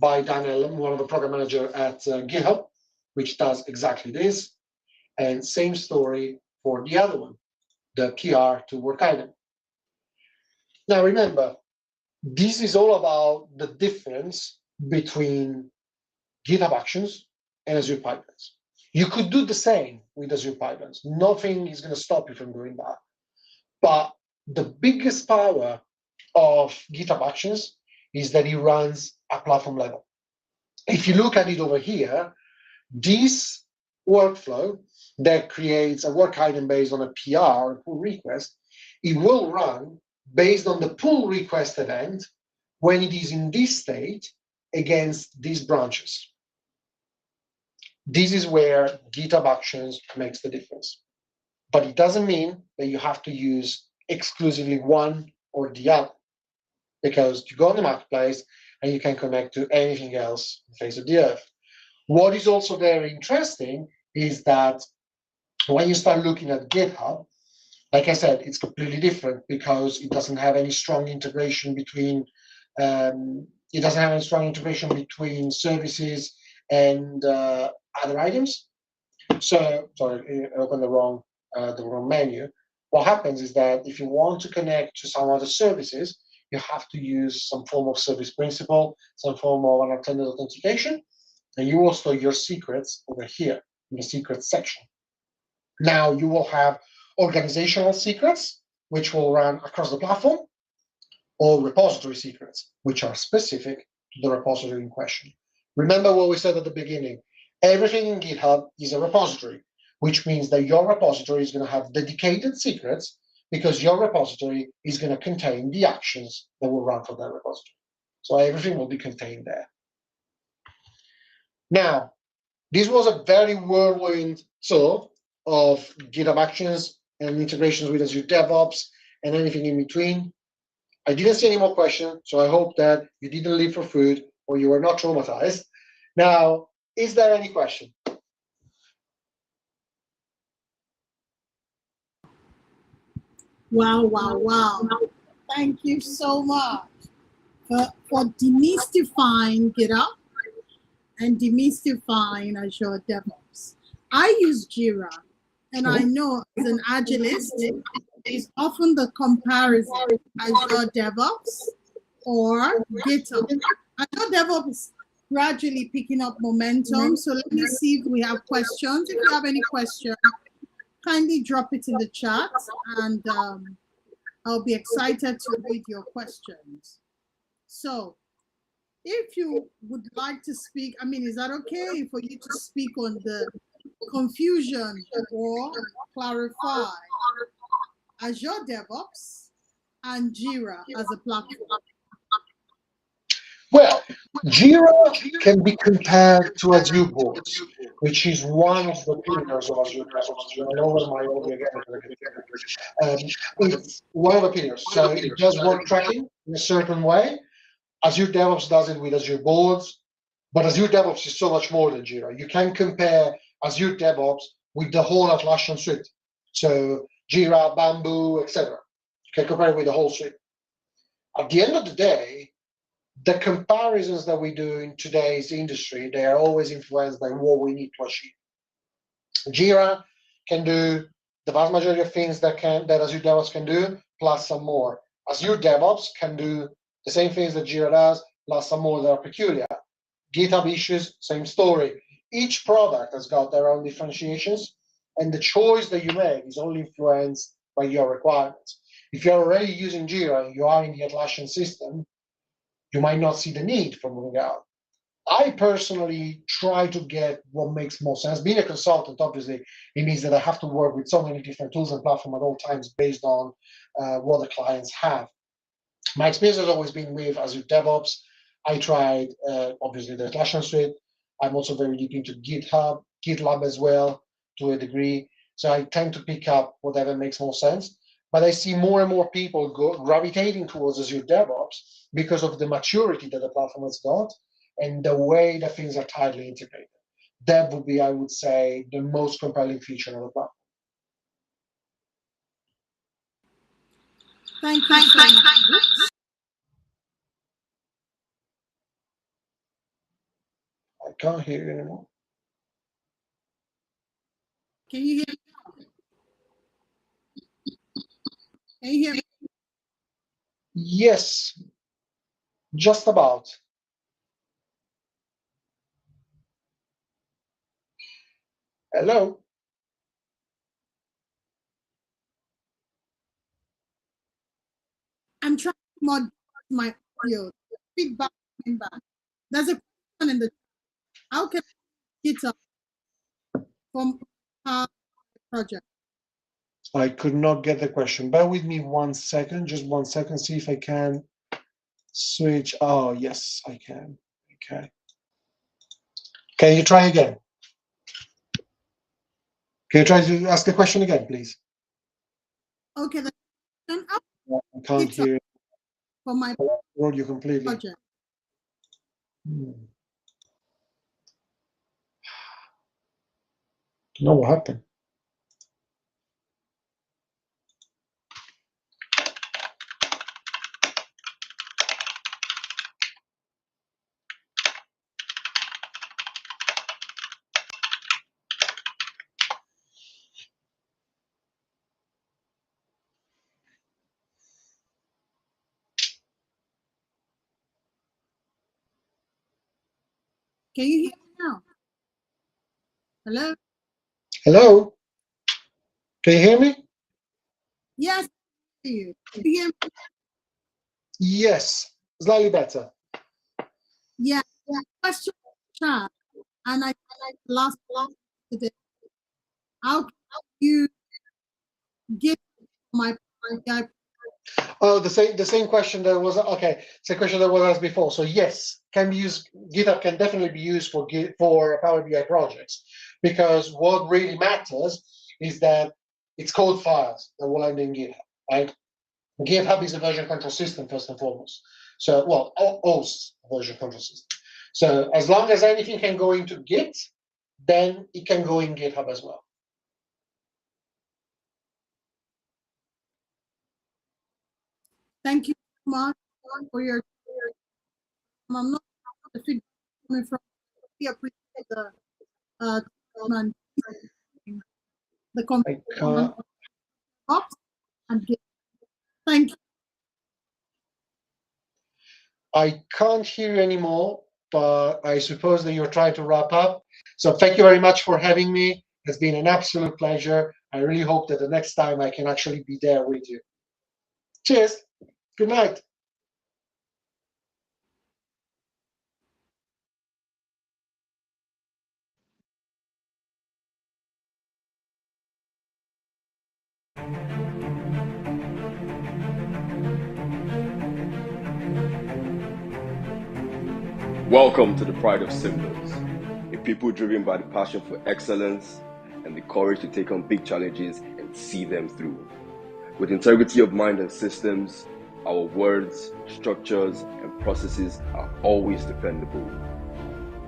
by Dan Ellen, one of the program manager at GitHub, which does exactly this. And same story for the other one, the PR to work item. Now remember, this is all about the difference between GitHub Actions and Azure pipelines. You could do the same with Azure pipelines. Nothing is going to stop you from doing that. But the biggest power of GitHub Actions is that it runs at platform level. If you look at it over here, this workflow that creates a work item based on a PR, a pull request, it will run based on the pull request event when it is in this state against these branches. This is where GitHub Actions makes the difference. But it doesn't mean that you have to use exclusively one or the other, because you go on the marketplace and you can connect to anything else on the face of the earth. What is also very interesting is that when you start looking at GitHub, like I said, it's completely different because it doesn't have any strong integration between services and other items. So, sorry, I opened the wrong menu. What happens is that if you want to connect to some other services, you have to use some form of service principal, some form of an alternate authentication, and you will store your secrets over here in the secrets section. Now you will have organizational secrets, which will run across the platform, or repository secrets, which are specific to the repository in question. Remember what we said at the beginning. Everything in GitHub is a repository, which means that your repository is going to have dedicated secrets because your repository is going to contain the actions that will run for that repository. So everything will be contained there. Now, this was a very whirlwind tour of GitHub Actions and integrations with Azure DevOps and anything in between. I didn't see any more questions, so I hope that you didn't leave for food or you were not traumatized. Now, is there any question? Wow, wow, wow. Thank you so much for demystifying GitHub and demystifying Azure DevOps. I use Jira, and I know as an Agilist, it's often the comparison Azure DevOps or GitHub. Azure DevOps is gradually picking up momentum, so let me see if we have questions. If you have any questions, kindly drop it in the chat, and I'll be excited to read your questions. So, if you would like to speak, I mean, is that okay for you to speak on the confusion or clarify Azure DevOps and Jira as a platform? Well, Jira can be compared to Azure Boards, which is one of the pillars of Azure DevOps. I know my audio again. It's one of the pillars. So it does work tracking in a certain way. Azure DevOps does it with Azure Boards, but Azure DevOps is so much more than Jira. You can compare Azure DevOps with the whole Atlassian suite. So Jira, Bamboo, etc. You can compare it with the whole suite. At the end of the day, the comparisons that we do in today's industry, they are always influenced by what we need to achieve. Jira can do the vast majority of things that Azure DevOps can do, plus some more. Azure DevOps can do the same things that Jira does, plus some more that are peculiar. GitHub issues, same story. Each product has got their own differentiations, and the choice that you make is only influenced by your requirements. If you're already using Jira and you are in the Atlassian system, you might not see the need for moving out. I personally try to get what makes most sense. Being a consultant, obviously, it means that I have to work with so many different tools and platforms at all times based on what the clients have. My experience has always been with Azure DevOps. I tried, obviously, the Atlassian suite. I'm also very deep into GitHub, GitLab as well, to a degree. So I tend to pick up whatever makes more sense. But I see more and more people gravitating towards Azure DevOps because of the maturity that the platform has got and the way that things are tightly integrated. That would be, I would say, the most compelling feature of the platform. Thank you so much. I can't hear you anymore. Can you hear me? Can you hear me? Yes, just about. Hello? I'm trying to mod my audio. Feedback coming back. There's a question in the how can GitHub from project? I could not get the question. Bear with me 1 second, just 1 second, see if I can switch. Oh, yes, I can. Okay. Can you try again? Can you try to ask the question again, please? Okay, the question I can't hear you. for my Wrote you completely. project. Don't know what happened. Can you hear me now? Hello? Hello? Can you hear me? Yes, I hear you. Can you hear me? Yes, slightly better. Yeah. Question chat, and I last today. How can you get my project? Oh, the same question that was okay. It's a question that was asked before. So yes, can be used. GitHub can definitely be used for Power BI projects, because what really matters is that it's code files that will end in GitHub. Right? GitHub is a version control system first and foremost. So well, hosts a version control system. So as long as anything can go into Git, then it can go in GitHub as well. Thank you so much for your. I'm not the feedback coming from. We appreciate the and the conversation and get. Thank you. I can't hear you anymore, but I suppose that you're trying to wrap up. So thank you very much for having me. It's been an absolute pleasure. I really hope that the next time I can actually be there with you. Cheers. Good night. Welcome to the Pride of Symbols, a people driven by the passion for excellence and the courage to take on big challenges and see them through. With integrity of mind and systems, our words, structures, and processes are always dependable.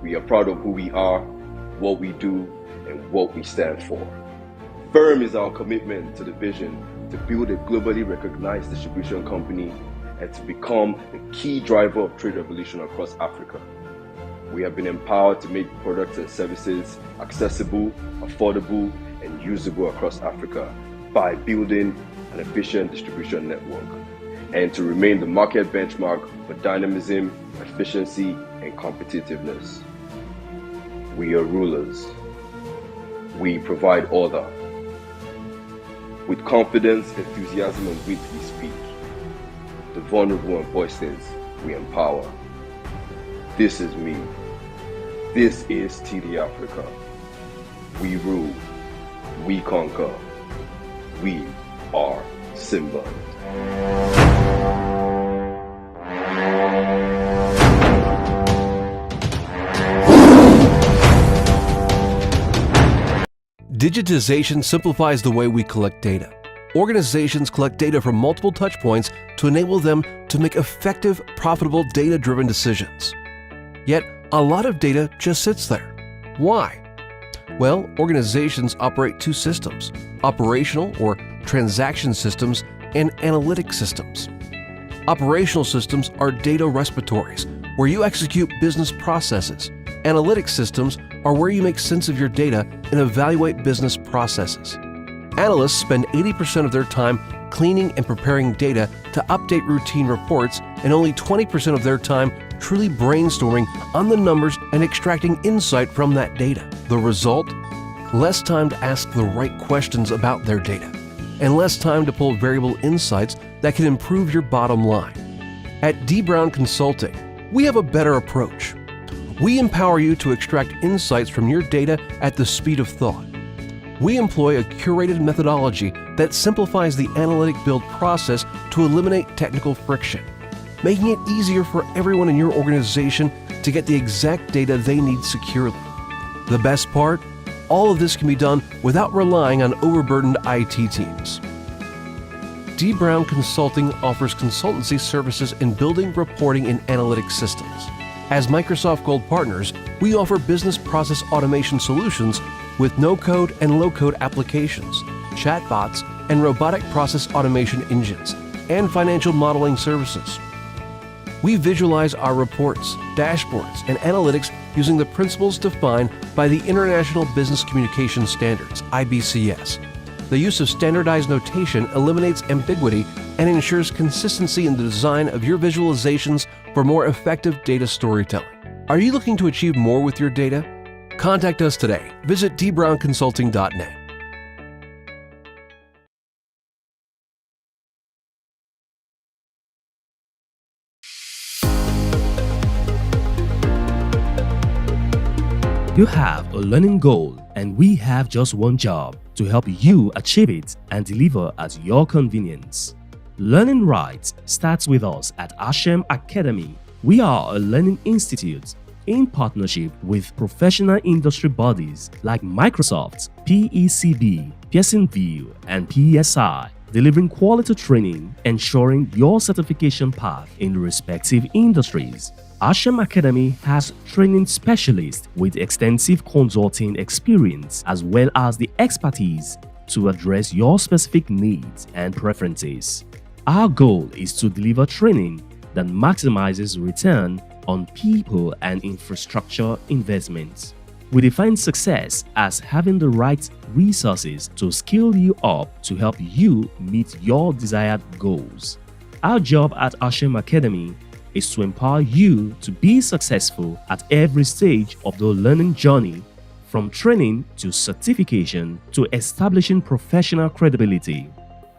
We are proud of who we are, what we do, and what we stand for. Firm is our commitment to the vision to build a globally recognized distribution company and to become the key driver of trade revolution across Africa. We have been empowered to make products and services accessible, affordable, and usable across Africa by building an efficient distribution network, and to remain the market benchmark for dynamism, efficiency, and competitiveness. We are rulers. We provide order. With confidence, enthusiasm, and wit we speak. The vulnerable and voiceless we empower. This is me. This is TD Africa. We rule. We conquer. We are Simba. Digitization simplifies the way we collect data. Organizations collect data from multiple touchpoints to enable them to make effective, profitable, data-driven decisions. Yet, a lot of data just sits there. Why? Well, organizations operate two systems: operational or transaction systems and analytic systems. Operational systems are data repositories where you execute business processes. Analytic systems are where you make sense of your data and evaluate business processes. Analysts spend 80% of their time cleaning and preparing data to update routine reports, and only 20% of their time truly brainstorming on the numbers and extracting insight from that data. The result? Less time to ask the right questions about their data, and less time to pull variable insights that can improve your bottom line. At D. Brown Consulting, we have a better approach. We empower you to extract insights from your data at the speed of thought. We employ a curated methodology that simplifies the analytic build process to eliminate technical friction, making it easier for everyone in your organization to get the exact data they need securely. The best part? All of this can be done without relying on overburdened IT teams. D. Brown Consulting offers consultancy services in building, reporting, and analytics systems. As Microsoft Gold partners, we offer business process automation solutions with no-code and low-code applications, chatbots, and robotic process automation engines, and financial modeling services. We visualize our reports, dashboards, and analytics using the principles defined by the International Business Communication Standards, IBCS. The use of standardized notation eliminates ambiguity and ensures consistency in the design of your visualizations for more effective data storytelling. Are you looking to achieve more with your data? Contact us today. Visit dbrownconsulting.net. You have a learning goal, and we have just one job: to help you achieve it and deliver at your convenience. Learning right starts with us at Hashem Academy. We are a learning institute in partnership with professional industry bodies like Microsoft, PECB, Pearsonville, and PSI, delivering quality training, ensuring your certification path in respective industries. Hashem Academy has training specialists with extensive consulting experience as well as the expertise to address your specific needs and preferences. Our goal is to deliver training that maximizes return on people and infrastructure investments. We define success as having the right resources to skill you up to help you meet your desired goals. Our job at Hashem Academy is to empower you to be successful at every stage of the learning journey, from training to certification to establishing professional credibility.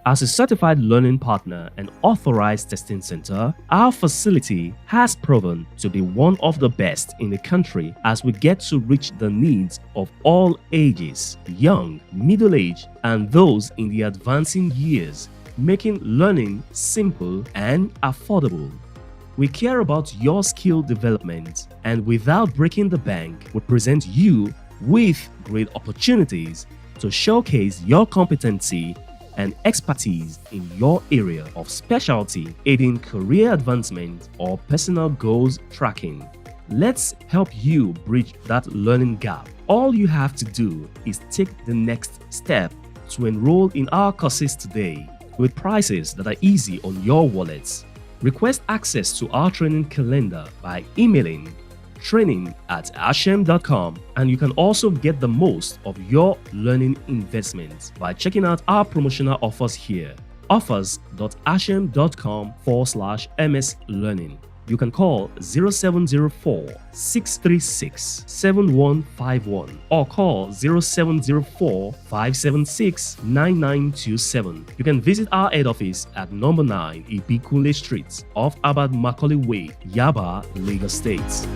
As a certified learning partner and authorized testing center, our facility has proven to be one of the best in the country as we get to reach the needs of all ages, young, middle-aged, and those in the advancing years, making learning simple and affordable. We care about your skill development, and without breaking the bank, we present you with great opportunities to showcase your competency and expertise in your area of specialty, aiding career advancement or personal goals tracking. Let's help you bridge that learning gap. All you have to do is take the next step to enroll in our courses today, with prices that are easy on your wallets. Request access to our training calendar by emailing training@hashem.com, and you can also get the most of your learning investments by checking out our promotional offers here: offers.hashem.com/MS Learning. You can call 0704-636-7151 or call 0704-576-9927. You can visit our head office at number 9 Ibikule Street off Abad Macaulay Way, Yaba, Lagos State.